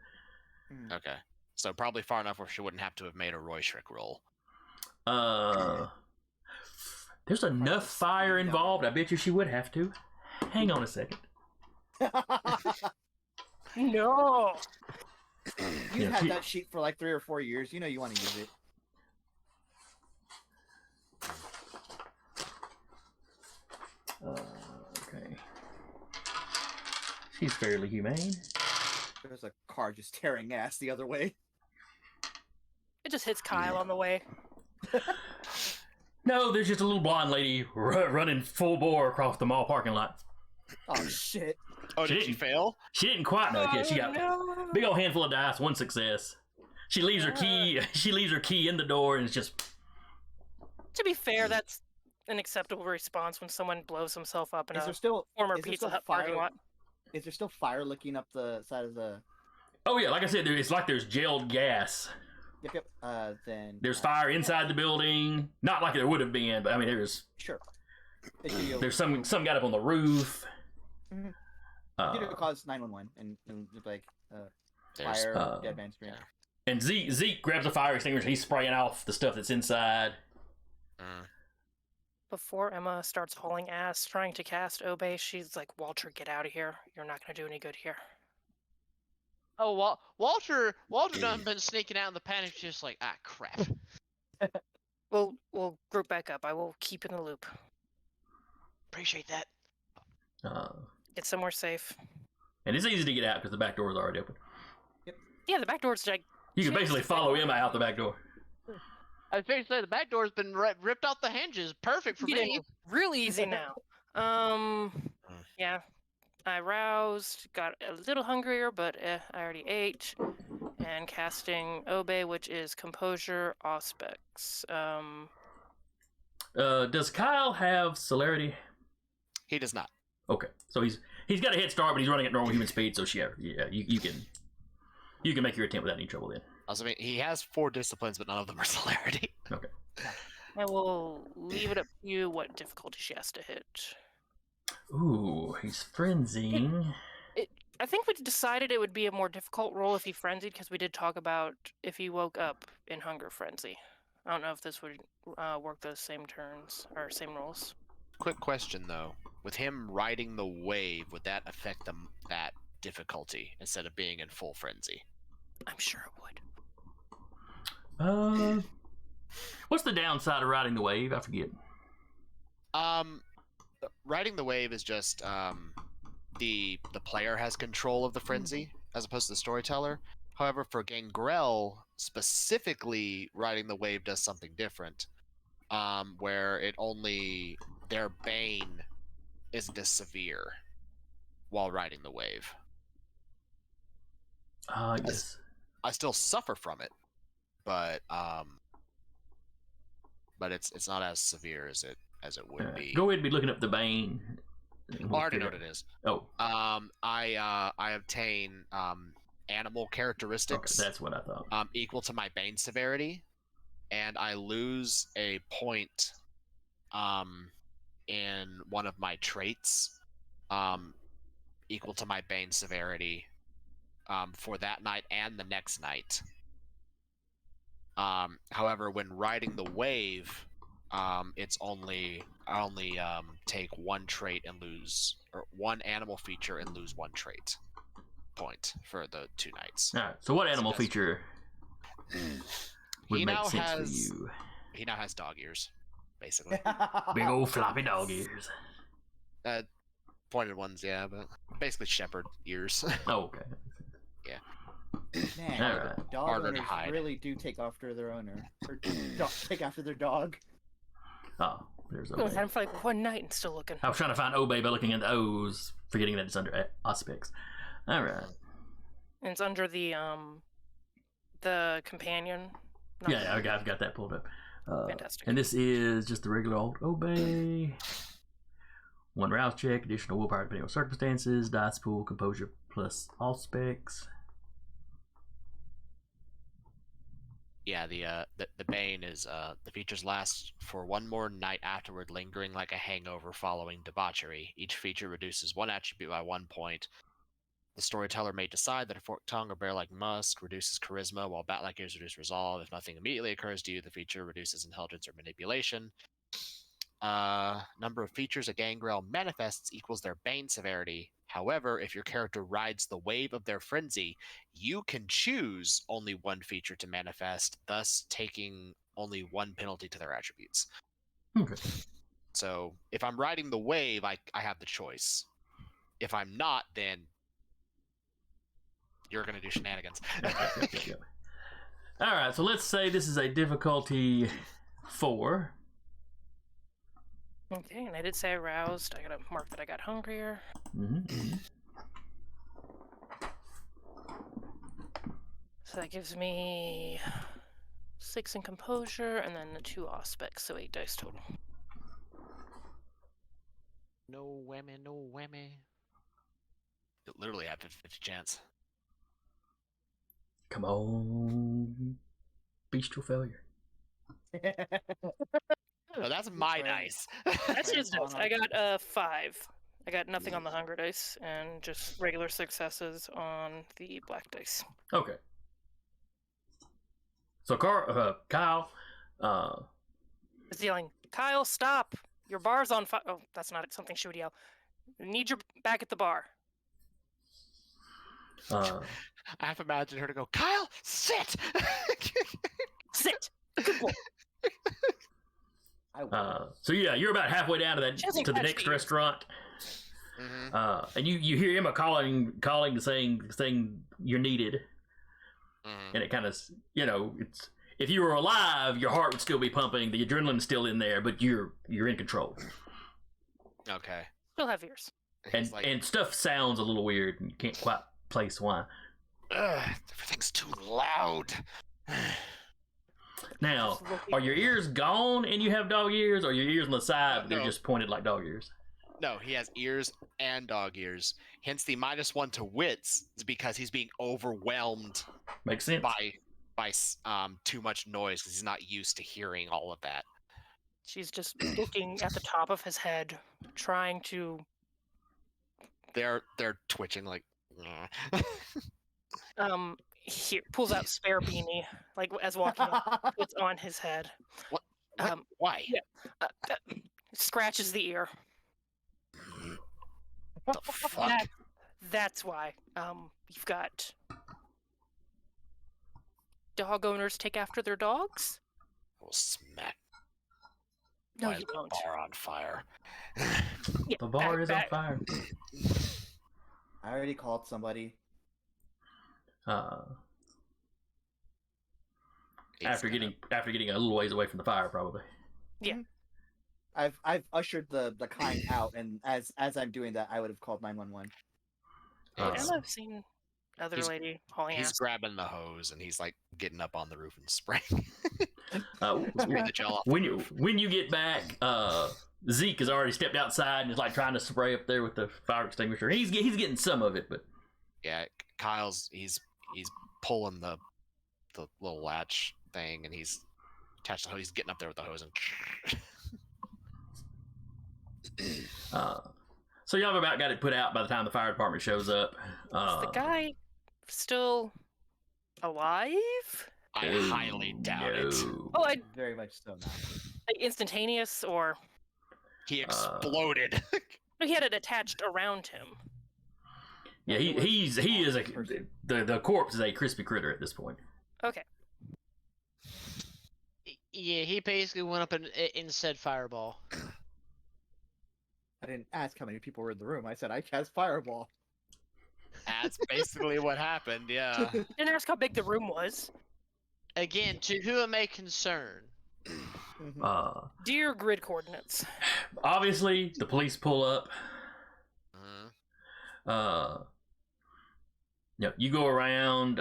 Okay. So probably far enough where she wouldn't have to have made a Roy Schrick roll. There's enough fire involved. I bet you she would have to. Hang on a second. No. You've had that sheet for like 3 or 4 years. You know you want to use it. Okay. She's fairly humane. There's a car just tearing ass the other way. It just hits Kyle on the way. No, there's just a little blonde lady running full bore across the mall parking lot. Oh shit! Oh, did she fail? She didn't quite make it. She got no. big old handful of dice, 1 success. She leaves her key. She leaves her key in the door, and it's just. To be fair, that's an acceptable response when someone blows himself up in Is there a still former is there Pizza still Hut parking fire? lot. Is there still fire licking up the side of the? Oh yeah, like I said, it's like there's gelled gas. Yep. Then There's fire inside the building. Not like there would have been, but I mean there's Sure. there's some got up on the roof. Mhm. Uh, You cause 911 and like There's- fire, Deadman scream. yeah. And Zeke grabs a fire extinguisher. He's spraying off the stuff that's inside. Before Emma starts hauling ass trying to cast Obey, she's like, Walter, get out of here. You're not going to do any good here. Oh, Walter done been sneaking out in the panic, just like, ah, crap. We'll group back up. I will keep in the loop. Appreciate that. Get somewhere safe. And it's easy to get out because the back door is already open. Yeah, the back door's like, You can basically follow Emma out the back door. I was going to say, the back door's been ripped off the hinges. Perfect for me. getting real easy now. Yeah. I roused, got a little hungrier, but I already ate. And casting Obey, which is Composure, Auspex. Does Kyle have celerity? He does not. Okay, so he's got a head start, but he's running at normal human speed. So you can make your attempt without any trouble then. Also, I mean, he has 4 disciplines, but none of them are celerity. Okay. I will leave it up to you what difficulty she has to hit. Ooh, he's frenzying. I think we decided it would be a more difficult roll if he frenzied, because we did talk about if he woke up in hunger frenzy. I don't know if this would work those same turns or same rolls. Quick question though: with him riding the wave, would that affect that difficulty instead of being in full frenzy? I'm sure it would. What's the downside of riding the wave? I forget. Riding the wave is just the player has control of the frenzy as opposed to the storyteller. However, for Gangrel specifically, riding the wave does something different, where their bane isn't as severe while riding the wave. Yes. I still suffer from it, but it's not as severe as it would be. Go ahead and be looking up the Bane. I already know what it is. Oh. I obtain animal characteristics. Okay, that's what I thought. Equal to my Bane severity, and I lose a point in one of my traits equal to my Bane severity for that night and the next night. However, when riding the wave, it's only take one trait and lose, or one animal feature and lose one trait point for the 2 nights. All right. So what animal Yes. feature would He make now sense has for you? he now has dog ears, basically. Big old floppy dog ears. Pointed ones, yeah, but basically shepherd ears. Oh, okay. Man, All right. dog Harder to owners hide. really do take after their owner, or take after their dog. Oh, there's I had Obey. him for like one night and still looking. I was trying to find Obey by looking at the O's, forgetting that it's under aspects. All right. And it's under the companion. not Yeah, I've got that pulled up. Fantastic. And this is just the regular old Obey. 1 rouse check, additional willpower depending on circumstances, dice pool, composure plus all specs. Yeah, the Bane is the features last for 1 more night afterward, lingering like a hangover following debauchery. Each feature reduces 1 attribute by 1 point. The storyteller may decide that a forked tongue or bear-like musk reduces charisma, while bat-like ears reduce resolve. If nothing immediately occurs to you, the feature reduces intelligence or manipulation. Number of features a gangrel manifests equals their Bane severity. However, if your character rides the wave of their frenzy, you can choose only 1 feature to manifest, thus taking only 1 penalty to their attributes. Okay. So if I'm riding the wave, I have the choice. If I'm not, then you're going to do shenanigans. Yep. All right, so let's say this is a difficulty 4. Okay, and I did say aroused. I gotta mark that I got hungrier. Mm-hmm. So that gives me 6 in composure, and then the 2 aspects, so 8 dice total. No whammy, no whammy. You literally have a 50 chance. Come on. Bestial failure. Oh, that's my Right. dice. That's his Right dice. on. I got 5. I got nothing on the hunger dice, and just regular successes on the black dice. Okay. So Kyle, It's yelling, Kyle, stop! Your bar's on fire. Oh, that's not something she would yell. Need your back at the bar. I have to imagine her to go, Kyle, sit! Sit! Good boy. I will. so yeah, you're about halfway down to She doesn't the catch next me. restaurant, Mhm, and you hear Emma calling, saying you're needed, mhm. and it kind of, it's, if you were alive, your heart would still be pumping, the adrenaline's still in there, but you're in control, Okay. Still have ears. and He's like, and stuff sounds a little weird, and you can't quite place why. "Ugh, everything's too loud. Now, Just looking- are your ears gone and you have dog ears, or your ears on the side, but they're No. just pointed like dog ears? No, he has ears and dog ears. Hence the -1 to wits is because he's being overwhelmed Makes sense. by too much noise because he's not used to hearing all of that. She's just looking at the top of his head, trying to. They're twitching like. Here pulls out spare beanie, like as walking up, puts on his head. What? Um, Why? yeah. Scratches the ear. The fuck? That's why. You've got dog owners take after their dogs. We'll smack No, my you don't. bar on fire. Yeah, The bar back- is back- on fire. I already called somebody. He's After gonna- getting a little ways away from the fire, probably. I've ushered the kind out, and as I'm doing that, I would have called 911. he's- And I've seen other he's- lady hauling He's ass. grabbing the hose and he's like getting up on the roof and spraying When the gel off. you get back, Zeke has already stepped outside and is like trying to spray up there with the fire extinguisher. He's getting some of it, but Yeah, Kyle's he's pulling the little latch thing and he's attached the hose. He's getting up there with the hose and so y'all have about got it put out by the time the fire department shows up. Is the guy still alive? I highly doubt it. no. Oh, I Very much so now. Like instantaneous, or He exploded. he had it attached around him? Yeah, No, it was he is a person. the corpse is a crispy critter at this point. Okay. Yeah, he basically went up and said fireball. I didn't ask how many people were in the room. I said I cast fireball. That's basically what happened. Yeah. Didn't ask how big the room was. Again, to whom it may concern. Mhm. Dear grid coordinates. Obviously, the police pull up. Mhm. You go around.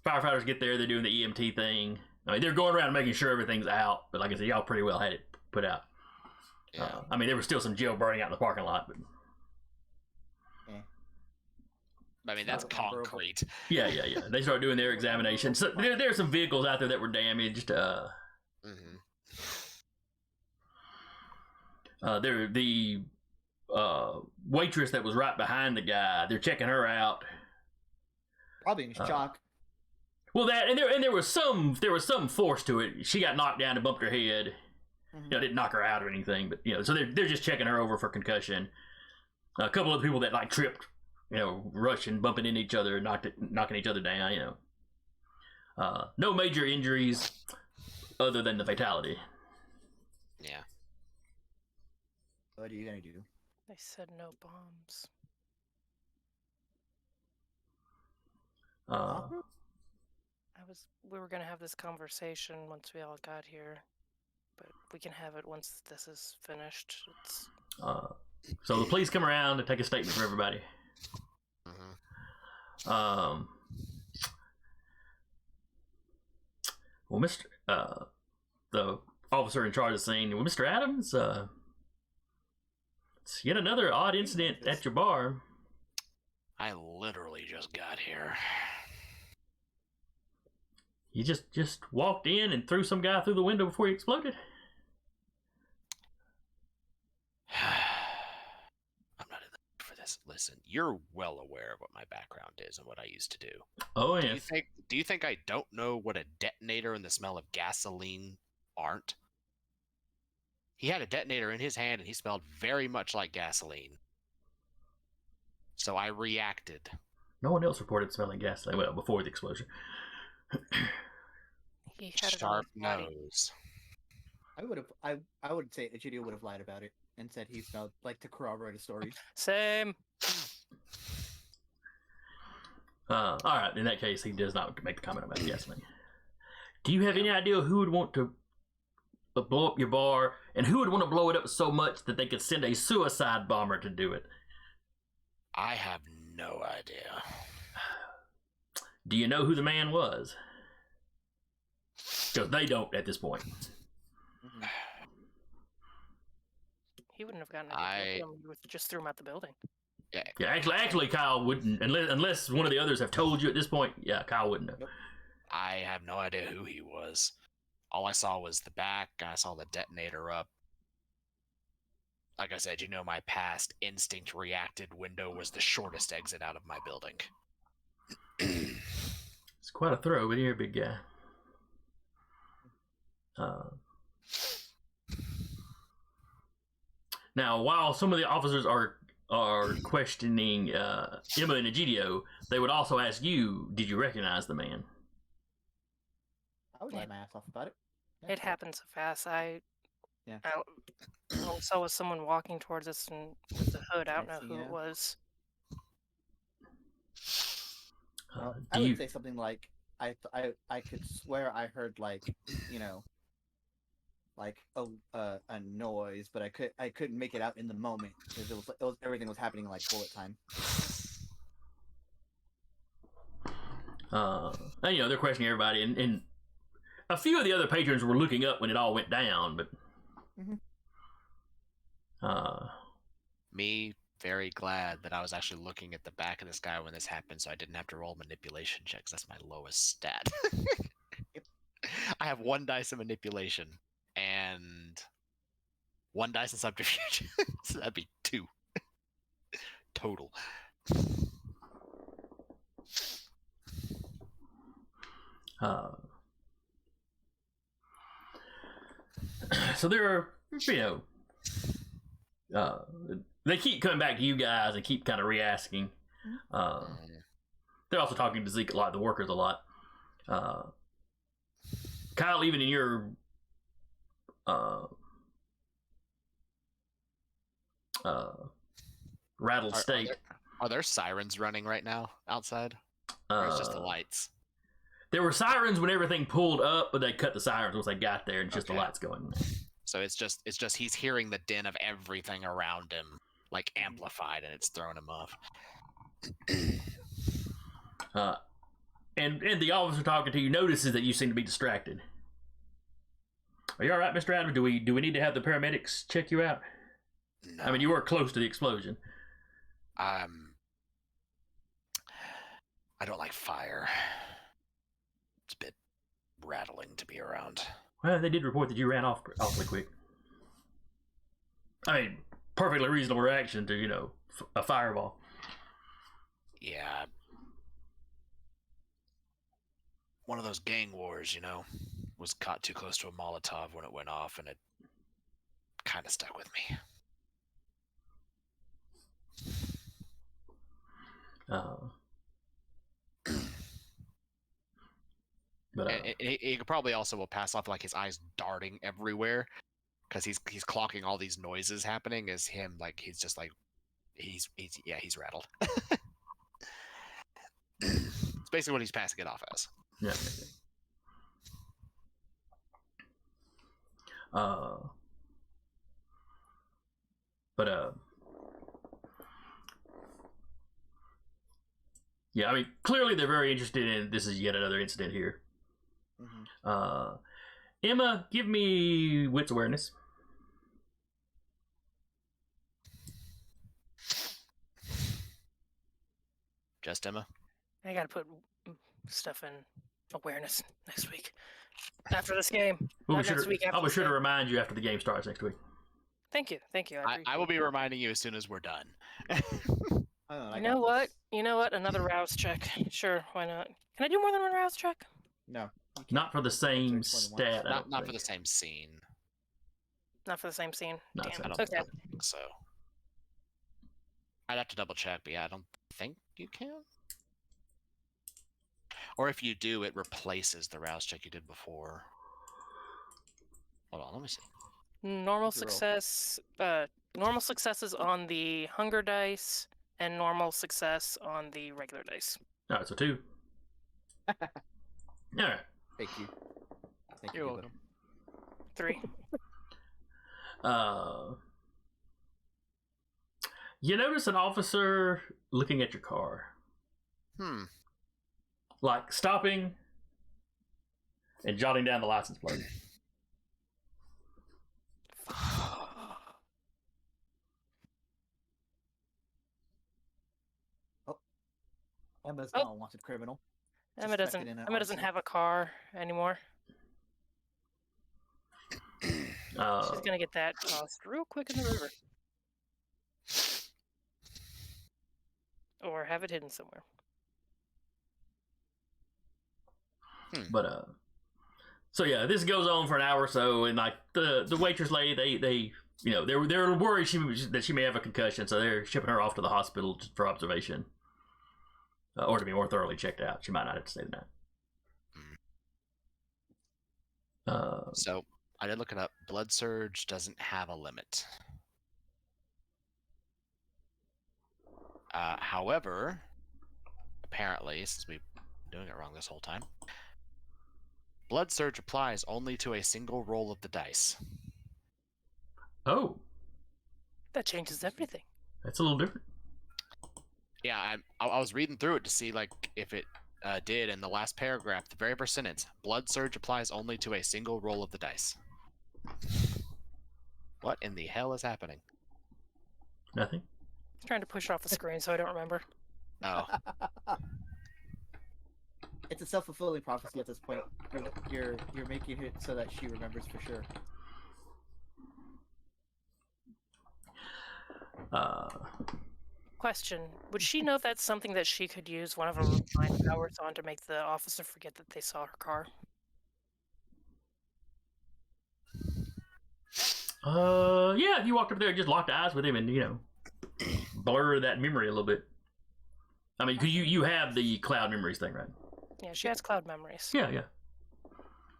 Firefighters get there. They're doing the EMT thing. I mean, they're going around making sure everything's out. But like I said, y'all pretty well had it put out. Yeah. I mean, there was still some gel burning out in the parking lot, but I mean, that's Unbreakable. concrete. yeah. They start doing their examination. So there's some vehicles out there that were damaged. Mhm. The waitress that was right behind the guy. They're checking her out. Probably in shock. Well, there was some force to it. She got knocked down and bumped her head. Mhm. Didn't knock her out or anything, but so they're just checking her over for concussion. A couple of people that like tripped, rushing, bumping into each other, knocking each other down. No major injuries other than the fatality. Yeah. What are you gonna do? They said no bombs. We were gonna have this conversation once we all got here, but we can have it once this is finished. It's So the police come around and take a statement from everybody. Mhm. Well, the officer in charge of the scene. Well, Mr. Adams, it's yet another odd incident at your bar. I literally just got here. You just walked in and threw some guy through the window before he exploded. I'm not in the mood for this. Listen, you're well aware of what my background is and what I used to do. Oh Do yes. you think I don't know what a detonator and the smell of gasoline aren't? He had a detonator in his hand and he smelled very much like gasoline. So I reacted. No one else reported smelling gasoline. Well, before the explosion. he had it on Sharp his body. nose. I would say Egidio would have lied about it and said he smelled like to corroborate a story. Same. All right. In that case, he does not make the comment about the gasoline. Do you have any idea who would want to blow up your bar, and who would want to blow it up so much that they could send a suicide bomber to do it? I have no idea. Do you know who the man was? Because they don't at this point. Mhm. He wouldn't have gotten I- it. Just threw him out the building. Yeah, actually, Kyle wouldn't, unless one of the others have told you at this point. Yeah, Kyle wouldn't have. Nope. I have no idea who he was. All I saw was the back. I saw the detonator up. Like I said, my past instinct reacted window was the shortest exit out of my building. It's quite a throw, but you're a big guy. Now, while some of the officers are questioning Emma and Egidio, they would also ask you, did you recognize the man? I would lie my ass off about it. It happened so fast. Yeah. All I saw was someone walking towards us and with the hood. I don't know who Yeah. it was. Well, Do I would you? say something like I could swear I heard like a noise, but I couldn't make it out in the moment because it was everything was happening like bullet time. And they're questioning everybody, and a few of the other patrons were looking up when it all went down, but Me, very glad that I was actually looking at the back of this guy when this happened, so I didn't have to roll manipulation checks. That's my lowest stat. Yep. I have 1 dice of manipulation and 1 dice of subterfuge, so that'd be 2 total. So there are, they keep coming back to you guys and keep kind of re-asking. They're also talking to Zeke a lot, the workers a lot. Kyle, even in your rattled state. Are there sirens running right now outside? Or it's just the lights? There were sirens when everything pulled up, but they cut the sirens once they got there, and it's just the lights going. So it's just he's hearing the din of everything around him, like amplified, and it's throwing him off. And the officer talking to you notices that you seem to be distracted. Are you all right, Mr. Adams? Do we need to have the paramedics check you out? No. I mean, you were close to the explosion. I don't like fire. It's a bit rattling to be around. Well, they did report that you ran off awfully quick. I mean, perfectly reasonable reaction to, a fireball. Yeah. One of those gang wars, was caught too close to a Molotov when it went off, and it kind of stuck with me. But he could probably also will pass off like his eyes darting everywhere because he's clocking all these noises happening as him, like he's just like he's rattled. It's basically what he's passing it off as. Yeah. Yeah, I mean, clearly they're very interested in this is yet another incident here. Mm-hmm. Emma, give me wits awareness. Just Emma? I gotta put stuff in awareness next week. After this game. I'll be Next week after sure to this remind you after the game starts next week. Thank you. I will be reminding you as soon as we're done. You know what? Another rouse check. Sure, why not? Can I do more than one rouse check? No. Not for the same stat. Not for the same scene. Not for the same scene. Not Damn. so. I don't Okay. think so. I'd have to double check, but yeah, I don't think you can. Or if you do, it replaces the rouse check you did before. Hold on, let me see. Normal success. Normal successes on the hunger dice, and normal success on the regular dice. All right, so 2. All right. Thank you. You're welcome. 3. You notice an officer looking at your car. Like stopping and jotting down the license plate. Emma's not a wanted criminal. Emma doesn't have a car anymore. She's gonna get that tossed real quick in the river. Or have it hidden somewhere. But so yeah, this goes on for an hour or so, and like the waitress lady, they're worried that she may have a concussion, so they're shipping her off to the hospital for observation, or to be more thoroughly checked out. She might not have to stay the night. So I did look it up. Blood surge doesn't have a limit. However, apparently, since we've been doing it wrong this whole time, blood surge applies only to a single roll of the dice. Oh, that changes everything. That's a little different. Yeah, I was reading through it to see like if it did in the last paragraph, the very first sentence. Blood surge applies only to a single roll of the dice. What in the hell is happening? Nothing. I'm trying to push off the screen so I don't remember. Oh. It's a self-fulfilling prophecy at this point. You're making it so that she remembers for sure. Question: would she know if that's something that she could use one of her mind powers on to make the officer forget that they saw her car? Yeah, if you walked up there and just locked eyes with him and, blur that memory a little bit. I mean, 'cause you have the cloud memories thing, right? Yeah, she has cloud memories. Yeah.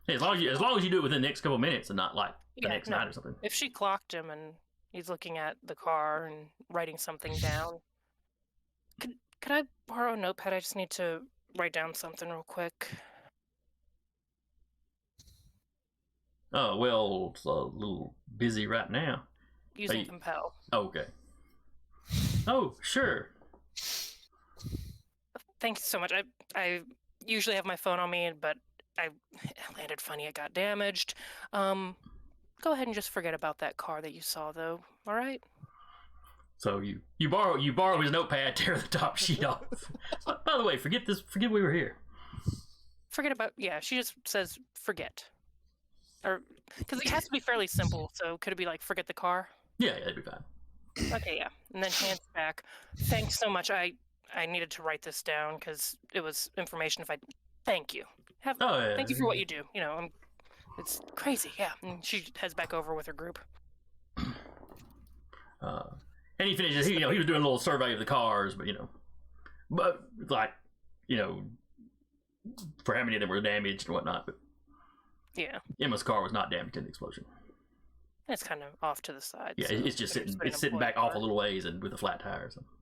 As long as you do it within the next couple of minutes and not like the next night or something. If she clocked him and he's looking at the car and writing something down, could I borrow a notepad? I just need to write down something real quick. Oh, well, it's a little busy right now. Using compel. Oh, okay. Oh, sure. Thank you so much. I usually have my phone on me, but I landed funny. It got damaged. Go ahead and just forget about that car that you saw, though. All right. So you borrow his notepad, tear the top sheet off. By the way, forget we were here. Forget about she just says forget, or because it has to be fairly simple. So could it be like forget the car? Yeah, that'd be fine. Okay, yeah, and then hands back. Thanks so much. I needed to write this down because it was information. Thank you. Thank you for what you do. It's crazy. Yeah, and she heads back over with her group. And he finishes. He was doing a little survey of the cars, but for how many of them were damaged and whatnot. But yeah, Emma's car was not damaged in the explosion. It's kind of off to the side. Yeah, so it's just sitting back off a little ways and with a flat tire or something.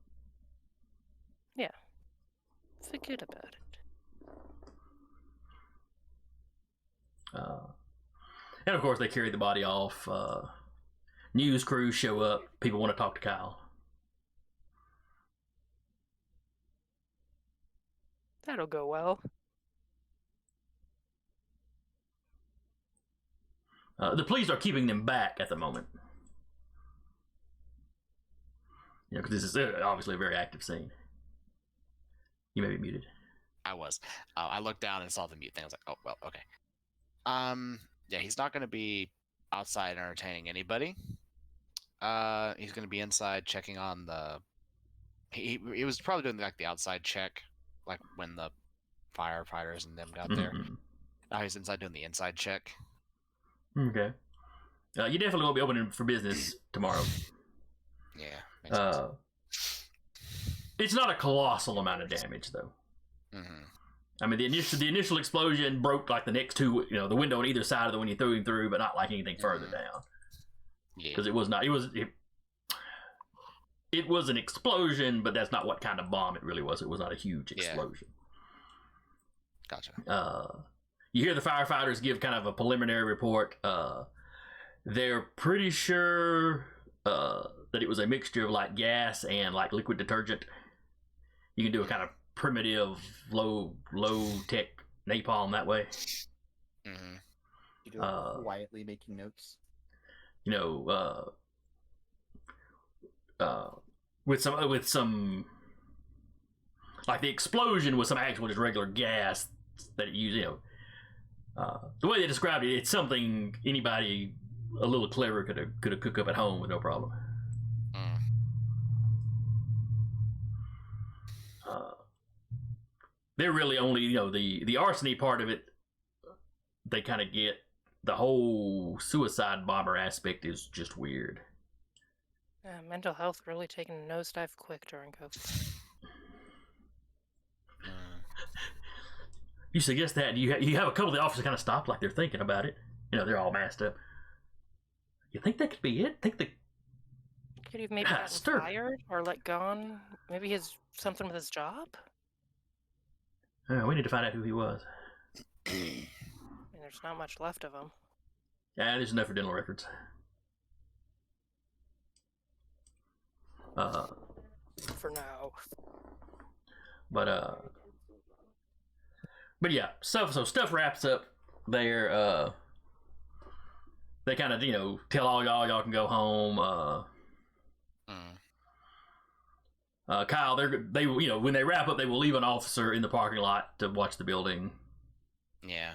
Yeah, forget about it. And of course, they carry the body off. News crews show up. People want to talk to Kyle. That'll go well. The police are keeping them back at the moment. Because this is obviously a very active scene. You may be muted. I was. I looked down and saw the mute thing. I was like, oh, well, okay. Yeah, he's not going to be outside entertaining anybody. He's going to be inside checking on the... He was probably doing like the outside check, like when the firefighters and them got there. Now he's inside doing the inside check. Okay. You definitely won't be opening for business tomorrow. Yeah, makes sense. It's not a colossal amount of damage, though. Mm-hmm. I mean, the initial explosion broke like the next two, the window on either side of the one you threw him through, but not like anything further down. Yeah. Because it was an explosion, but that's not what kind of bomb it really was. It was not a huge explosion. Gotcha. You hear the firefighters give kind of a preliminary report. They're pretty sure that it was a mixture of like gas and like liquid detergent. You can do a kind of primitive, low tech napalm that way. Mm-hmm. You do it quietly making notes. With some like the explosion was some actual just regular gas that it used. The way they described it, it's something anybody a little clever could have cooked up at home with no problem. They're really only the arsony part of it. They kind of get. The whole suicide bomber aspect is just weird. Mental health really taking a nosedive quick during COVID. You suggest that you have a couple of the officers kind of stop like they're thinking about it. They're all masked up. You think that could be it? Think that could he have maybe gotten fired or let gone? Maybe he's something with his job. We need to find out who he was. There's not much left of him. Yeah, there's enough for dental records. For now. But yeah, stuff wraps up there. They kind of tell all y'all can go home. Kyle, they when they wrap up, they will leave an officer in the parking lot to watch the building. Yeah.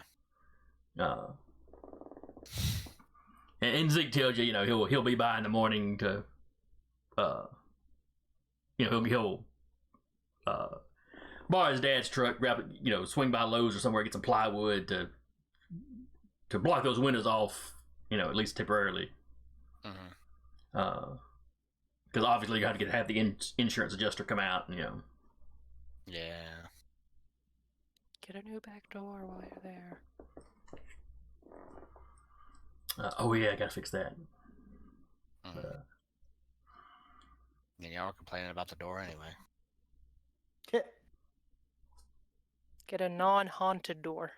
And Zeke tells you, he'll be by in the morning to he'll borrow his dad's truck, grab it, swing by Lowe's or somewhere, get some plywood to block those windows off, at least temporarily. Because obviously you have to have the insurance adjuster come out, Yeah. Get a new back door while you're there. Oh yeah, I gotta fix that. And y'all were complaining about the door anyway. Get a non-haunted door.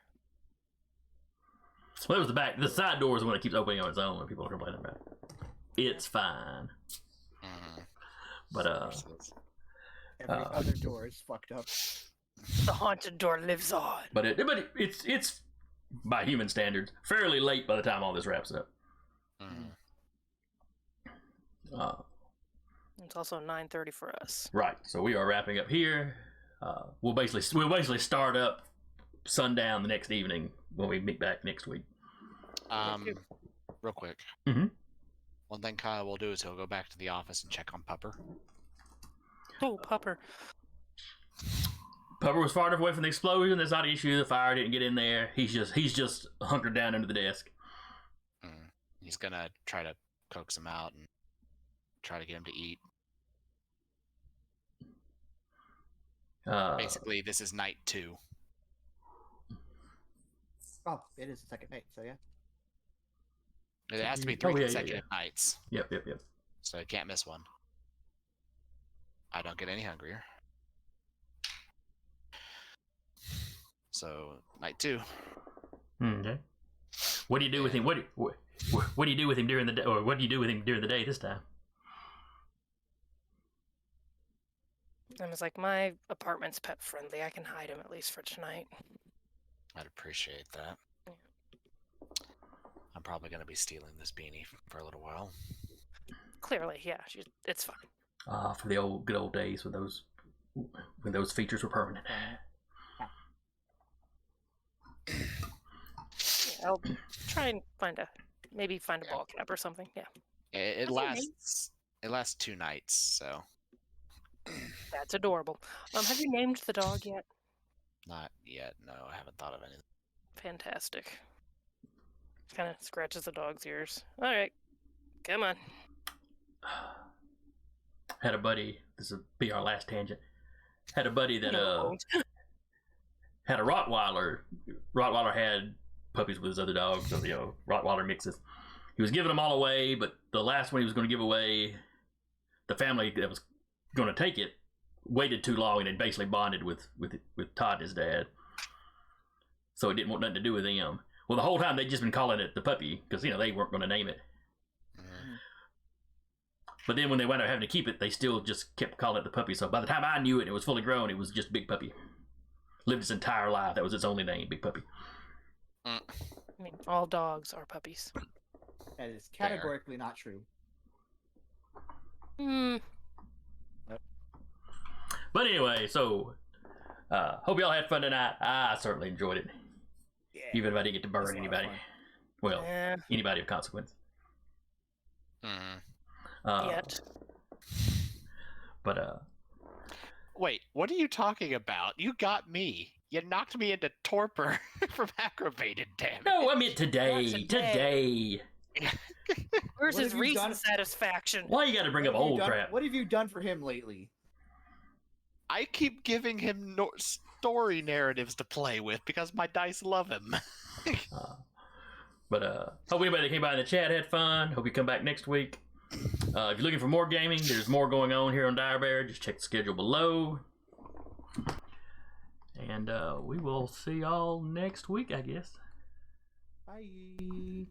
Well, it was the side door is the one that keeps opening on its own when people are complaining about it. It's fine. But every other door is fucked up. The haunted door lives on. But it's by human standards fairly late by the time all this wraps up. It's also 9:30 for us. Right. So we are wrapping up here. We'll basically start up sundown the next evening when we meet back next week. Real quick. One thing Kyle will do is he'll go back to the office and check on Pupper. Oh, Pupper. Pupper was far enough away from the explosion. That's not an issue. The fire didn't get in there. He's just hunkered down under the desk. He's gonna try to coax him out and try to get him to eat. Basically, this is night 2. Oh, it is the second night, so yeah. It has to be 3 consecutive nights. Yep. So you can't miss one. I don't get any hungrier. So night 2. Okay. What do you do with him? What do you do with him during the day? Or what do you do with him during the day this time? I was like, my apartment's pet friendly. I can hide him at least for tonight. I'd appreciate that. I'm probably going to be stealing this beanie for a little while. Clearly, yeah, it's fine. For the good old days when those features were permanent. Yeah, I'll try and find a ball cap or something. Yeah. It lasts 2 nights, so. That's adorable. Have you named the dog yet? Not yet. No, I haven't thought of anything. Fantastic. Kind of scratches the dog's ears. All right, come on. Had a buddy. This will be our last tangent. Had a buddy that had a Rottweiler. Rottweiler had puppies with his other dogs, so Rottweiler mixes. He was giving them all away, but the last one he was going to give away, the family that was going to take it waited too long and had basically bonded with Todd and his dad, so it didn't want nothing to do with him. Well, the whole time they'd just been calling it the puppy because they weren't going to name it. But then when they wound up having to keep it, they still just kept calling it the puppy. So by the time I knew it and it was fully grown, it was just Big Puppy. Lived its entire life. That was its only name, Big Puppy. I mean, all dogs are puppies. That is categorically not true. But anyway, so hope y'all had fun tonight. I certainly enjoyed it. Yeah. Even if I didn't get to burn anybody. Well, Yeah. anybody of consequence. Yet. But wait, what are you talking about? You got me. You knocked me into torpor from aggravated damage. no, I meant today. Not Today. Where's What his have you recent done? satisfaction? Why you got to bring up old crap? What have you done for him lately? I keep giving him story narratives to play with because my dice love him. But hope anybody that came by in the chat had fun. Hope you come back next week. If you're looking for more gaming, there's more going on here on Dire Bear. Just check the schedule below. And we will see y'all next week, I guess. Bye.